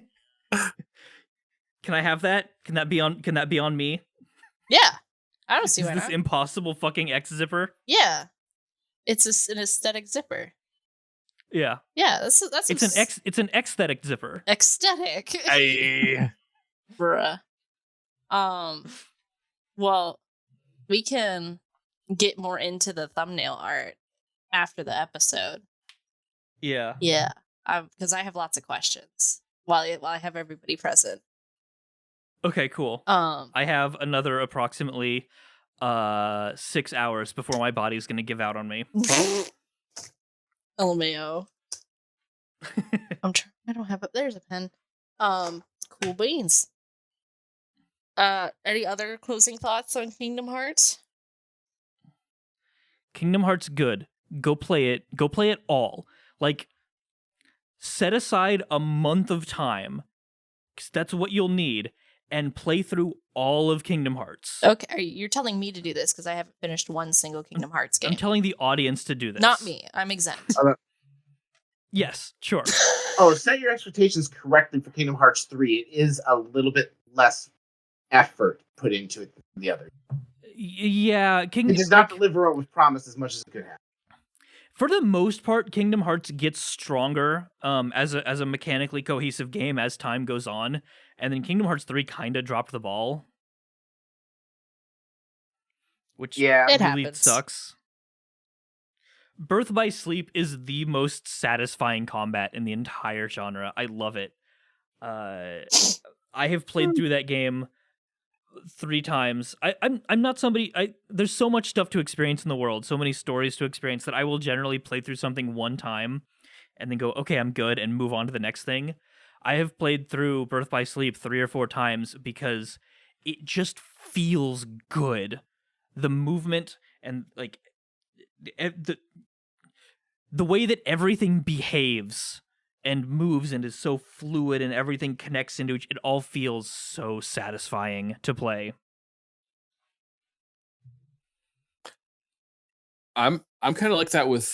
Can I have that? Can that be on me? Yeah. I don't see Is why this not. impossible fucking X zipper? Yeah. It's an aesthetic zipper. Yeah. Yeah, that's It's an aesthetic zipper. aesthetic. I, Bruh. Well, we can get more into the thumbnail art after the episode. Yeah. Yeah. Because I have lots of questions while I have everybody present. Okay, cool. I have another approximately 6 hours before my body's gonna give out on me. LMAO. I'm trying. I don't have it. There's a pen. Cool beans. Any other closing thoughts on Kingdom Hearts? Kingdom Hearts good. Go play it. Go play it all. Like, set aside a month of time, 'cause that's what you'll need, and play through all of Kingdom Hearts. Okay, you're telling me to do this because I haven't finished one single Kingdom Hearts game. I'm telling the audience to do this. Not me. I'm exempt. Yes, sure. Oh, set your expectations correctly for Kingdom Hearts 3. It is a little bit less effort put into it than the other. Yeah, It does not deliver what was promised as much as it could have. For the most part, Kingdom Hearts gets stronger as a mechanically cohesive game as time goes on, and then Kingdom Hearts 3 kind of dropped the ball, which Yeah, It really happens. sucks. Birth by Sleep is the most satisfying combat in the entire genre. I love it. I have played through that game 3 times. I'm not somebody. There's so much stuff to experience in the world, so many stories to experience that I will generally play through something one time and then go, okay, I'm good, and move on to the next thing. I have played through Birth by Sleep 3 or 4 times because it just feels good. The movement and like the way that everything behaves and moves and is so fluid and everything connects into it all feels so satisfying to play. I'm kind of like that with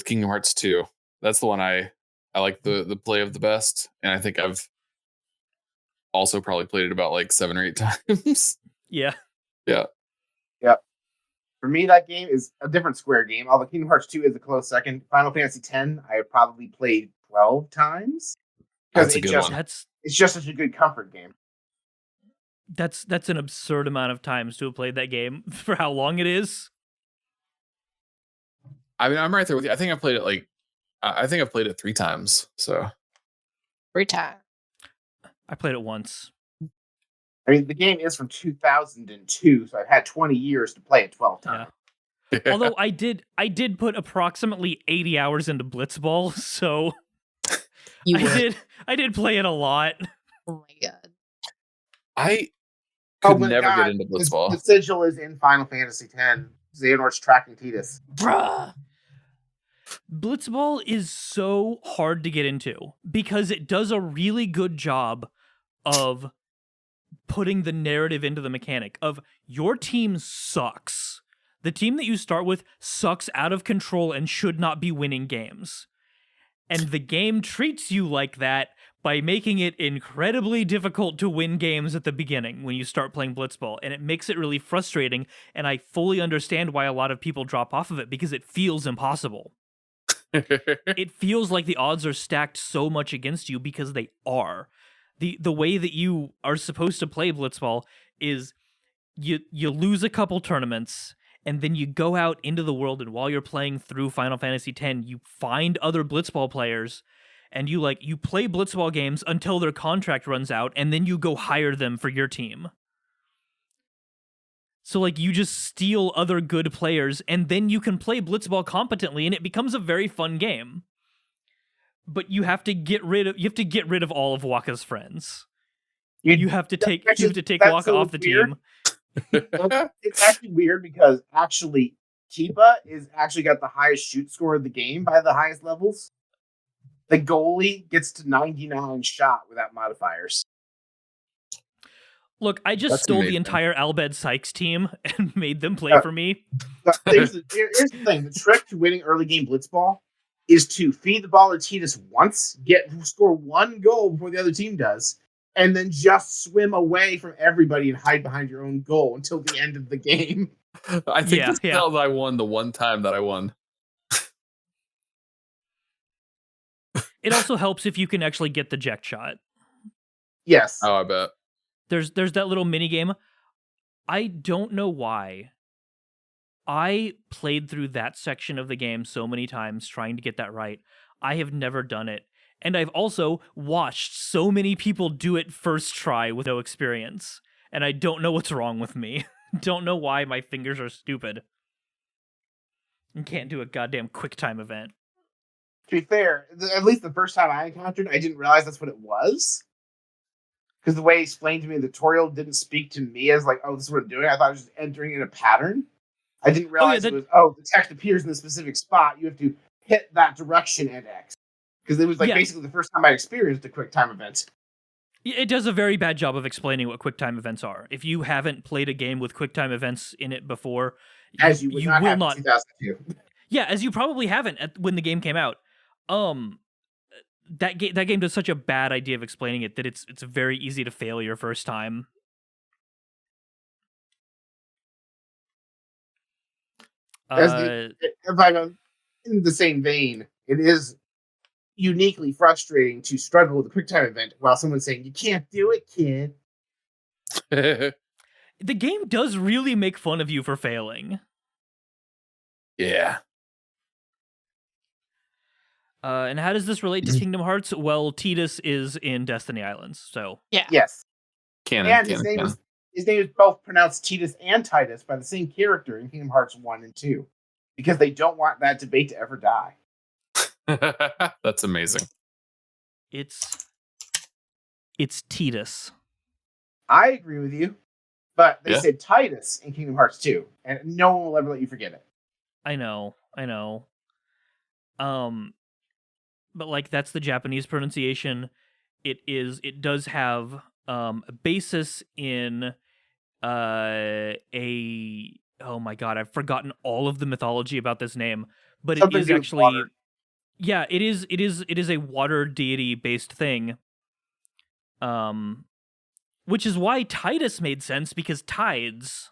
Kingdom Hearts 2. That's the one I like the play of the best, and I think I've also probably played it about like 7 or 8 times. Yeah. For me, that game is a different Square game. Although Kingdom Hearts 2 is a close second. Final Fantasy X, I have probably played 12 times. That's a good one. It's just such a good comfort game. That's an absurd amount of times to have played that game for how long it is. I mean, I'm right there with you. I think I played it I think I've played it 3 times. So Every time. I played it once. I mean, the game is from 2002, so I've had 20 years to play it 12 times. Although I did put approximately 80 hours into Blitzball, so You would. I did play it a lot. Oh my god. I Oh could my never God, get into The Blitzball. sigil is in Final Fantasy X. Xehanort's tracking Tidus. Bruh. Blitzball is so hard to get into because it does a really good job of putting the narrative into the mechanic of your team sucks. The team that you start with sucks out of control and should not be winning games. And the game treats you like that by making it incredibly difficult to win games at the beginning when you start playing Blitzball. And it makes it really frustrating, and I fully understand why a lot of people drop off of it because it feels impossible. It feels like the odds are stacked so much against you because they are. The way that you are supposed to play Blitzball is you lose a couple tournaments, and then you go out into the world, and while you're playing through Final Fantasy X, you find other Blitzball players, and you play Blitzball games until their contract runs out, and then you go hire them for your team. So, you just steal other good players, and then you can play Blitzball competently, and it becomes a very fun game. But you have to get rid of all of Waka's friends. You have to take Waka off the team. It's actually weird because actually Kiba is actually got the highest shoot score of the game by the highest levels. The goalie gets to 99 shot without modifiers. Look, I just stole the entire Albed Sykes team and made them play for me. But here's the thing. The trick to winning early game Blitzball is to feed the ball to Tidus once, score one goal before the other team does, and then just swim away from everybody and hide behind your own goal until the end of the game. I think this tells I won the one time that I won. It also helps if you can actually get the eject shot. Yes. Oh, I bet. There's that little mini game. I don't know why. I played through that section of the game so many times trying to get that right. I have never done it. And I've also watched so many people do it first try with no experience. And I don't know what's wrong with me. Don't know why my fingers are stupid. And can't do a goddamn quick time event. To be fair, at least the first time I encountered, I didn't realize that's what it was. Because the way he explained to me in the tutorial didn't speak to me as this is what I'm doing. I thought I was just entering in a pattern. I didn't realize it was, the text appears in a specific spot. You have to hit that direction and X. Because it was basically the first time I experienced a quick time event. It does a very bad job of explaining what quick time events are. If you haven't played a game with quick time events in it before, as you will not. 2002. Yeah, as you probably haven't when the game came out. That game does such a bad idea of explaining it that it's very easy to fail your first time. If I'm in the same vein, it is uniquely frustrating to struggle with a quick time event while someone's saying, "You can't do it, kid." The game does really make fun of you for failing. Yeah. And how does this relate to Kingdom Hearts? Well, Tidus is in Destiny Islands, so yeah. Yes. Canon. And his name is both pronounced Tidus and Titus by the same character in Kingdom Hearts 1 and 2. Because they don't want that debate to ever die. That's amazing. It's Tidus. I agree with you. But they said Titus in Kingdom Hearts 2. And no one will ever let you forget it. I know. But that's the Japanese pronunciation. It does have a basis in oh my god, I've forgotten all of the mythology about this name, but it is actually it is a water deity based thing. Which is why Titus made sense, because tides.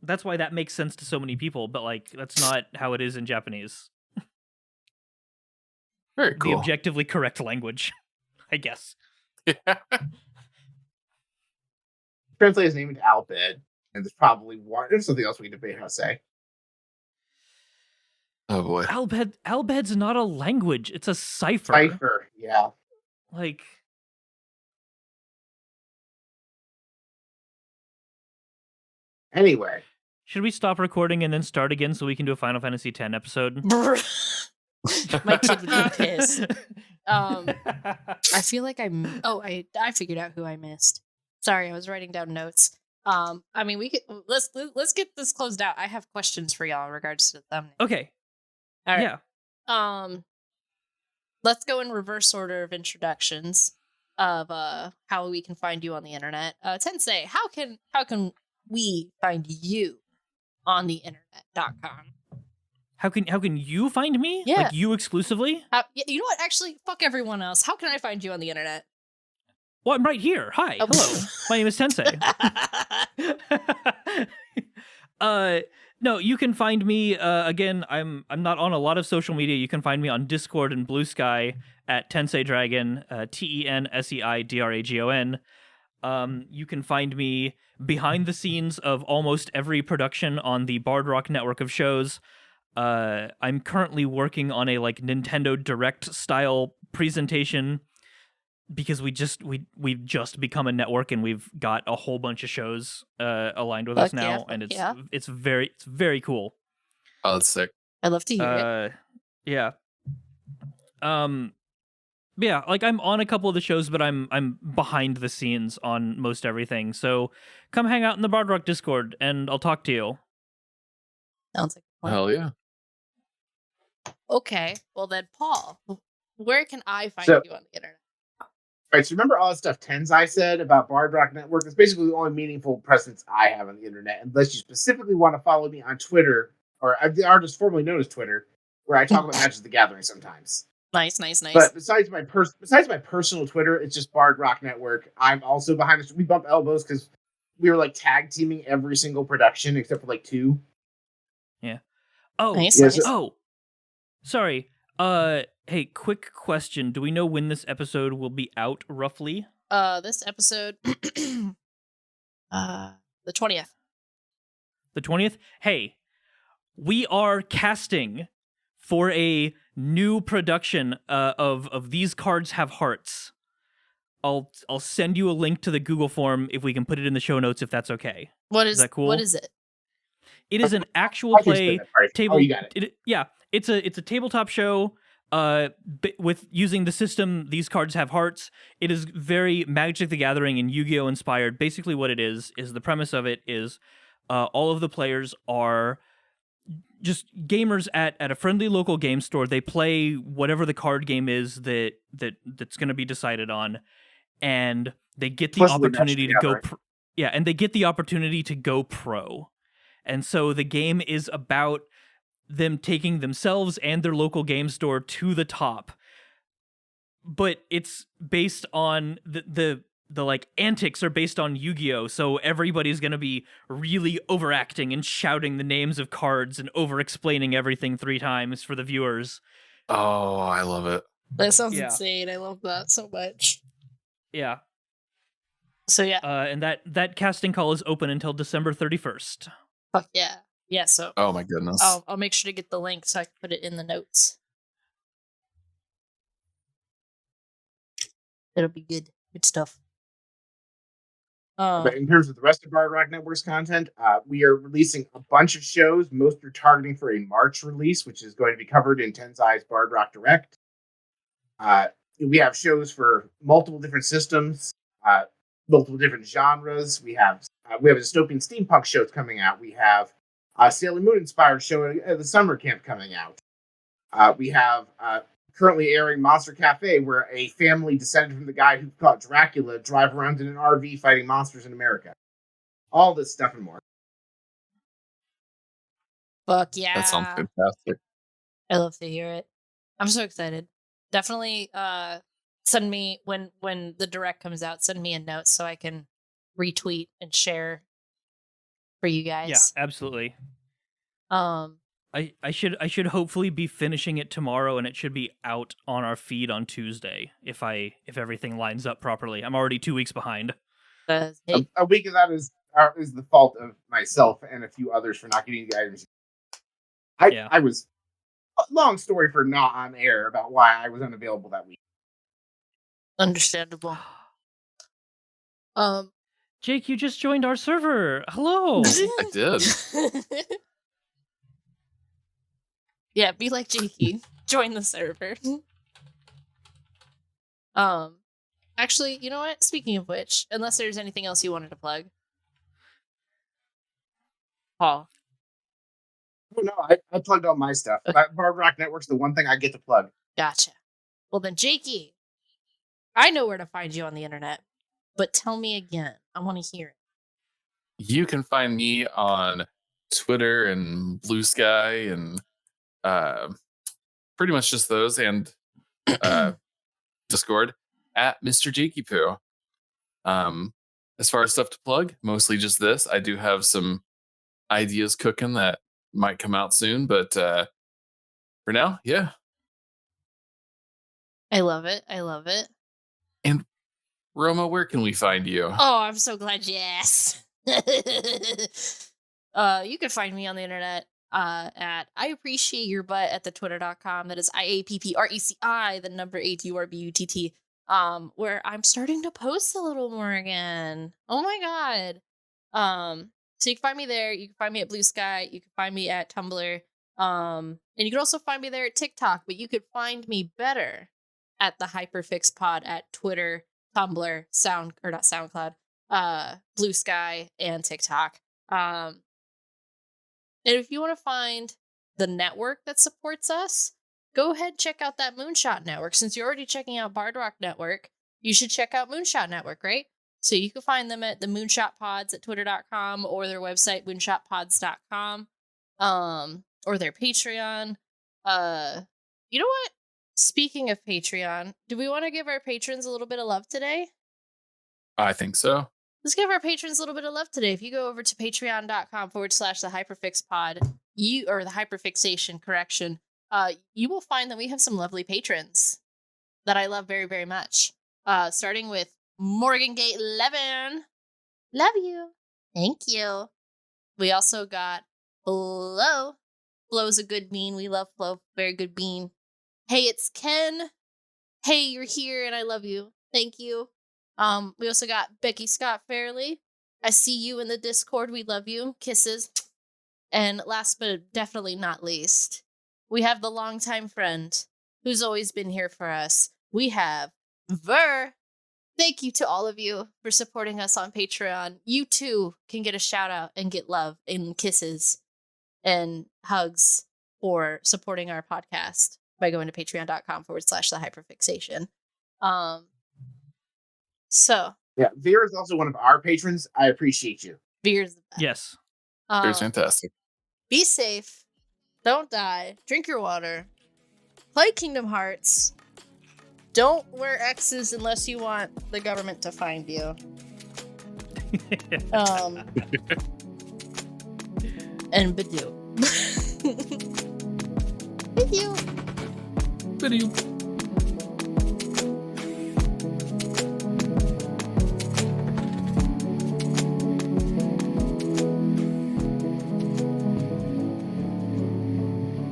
That's why that makes sense to so many people, but that's not how it is in Japanese. Very cool. The objectively correct language, I guess. Translate his name into Albed. And there's something else we can debate how to say. Oh boy. Albed's not a language; it's a cipher. Cipher, yeah. Like, Anyway, should we stop recording and then start again so we can do a Final Fantasy X episode? My kid would be pissed. I feel like I figured out who I missed. Sorry, I was writing down notes. I mean, we could let's get this closed out. I have questions for y'all in regards to the thumbnail. Okay. All right. Yeah. Let's go in reverse order of introductions of how we can find you on the internet. Tensei, how can we find you on the internet.com? How can you find me? Yeah. Like you exclusively? You know what? Actually, fuck everyone else. How can I find you on the internet? Well, I'm right here. Hi. Oh. Hello. My name is Tensei. No, you can find me again. I'm not on a lot of social media. You can find me on Discord and Blue Sky at Tensei Dragon, TENSEIDRAGON. You can find me behind the scenes of almost every production on the Bard Rock network of shows. I'm currently working on a Nintendo Direct style presentation because we've just become a network and we've got a whole bunch of shows aligned with us now, and it's very cool. Oh, that's sick. I love to hear it. Yeah. Yeah, I'm on a couple of the shows, but I'm behind the scenes on most everything. So come hang out in the Bard Rock Discord, and I'll talk to you. Sounds like a plan. Hell yeah. Okay, well then, Paul, where can I find you on the internet? All right, so remember all the stuff Tensei said about Bard Rock Network? It's basically the only meaningful presence I have on the internet, unless you specifically want to follow me on Twitter, or the artist formerly known as Twitter, where I talk about Magic the Gathering sometimes. Nice. But besides my personal Twitter, it's just Bard Rock Network. I'm also behind this. We bump elbows because we were tag teaming every single production except for 2. Yeah. Oh. Nice. Yes. Oh. Sorry. Hey, quick question. Do we know when this episode will be out roughly? This episode the 20th. The 20th? Hey, we are casting for a new production of These Cards Have Hearts. I'll send you a link to the Google form if we can put it in the show notes if that's okay. Is that cool? What is it? It is an actual play table. Oh, you got it. It's a tabletop show with using the system These Cards Have Hearts. It is very Magic the Gathering and Yu-Gi-Oh inspired. Basically what it is the premise of it is all of the players are just gamers at a friendly local game store. They play whatever the card game is that's going to be decided on, and they get the opportunity to go and they get the opportunity to go pro. And so the game is about them taking themselves and their local game store to the top. But it's based on the antics are based on Yu-Gi-Oh! So everybody's going to be really overacting and shouting the names of cards and over-explaining everything 3 times for the viewers. Oh, I love it. That sounds insane. I love that so much. Yeah. So yeah. And that casting call is open until December 31st. Fuck yeah. Yeah, so Oh my goodness. I'll make sure to get the link so I can put it in the notes. It'll be good. Good stuff. But in terms of the rest of Bard Rock Network's content, we are releasing a bunch of shows. Most are targeting for a March release, which is going to be covered in Tensei's Bard Rock Direct. We have shows for multiple different systems, multiple different genres. We have a dystopian steampunk show coming out. We have a Sailor Moon inspired show at the summer camp coming out. We have currently airing Monster Cafe, where a family descended from the guy who caught Dracula drive around in an RV fighting monsters in America. All this stuff and more. Fuck yeah. That sounds fantastic. I love to hear it. I'm so excited. Definitely send me, when the direct comes out, send me a note so I can retweet and share for you guys. Yeah, absolutely. I should hopefully be finishing it tomorrow, and it should be out on our feed on Tuesday if everything lines up properly. I'm already 2 weeks behind. A week of that is is the fault of myself and a few others for not getting the items. I was, long story for not on air about why I was unavailable that week. Understandable. Jake, you just joined our server. Hello. I did. Yeah, be like Jakey. Join the server. Actually, you know what? Speaking of which, unless there's anything else you wanted to plug. Paul. Oh, no, I plugged all my stuff. Bard Rock Network's the one thing I get to plug. Gotcha. Well then, Jakey, I know where to find you on the internet, but tell me again. I want to hear it. You can find me on Twitter and Blue Sky and pretty much just those, and Discord at Mr. Jakey Poo. As far as stuff to plug, mostly just this. I do have some ideas cooking that might come out soon, but for now, yeah. I love it. I love it. And Roma, where can we find you? Oh, I'm so glad you asked. You can find me on the internet at I appreciate your butt at the twitter.com. That is IAPPRECI, the number 8URBUTT. Where I'm starting to post a little more again. Oh my god. So you can find me there. You can find me at Blue Sky. You can find me at Tumblr. And you can also find me there at TikTok, but you could find me better at the Hyperfix Pod at Twitter, Tumblr, not SoundCloud, Blue Sky, and TikTok. And if you want to find the network that supports us, go ahead and check out that Moonshot Network. Since you're already checking out Bard Rock Network, you should check out Moonshot Network, right? So you can find them at the Moonshot Pods at twitter.com or their website, moonshotpods.com, or their Patreon. You know what? Speaking of Patreon, do we want to give our patrons a little bit of love today? I think so. Let's give our patrons a little bit of love today. If you go over to patreon.com/the Hyperfix Pod, or the Hyperfixation, correction, you will find that we have some lovely patrons that I love very, very much. Starting with Morgan Gate 11. Love you. Thank you. We also got Flo. Flo's a good bean. We love Flo. Very good bean. Hey, it's Ken. Hey, you're here and I love you. Thank you. We also got Becky Scott Fairley. I see you in the Discord. We love you. Kisses. And last but definitely not least, we have the longtime friend who's always been here for us. We have Ver. Thank you to all of you for supporting us on Patreon. You too can get a shout out and get love and kisses and hugs for supporting our podcast by going to patreon.com/the Hyperfixation. So yeah, Vera is also one of our patrons. I appreciate you. Vera's the best. Yes. It's fantastic. Be safe. Don't die. Drink your water. Play Kingdom Hearts. Don't wear X's unless you want the government to find you. And Badoo. Thank you. Badoo.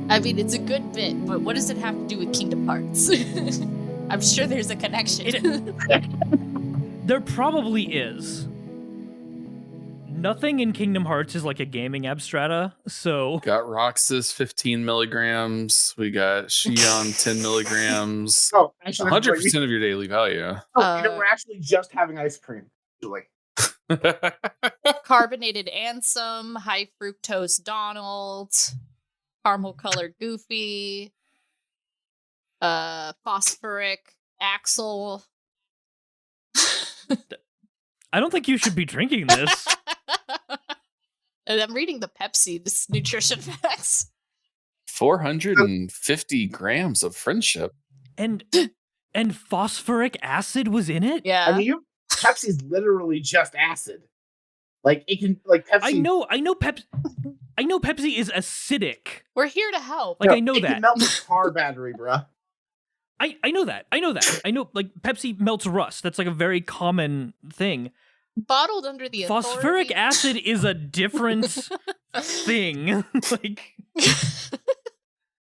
I mean, it's a good bit, but what does it have to do with Kingdom Hearts? I'm sure there's a connection. There probably is. Nothing in Kingdom Hearts is like a gaming abstrata, so... Got Roxas 15 milligrams. We got Xion 10 milligrams. Oh, actually, 100% of your daily value. Oh, we're actually just having ice cream. Actually. Carbonated Ansem, high fructose Donald, caramel colored Goofy, phosphoric Axel. I don't think you should be drinking this. And I'm reading the Pepsi nutrition facts. 450 grams of friendship. And phosphoric acid was in it? Yeah. I mean, Pepsi's literally just acid. Like it can, like Pepsi. I know Pepsi is acidic. We're here to help. Like, I know it that. can melt a car battery, bruh. I know that. I know like Pepsi melts rust. That's like a very common thing. Bottled under the Phosphoric authority. acid is a different thing. Like,